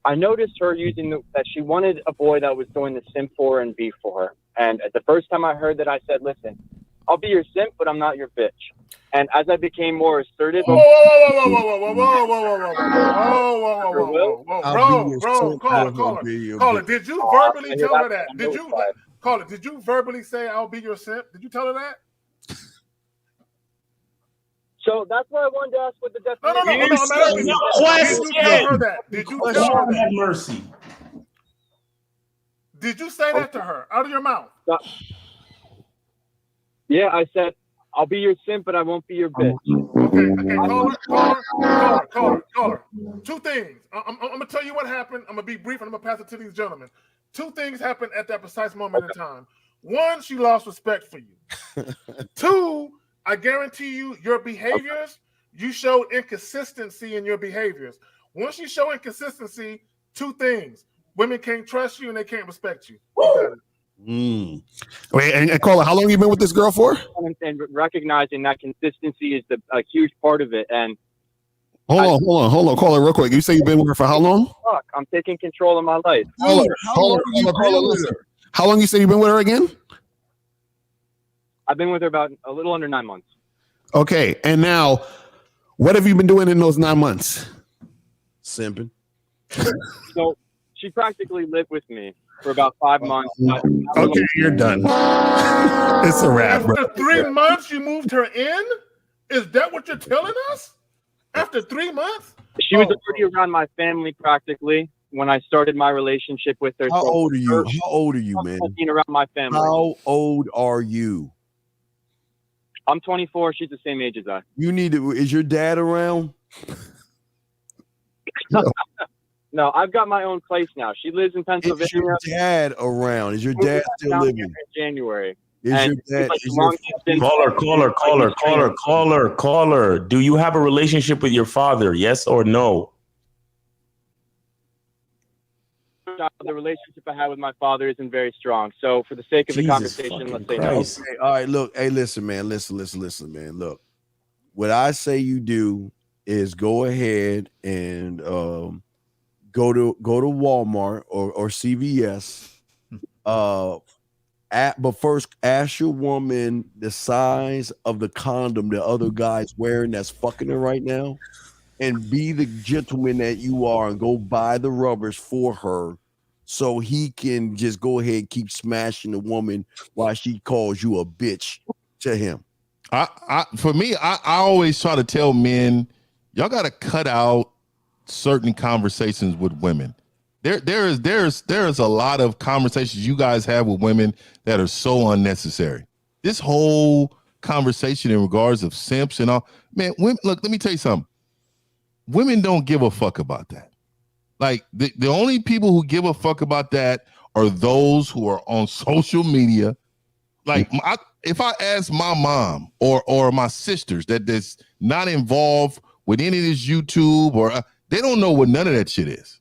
I noticed her using that she wanted a boy that was going to simp for her and be for her. And the first time I heard that, I said, listen, I'll be your simp, but I'm not your bitch. And as I became more assertive, Bro, call it. Did you verbally tell her that? Caller, did you verbally say I'll be your simp? Did you tell her that? So that's why I wanted to ask what the definition. No. I'm asking you. Did you tell her that? Did you tell her that? Mercy. Did you say that to her out of your mouth? Yeah, I said I'll be your simp, but I won't be your bitch. Okay, caller. Two things. I'm gonna tell you what happened. I'm gonna be brief, and I'm gonna pass it to these gentlemen. Two things happened at that precise moment in time. One, she lost respect for you. Two, I guarantee you, your behaviors, you showed inconsistency in your behaviors. Once you show inconsistency, two things: women can't trust you and they can't respect you. Wait, and caller, how long you been with this girl for? And recognizing that consistency is a huge part of it. And Hold on, caller, real quick. You say you've been with her for how long? Fuck, I'm taking control of my life. How long you say you've been with her again? I've been with her about a little under 9 months. Okay, and now, what have you been doing in those 9 months? Simping. So she practically lived with me for about 5 months. Okay, you're done. It's a wrap, bro. After 3 months, you moved her in? Is that what you're telling us? After 3 months? She was already around my family practically when I started my relationship with her. How old are you? How old are you, man? Being around my family. How old are you? I'm 24. She's the same age as I. You need to. Is your dad around? No, I've got my own place now. She lives in Pennsylvania. Is your dad around? Is your dad still living? In January. Is your dad? Caller. Do you have a relationship with your father? Yes or no? The relationship I had with my father isn't very strong. So for the sake of the conversation, let's say no. Okay, all right, look. Hey, listen, man. Listen, man. Look, what I say you do is go ahead and go to Walmart or CVS. But first, ask your woman the size of the condom the other guy's wearing that's fucking her right now, and be the gentleman that you are, and go buy the rubbers for her, so he can just go ahead and keep smashing the woman while she calls you a bitch to him. For me, I always try to tell men, y'all got to cut out certain conversations with women. There's a lot of conversations you guys have with women that are so unnecessary. This whole conversation in regards of simps and all, man, women, look, let me tell you something. Women don't give a fuck about that. Like the only people who give a fuck about that are those who are on social media. Like if I ask my mom or my sisters that's not involved with any of this YouTube or they don't know what none of that shit is.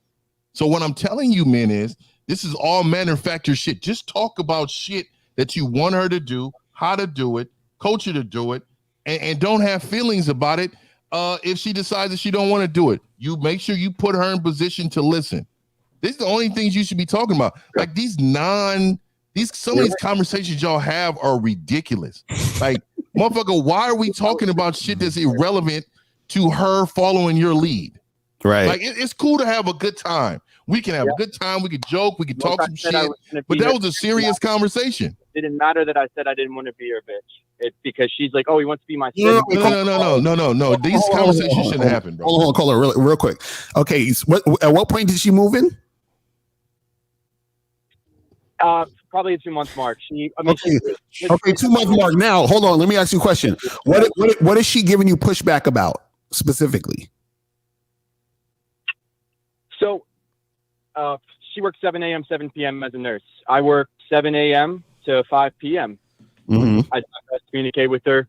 So what I'm telling you, men, is this is all manufactured shit. Just talk about shit that you want her to do, how to do it, coach her to do it, and don't have feelings about it. If she decides that she don't want to do it, you make sure you put her in position to listen. These are the only things you should be talking about. Like some of these conversations y'all have are ridiculous. Like, motherfucker, why are we talking about shit that's irrelevant to her following your lead? Right. Like it's cool to have a good time. We can have a good time. We could joke. We could talk some shit. But that was a serious conversation. It didn't matter that I said I didn't want to be your bitch. It's because she's like, oh, he wants to be my sister. No. These conversations shouldn't happen, bro. Hold on, call her real quick. Okay, at what point did she move in? Probably a 2 month mark. Okay, 2 month mark. Now, hold on. Let me ask you a question. What is she giving you pushback about specifically? So, she works 7 a.m., 7 p.m. as a nurse. I work 7 a.m. to 5 p.m. Mm-hmm. I communicate with her.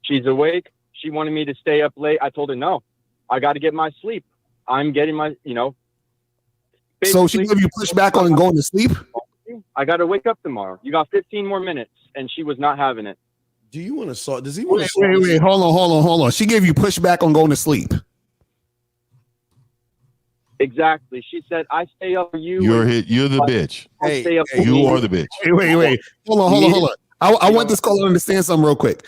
She's awake. She wanted me to stay up late. I told her, no, I got to get my sleep. I'm getting my, So she gave you pushback on going to sleep? I got to wake up tomorrow. You got 15 more minutes. And she was not having it. Do you want to solve? Does he want to? Wait. Hold on. She gave you pushback on going to sleep. Exactly. She said, I stay up for you. You're the bitch. You are the bitch. Wait. Hold on. I want this caller to understand something real quick.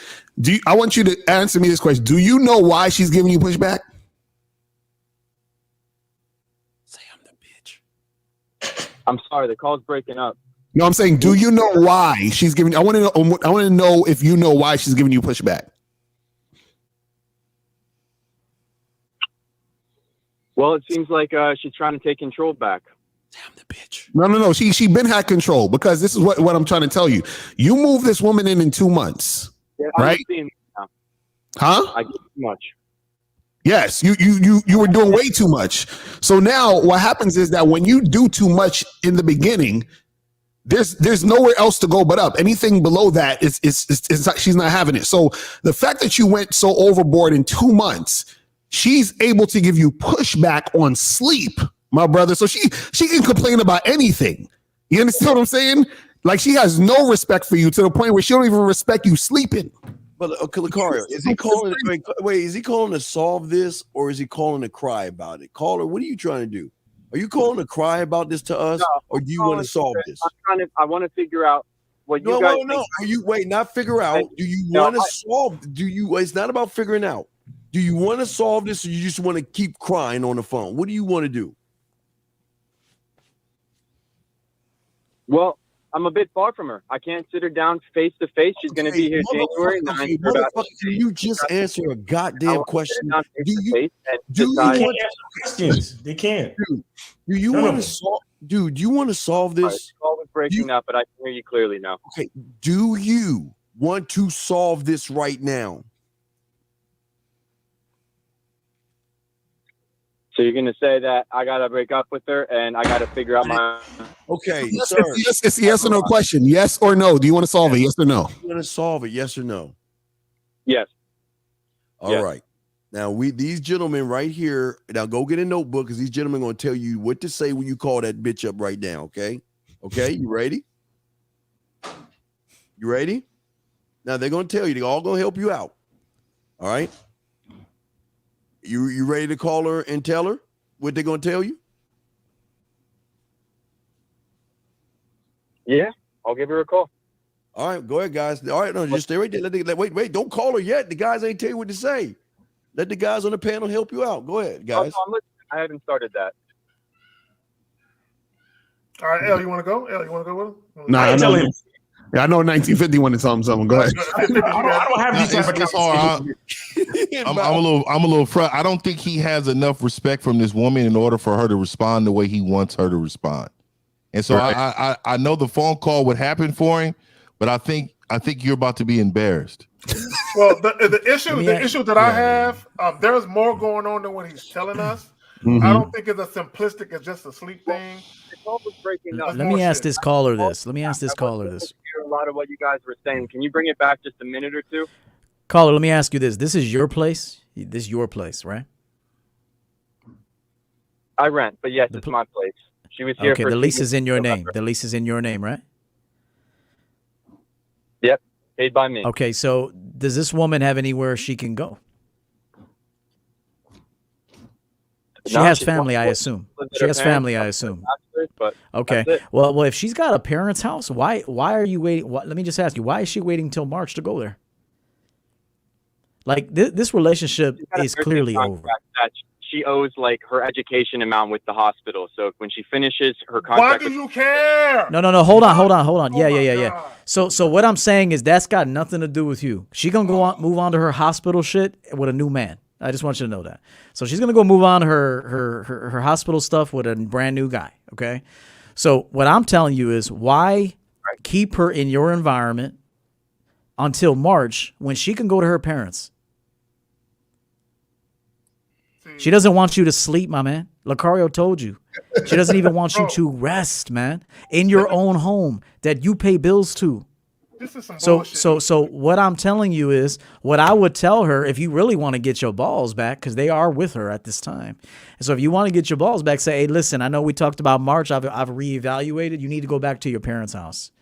I want you to answer me this question. Do you know why she's giving you pushback? I'm sorry, the call's breaking up. No, I'm saying, do you know why she's giving? I want to know if you know why she's giving you pushback. Well, it seems like she's trying to take control back. Damn the bitch. No. She been had control, because this is what I'm trying to tell you. You move this woman in 2 months, right? Huh? I get too much. Yes, you were doing way too much. So now what happens is that when you do too much in the beginning, there's nowhere else to go but up. Anything below that is she's not having it. So the fact that you went so overboard in 2 months, she's able to give you pushback on sleep, my brother. So she can complain about anything. You understand what I'm saying? Like, she has no respect for you, to the point where she don't even respect you sleeping. But Lucario, is he calling? Wait, is he calling to solve this, or is he calling to cry about it? Caller, what are you trying to do? Are you calling to cry about this to us, or do you want to solve this? I want to figure out what you guys. No. Are you not figure out? Do you want to solve? Do you? It's not about figuring out. Do you want to solve this, or you just want to keep crying on the phone? What do you want to do? Well, I'm a bit far from her. I can't sit her down face to face. She's going to be here January 9th. Motherfucker, can you just answer a goddamn question? Do you can't answer questions? They can't. Do you want to solve? Dude, do you want to solve this? The call was breaking up, but I can hear you clearly now. Okay. Do you want to solve this right now? So you're going to say that I got to break up with her and I got to figure out my... Okay, yes, sir. It's a yes or no question. Yes or no? Do you want to solve it? Yes or no? You want to solve it? Yes or no? Yes. All right. Now, these gentlemen right here, now go get a notebook, because these gentlemen are going to tell you what to say when you call that bitch up right now, okay? Okay, you ready? You ready? Now, they're going to tell you. They're all going to help you out. All right? You ready to call her and tell her what they're going to tell you? Yeah, I'll give her a call. All right, go ahead, guys. All right, no, just stay right there. Wait, don't call her yet. The guys ain't tell you what to say. Let the guys on the panel help you out. Go ahead, guys. I haven't started that. All right, El, you want to go? El, you want to go with him? Nah, I know. Yeah, I know 1950 wanted to tell him something. Go ahead. I don't have these type of conversations. I'm a little frustrated. I don't think he has enough respect from this woman in order for her to respond the way he wants her to respond. And so I know the phone call would happen for him, but I think you're about to be embarrassed. Well, the issue that I have, there's more going on than what he's telling us. Mm-hmm. I don't think it's as simplistic as just a sleep thing. Let me ask this caller this. Let me ask this caller this. Hear a lot of what you guys were saying. Can you bring it back just a minute or two? Caller, let me ask you this. This is your place? This is your place, right? I rent, but yes, it's my place. She was here. Okay, the lease is in your name. The lease is in your name, right? Yep, paid by me. Okay, so does this woman have anywhere she can go? She has family, I assume. She has family, I assume. Okay. Well, if she's got a parent's house, why are you waiting? Let me just ask you, why is she waiting till March to go there? Like this relationship is clearly over. That she owes like her education amount with the hospital. So when she finishes her contract, why do you care? No. Hold on. Yeah. So what I'm saying is that's got nothing to do with you. She gonna move on to her hospital shit with a new man. I just want you to know that. So she's gonna go move on her hospital stuff with a brand new guy. Okay. So what I'm telling you is why keep her in your environment until March when she can go to her parents. She doesn't want you to sleep, my man. Lucario told you. She doesn't even want you to rest, man, in your own home that you pay bills to. This is some so what I'm telling you is what I would tell her if you really want to get your balls back, because they are with her at this time. And so if you want to get your balls back, say, hey, listen, I know we talked about March. I've reevaluated. You need to go back to your parents' house.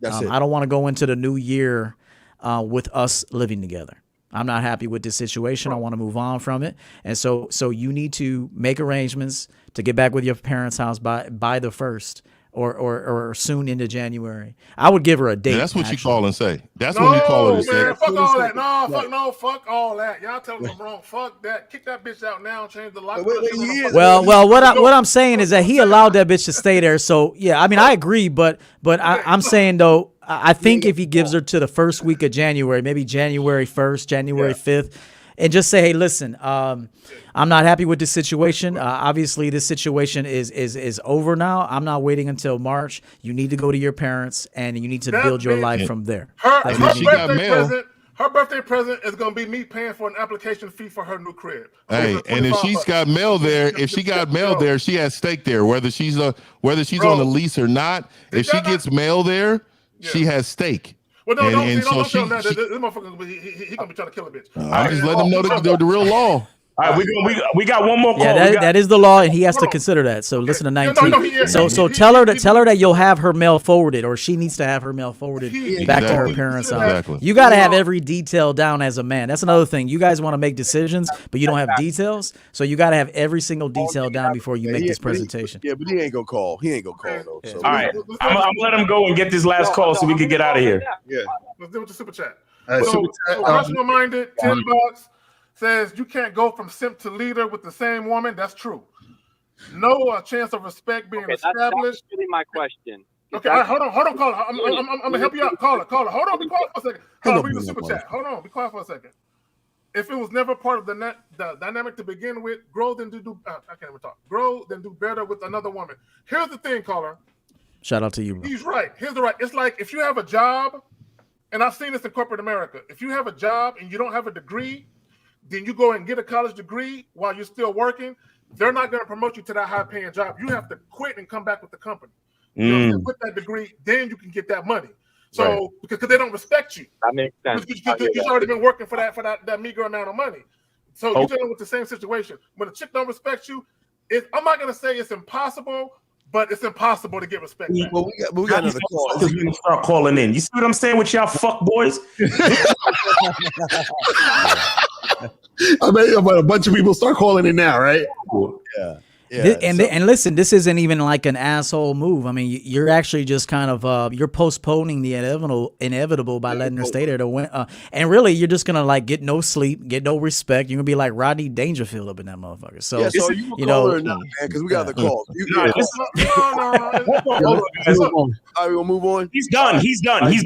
That's it. I don't want to go into the new year with us living together. I'm not happy with this situation. I want to move on from it. And so you need to make arrangements to get back with your parents' house by the 1st or soon into January. I would give her a date. Yeah, that's what you call and say. That's No, when you call her and man, say. fuck all that. No, fuck all that. Y'all telling them wrong. Fuck that. Kick that bitch out now. Change the lock. Well, what I'm saying is that he allowed that bitch to stay there. So yeah, I mean, I agree, but I'm saying though, I think if he gives her to the first week of January, maybe January 1st, January 5th, and just say, hey, listen, I'm not happy with this situation. Obviously, this situation is over now. I'm not waiting until March. You need to go to your parents, and you need to build your life from there. Her birthday present is gonna be me paying for an application fee for her new crib. Hey, and if she's got mail there, she has stake there. Whether she's on the lease or not, if she gets mail there, she has stake. Well, no, don't tell him that. This motherfucker, he gonna be trying to kill a bitch. I'm just letting them know the real law. All right, we got one more call. Yeah, that is the law, and he has to consider that. So listen to 19. So tell her that you'll have her mail forwarded, or she needs to have her mail forwarded back to her parents' house. Exactly. You got to have every detail down as a man. That's another thing. You guys want to make decisions, but you don't have details. So you got to have every single detail down before you make this presentation. But he ain't gonna call. He ain't gonna call though. So. All right, I'm gonna let him go and get this last call so we can get out of here. Yeah, let's do it with the super chat. So rational minded, $10. Says you can't go from simp to leader with the same woman. That's true. No chance of respect being established. That's really my question. Okay, all right, hold on, caller. I'm gonna help you out, caller. Hold on, be quiet for a second. Caller, read the super chat. Hold on, be quiet for a second. If it was never part of the dynamic to begin with, grow then do. I can't even talk. Grow then do better with another woman. Here's the thing, caller. Shout out to you, bro. He's right. Here's the right. It's like if you have a job, and I've seen this in corporate America. If you have a job and you don't have a degree, then you go and get a college degree while you're still working, they're not going to promote you to that high-paying job. You have to quit and come back with the company. You know, with that degree, then you can get that money. So because they don't respect you. That makes sense. You've already been working for that meager amount of money. So you're dealing with the same situation. When a chick don't respect you, I'm not going to say it's impossible, but it's impossible to get respect back. Well, we got another call. We're gonna start calling in. You see what I'm saying with y'all fuck boys? I bet a bunch of people start calling in now, right? Yeah. And listen, this isn't even like an asshole move. I mean, you're actually just kind of you're postponing the inevitable by letting her stay there to win. And really, you're just gonna like get no sleep, get no respect. You're gonna be like Rodney Dangerfield up in that motherfucker. So, you know, or not, man, because we got the call. No. All right, we'll move on. He's done. He's gone. Let me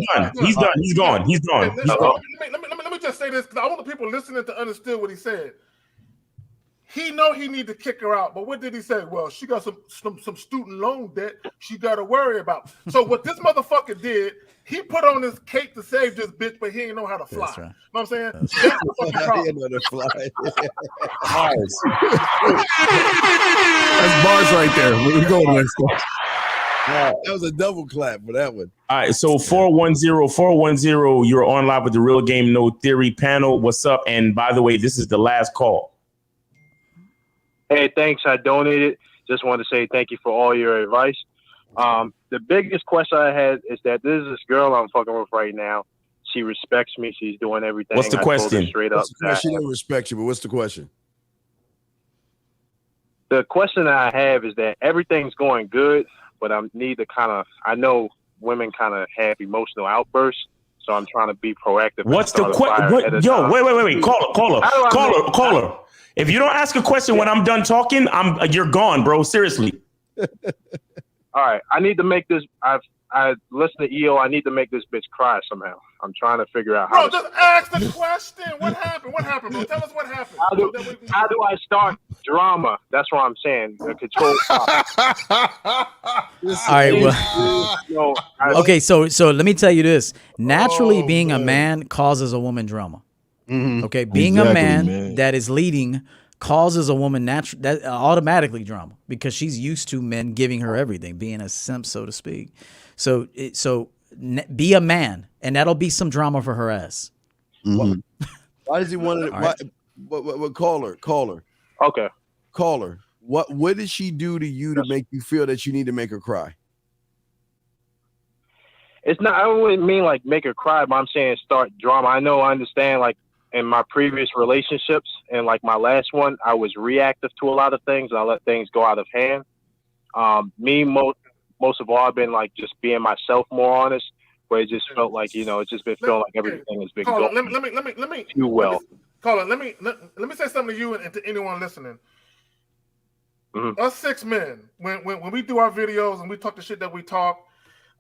just say this because I want the people listening to understand what he said. He know he need to kick her out, but what did he say? Well, she got some student loan debt she got to worry about. So what this motherfucker did, he put on his cape to save this bitch, but he ain't know how to fly. That's right. You know what I'm saying? That's the fucking problem. That's bars right there. Where we going next? That was a double clap for that one. All right, so 410, you're on live with the Real Game No Theory panel. What's up? And by the way, this is the last call. Hey, thanks. I donated. Just wanted to say thank you for all your advice. The biggest question I had is that this girl I'm fucking with right now. She respects me. She's doing everything. What's the question? Straight up. She don't respect you, but what's the question? The question that I have is that everything's going good, but I need to I know women kind of have emotional outbursts, so I'm trying to be proactive. What's the question? Yo, wait. Caller. If you don't ask a question when I'm done talking, you're gone, bro. Seriously. All right, I need to make this. I listen to EO. I need to make this bitch cry somehow. I'm trying to figure out how. Bro, just ask the question. What happened? What happened, bro? Tell us what happened. How do I start drama? That's what I'm saying. The control. All right. Well, okay. So let me tell you this. Naturally, being a man causes a woman drama. Mm-hmm. Okay, being a man that is leading causes a woman that automatically drama because she's used to men giving her everything, being a simp, so to speak. So be a man, and that'll be some drama for her ass. Mm-hmm. Why does he want to? What? Call her. Okay. Call her. What did she do to you to make you feel that you need to make her cry? It's not. I don't really mean like make her cry, but I'm saying start drama. I understand. Like in my previous relationships and like my last one, I was reactive to a lot of things. I let things go out of hand. most of all, I've been like just being myself, more honest. Where it just felt like, you know, it's just been feeling like everything has been Caller, going let me too well. Caller, let me say something to you and to anyone listening. Us 6 men, when we do our videos and we talk the shit that we talk,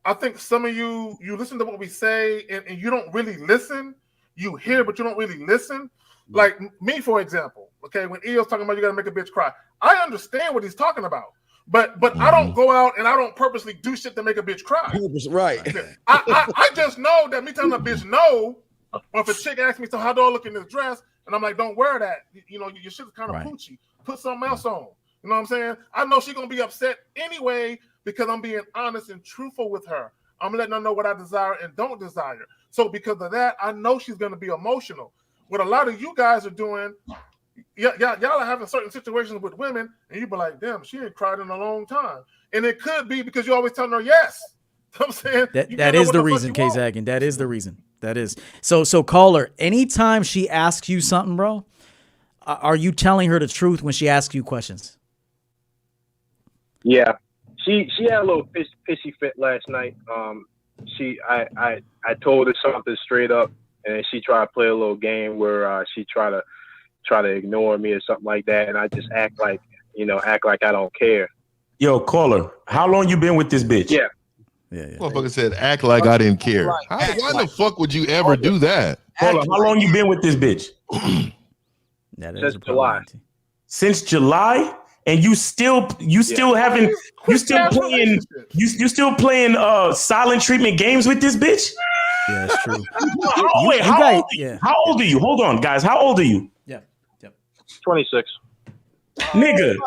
I think some of you listen to what we say and you don't really listen. You hear, but you don't really listen. Like me, for example. Okay, when EO's talking about you gotta make a bitch cry, I understand what he's talking about. But I don't go out and I don't purposely do shit to make a bitch cry. Right. I just know that me telling a bitch no, or if a chick asks me, so how do I look in this dress? And I'm like, don't wear that. You know, your shit's kind of poochy. Put something else on. You know what I'm saying? I know she's gonna be upset anyway because I'm being honest and truthful with her. I'm letting her know what I desire and don't desire. So because of that, I know she's gonna be emotional. What a lot of you guys are doing, y'all are having certain situations with women, and you be like, damn, she ain't cried in a long time. And it could be because you're always telling her yes. You know what I'm saying? That is the reason, K Zaggin. That is the reason. That is. So caller, anytime she asks you something, bro, are you telling her the truth when she asks you questions? Yeah, she had a little pissy fit last night. I told her something straight up, and she tried to play a little game where she try to ignore me or something like that, and I just act like I don't care. Yo, caller, how long you been with this bitch? Yeah. Motherfucker said, act like I didn't care. Why the fuck would you ever do that? Caller, how long you been with this bitch? Since July. Since July? And you still playing silent treatment games with this bitch? Yeah, that's true. How old are you? Hold on, guys. How old are you? Yeah. 26. Nigga.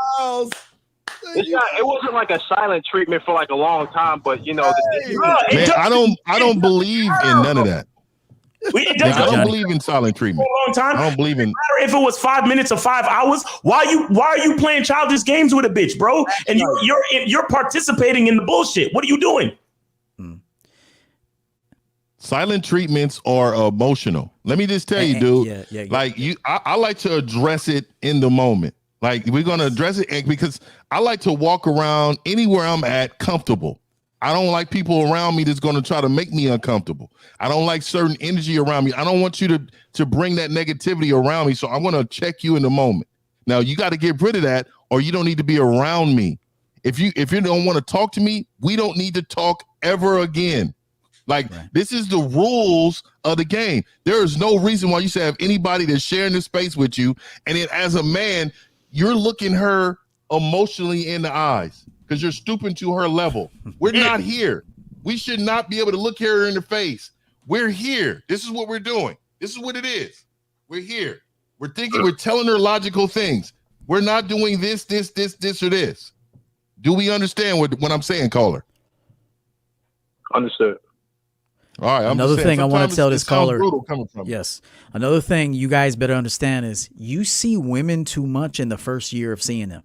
It wasn't like a silent treatment for like a long time, but you know, man, I don't believe in none of that. I don't believe in silent treatment. For a long time. I don't believe in. No matter if it was 5 minutes or 5 hours. Why are you playing childish games with a bitch, bro? And you're participating in the bullshit. What are you doing? Silent treatments are emotional. Let me just tell you, dude. Like I like to address it in the moment. Like we're gonna address it because I like to walk around anywhere I'm at comfortable. I don't like people around me that's going to try to make me uncomfortable. I don't like certain energy around me. I don't want you to bring that negativity around me. So I want to check you in the moment. Now you got to get rid of that, or you don't need to be around me. If you don't want to talk to me, we don't need to talk ever again. Like this is the rules of the game. There is no reason why you should have anybody that's sharing this space with you. And then as a man, you're looking her emotionally in the eyes. Because you're stooping to her level. We're not here. We should not be able to look her in the face. We're here. This is what we're doing. This is what it is. We're here. We're thinking, we're telling her logical things. We're not doing this, or this. Do we understand what I'm saying, caller? Understood. All right. Another thing I want to tell this caller. Coming from yes. Another thing you guys better understand is you see women too much in the first year of seeing them.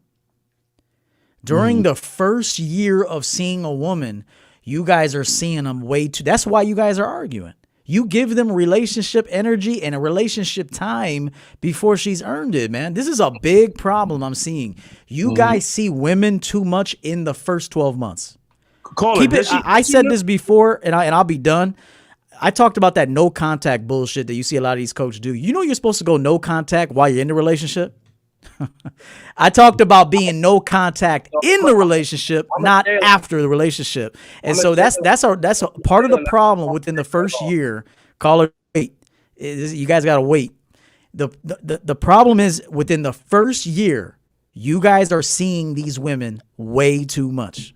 During the first year of seeing a woman, you guys are seeing them way too. That's why you guys are arguing. You give them relationship energy and a relationship time before she's earned it, man. This is a big problem I'm seeing. You guys see women too much in the first 12 months. I said this before, and I'll be done. I talked about that no contact bullshit that you see a lot of these coaches do. You know you're supposed to go no contact while you're in the relationship? I talked about being no contact in the relationship, not after the relationship. And so that's a part of the problem within the first year. Caller, wait. You guys got to wait. The problem is within the first year, you guys are seeing these women way too much.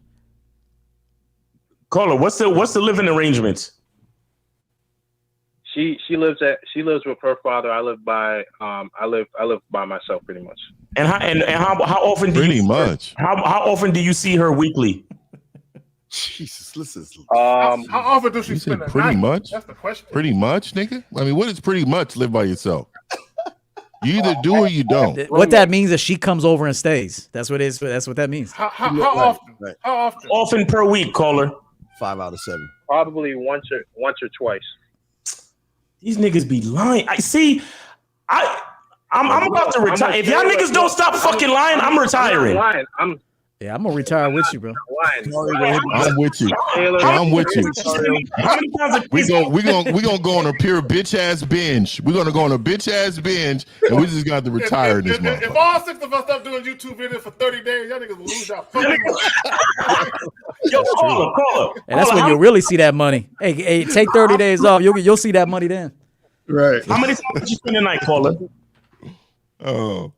Caller, what's the living arrangements? She lives with her father. I live by myself pretty much. And how often do pretty much how often do you see her weekly? Jesus, listen. How often does she spend that? Pretty much. That's the question. Pretty much, nigga. I mean, what is pretty much live by yourself? You either do or you don't. What that means is she comes over and stays. That's what it is. That's what that means. How often? Right. How often? Often per week, caller. 5 out of 7. Probably once or twice. These niggas be lying. I'm about to retire. If y'all niggas don't stop fucking lying, I'm retiring. I'm Yeah, I'm gonna retire with you, bro. I'm with you. Hey, I'm with you. We gonna go on a pure bitch ass binge. We're gonna go on a bitch ass binge, and we just got to retire this month. If all 6 of us stop doing YouTube videos for 30 days, y'all niggas will lose y'all fucking mind. Yo, call her. And that's when you'll really see that money. Hey, take 30 days off. You'll see that money then. Right. How many times did you spend the night, caller? Oh.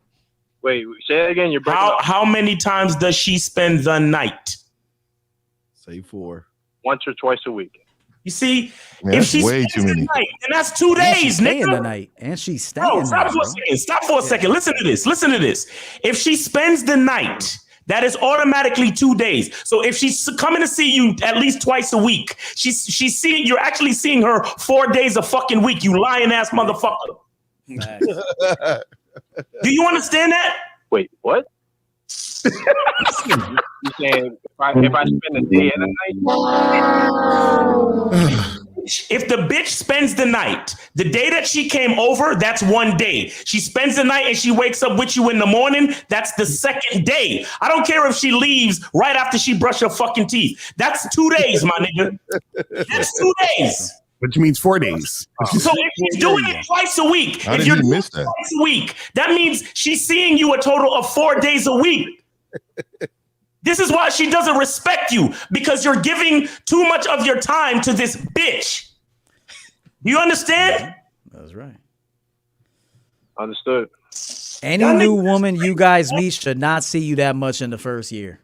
Wait, say it again. You're breaking up. How many times does she spend the night? Say 4. Once or twice a week. You see, Man, if she way spends too the many. night, then that's 2 days, Staying nigga. the night, and she's staying. Bro, stop for a second. Stop for a second. Listen to this. Listen to this. If she spends the night, that is automatically 2 days. So if she's coming to see you at least twice a week, she's seeing you're actually seeing her 4 days a fucking week. You lying ass motherfucker. Do you understand that? Wait, what? You saying if I spend a day and a night? If the bitch spends the night, the day that she came over, that's 1 day. She spends the night and she wakes up with you in the morning, that's the second day. I don't care if she leaves right after she brushed her fucking teeth. That's 2 days, my nigga. That's 2 days. Which means 4 days. So if she's doing it twice a week, How if did you're you doing miss it that? twice a week, that means she's seeing you a total of 4 days a week. This is why she doesn't respect you, because you're giving too much of your time to this bitch. You understand? That's right. Understood. Any new woman you guys meet should not see you that much in the first year.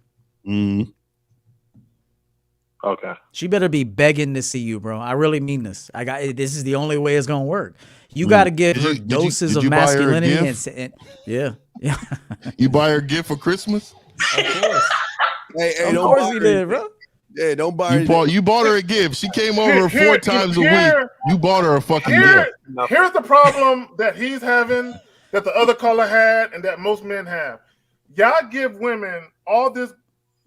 Okay. She better be begging to see you, bro. I really mean this. This is the only way it's gonna work. You got to give her doses of masculinity and yeah. You buy her a gift for Christmas? Of course. Hey, Of course he did, bro. Yeah, don't buy you bought her a gift. She came over 4 times a week. You bought her a fucking gift. Here's the problem that he's having, that the other caller had, and that most men have. Y'all give women all this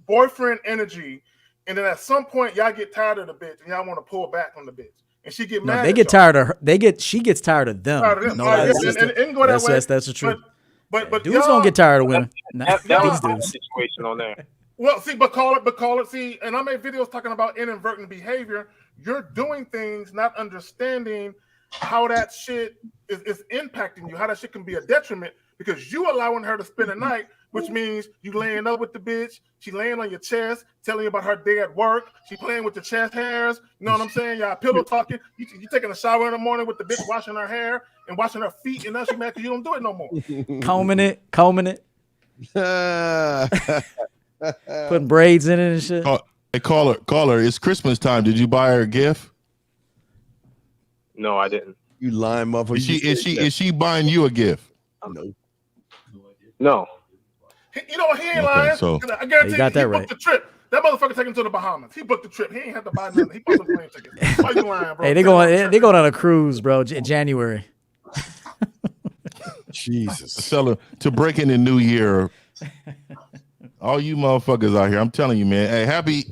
boyfriend energy, and then at some point y'all get tired of the bitch and y'all want to pull back on the bitch. And she get mad. No, they get tired of her. She gets tired of them. No, that's the truth. But dudes don't get tired of women. That was a situation on there. Well, see, but call it. See, and I made videos talking about inadvertent behavior. You're doing things, not understanding how that shit is impacting you, how that shit can be a detriment, because you allowing her to spend a night, which means you laying up with the bitch, she laying on your chest, telling you about her day at work, she playing with your chest hairs, you know what I'm saying? Y'all pillow talking, you taking a shower in the morning with the bitch washing her hair and washing her feet, and now she mad because you don't do it no more. Combing it. Putting braids in it and shit. Hey, caller, it's Christmas time. Did you buy her a gift? No, I didn't. You lying motherfucker. Is she buying you a gift? No. You know what? He ain't lying. So I guarantee you got that right. Booked the trip. That motherfucker taking to the Bahamas. He booked the trip. He ain't have to buy nothing. He bought the plane ticket. Why you lying, bro? Hey, they going on a cruise, bro. January. Jesus. To break in the new year. All you motherfuckers out here, I'm telling you, man. Hey,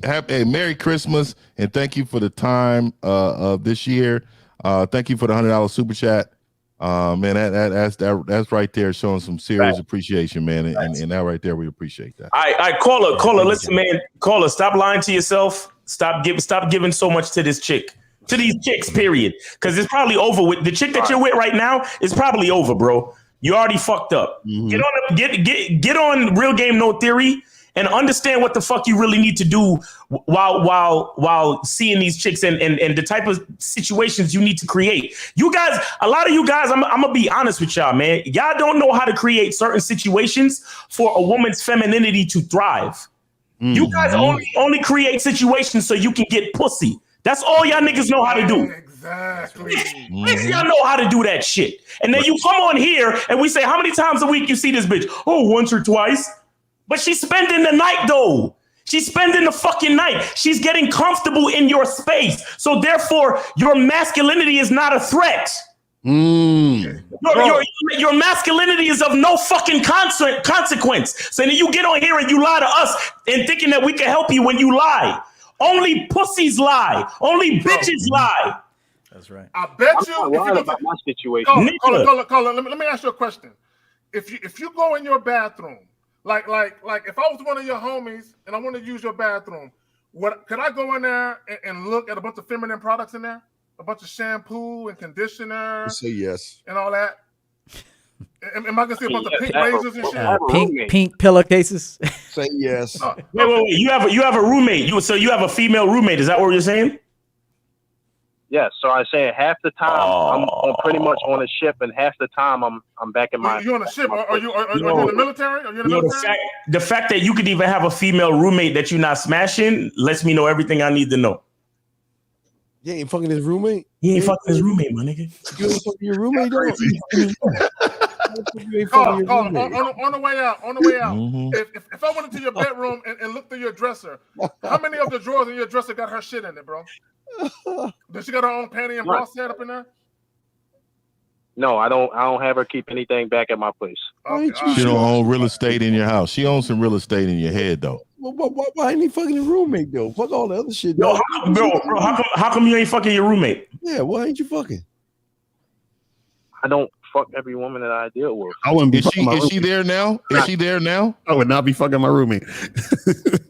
happy, Merry Christmas, and thank you for the time of this year. Thank you for the $100 super chat. Man, that's right there showing some serious appreciation, man. And that right there, we appreciate that. I caller. Listen, man, caller, stop lying to yourself. Stop giving so much to this chick, to these chicks, period. Because it's probably over with. The chick that you're with right now is probably over, bro. You already fucked up. Mm-hmm. Get on Real Game No Theory and understand what the fuck you really need to do while seeing these chicks and the type of situations you need to create. You guys, a lot of you guys, I'm gonna be honest with y'all, man. Y'all don't know how to create certain situations for a woman's femininity to thrive. Mm-hmm. You guys only create situations so you can get pussy. That's all y'all niggas know how to do. Exactly. Y'all know how to do that shit. And then you come on here and we say, how many times a week you see this bitch? Oh, once or twice. But she's spending the night though. She's spending the fucking night. She's getting comfortable in your space. So therefore, your masculinity is not a threat. Your masculinity is of no fucking consequence. So then you get on here and you lie to us and thinking that we can help you when you lie. Only pussies lie. Only bitches lie. That's right. I bet I'm you. not lying about my situation. Caller, let me ask you a question. If you go in your bathroom Like if I was one of your homies and I want to use your bathroom, could I go in there and look at a bunch of feminine products in there? A bunch of shampoo and conditioner? Say yes. And all that? Am I gonna see a bunch of pink razors and shit? Pink pillowcases. Say yes. Wait. You have a roommate. So you have a female roommate. Is that what you're saying? Yes. So I say half the time I'm pretty much on a ship, and half the time I'm back in my. You on a ship? Are you in the military? Are you in the military? The fact that you could even have a female roommate that you're not smashing lets me know everything I need to know. You ain't fucking his roommate? He ain't fucking his roommate, my nigga. You ain't fucking your roommate, though? On the way out. Mm-hmm. If I went into your bedroom and looked through your dresser, how many of the drawers in your dresser got her shit in it, bro? Does she got her own panty and bra set up in there? No, I don't have her keep anything back at my place. Okay, she don't own real estate in your house. She owns some real estate in your head, though. Why ain't he fucking his roommate, though? Fuck all the other shit. Bro, how come you ain't fucking your roommate? Yeah, why ain't you fucking? I don't fuck every woman that I deal with. I wouldn't be. Is she there now? Is she there now? I would not be fucking my roommate.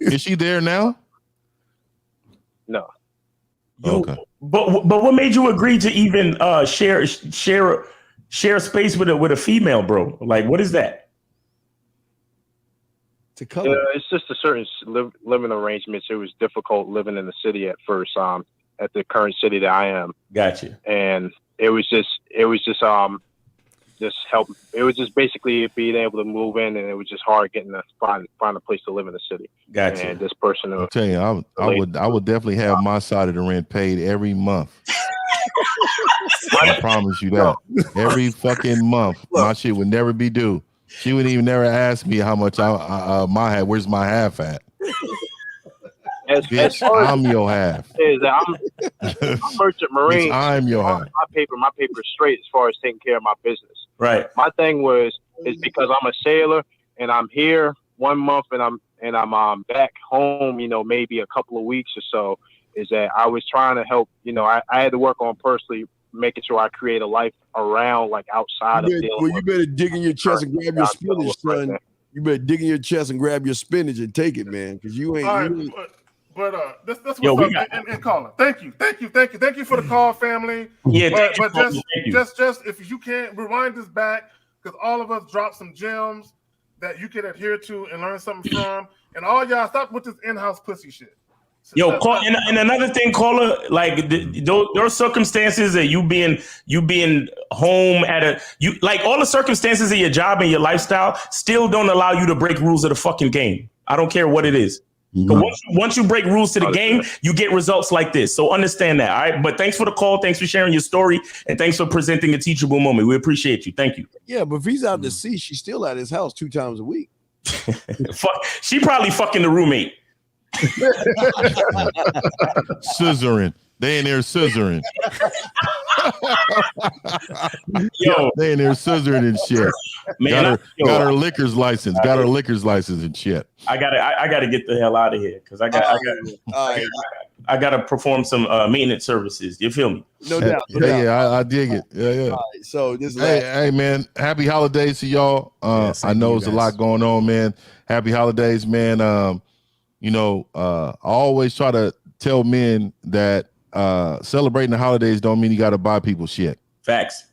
Is she there now? No. Okay. But what made you agree to even share space with a female, bro? Like, what is that? To cover. It's just a certain living arrangements. It was difficult living in the city at first. At the current city that I am. Gotcha. And it was just help. It was just basically being able to move in, and it was just hard getting to find a place to live in the city. Gotcha. And this person, I'll tell you, I would definitely have my side of the rent paid every month. I promise you that. Every fucking month, my shit would never be due. She wouldn't even never ask me how much where's my half at? Bitch, I'm your half. Is that I'm merchant marine. Bitch, I'm your half. My paper is straight as far as taking care of my business. Right. My thing is because I'm a sailor and I'm here 1 month and I'm back home, maybe a couple of weeks or so, is that I was trying to help, I had to work on personally making sure I create a life around, like, outside of dealing with. You better dig in your chest and grab your spinach, son. You better dig in your chest and grab your spinach and take it, man, because you ain't. All right, but that's what's up. And caller, thank you for the call, family. Yeah, but just if you can't rewind this back, because all of us dropped some gems that you can adhere to and learn something from, and all y'all stop with this in-house pussy shit. Yo, and another thing, caller, like those circumstances that you being home like all the circumstances of your job and your lifestyle still don't allow you to break rules of the fucking game. I don't care what it is. Mm-hmm. Once you break rules to the game, you get results like this. So understand that. All right. But thanks for the call. Thanks for sharing your story. And thanks for presenting a teachable moment. We appreciate you. Thank you. Yeah, but if he's out to sea, she's still at his house 2 times a week. She probably fucking the roommate. Scissoring. They in there scissoring. Yo, they in there scissoring and shit. Man, got her liquor's license. Got her liquor's license and shit. I gotta get the hell out of here because I gotta perform some maintenance services. You feel me? No doubt. Yeah, I dig it. Yeah. Right, so this hey man, happy holidays to y'all. I know there's a lot going on, man. Happy holidays, man. I always try to tell men that celebrating the holidays don't mean you got to buy people shit. Facts.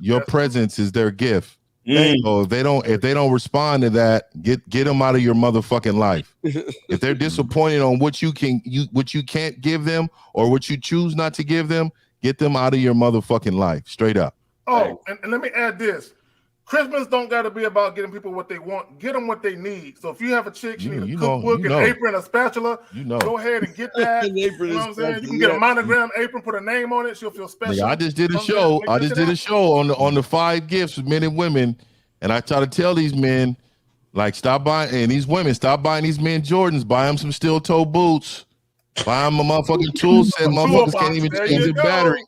Your presence is their gift. So if they don't respond to that, get them out of your motherfucking life. If they're disappointed on what you can't give them or what you choose not to give them, get them out of your motherfucking life. Straight up. Oh, and let me add this. Christmas don't got to be about getting people what they want. Get them what they need. So if you have a chick, she needs a cookbook, an apron, a spatula, go ahead and get that. You know what I'm saying? You can get a monogram apron, put a name on it. She'll feel special. Yeah, I just did a show. On the 5 gifts for men and women. And I try to tell these men, like, stop buying, and these women, stop buying these men Jordans. Buy them some steel toe boots. Buy them a motherfucking tool set. Motherfuckers can't even change the battery.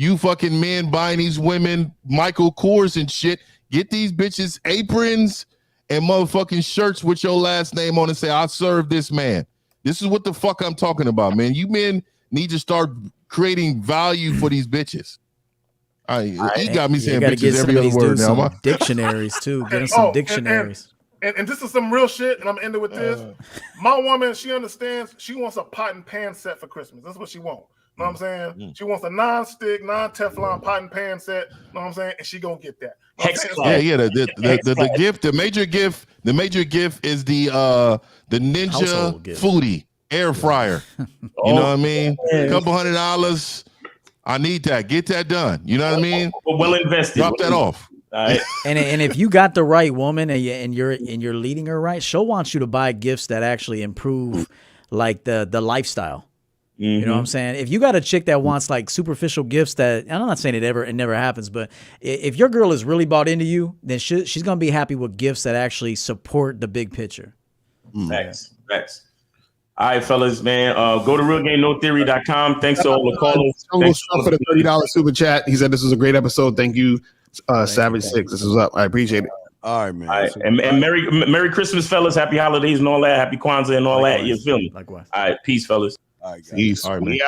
You fucking men buying these women Michael Kors and shit. Get these bitches aprons and motherfucking shirts with your last name on and say, I serve this man. This is what the fuck I'm talking about, man. You men need to start creating value for these bitches. He got me saying gotta get bitches some every of other these word dudes now. some dictionaries too. Get them some dictionaries. And this is some real shit, and I'm ending with this. My woman, she understands. She wants a pot and pan set for Christmas. That's what she wants. You know what I'm saying? She wants a non-stick, non-Teflon pot and pan set. You know what I'm saying? And she gonna get that. Yeah. The gift, the major gift is the Ninja Foodie air fryer. You know what I mean? A couple $100. I need that. Get that done. You know what I mean? Well invested. Drop that off. All right. And if you got the right woman and you're leading her right, she'll want you to buy gifts that actually improve like the lifestyle. You know what I'm saying? If you got a chick that wants like superficial gifts that, and I'm not saying it never happens, but if your girl is really bought into you, then she's gonna be happy with gifts that actually support the big picture. Facts. All right, fellas, man. Go to realgameNoTheory.com. Thanks to all the callers. Thanks for the $30 super chat. He said this was a great episode. Thank you, Savage 6. This was up. I appreciate it. All right, man. All right. And Merry Christmas, fellas. Happy holidays and all that. Happy Kwanzaa and all that. You feel me? Likewise. All right. Peace, fellas. All right, guys. Peace. All right, man.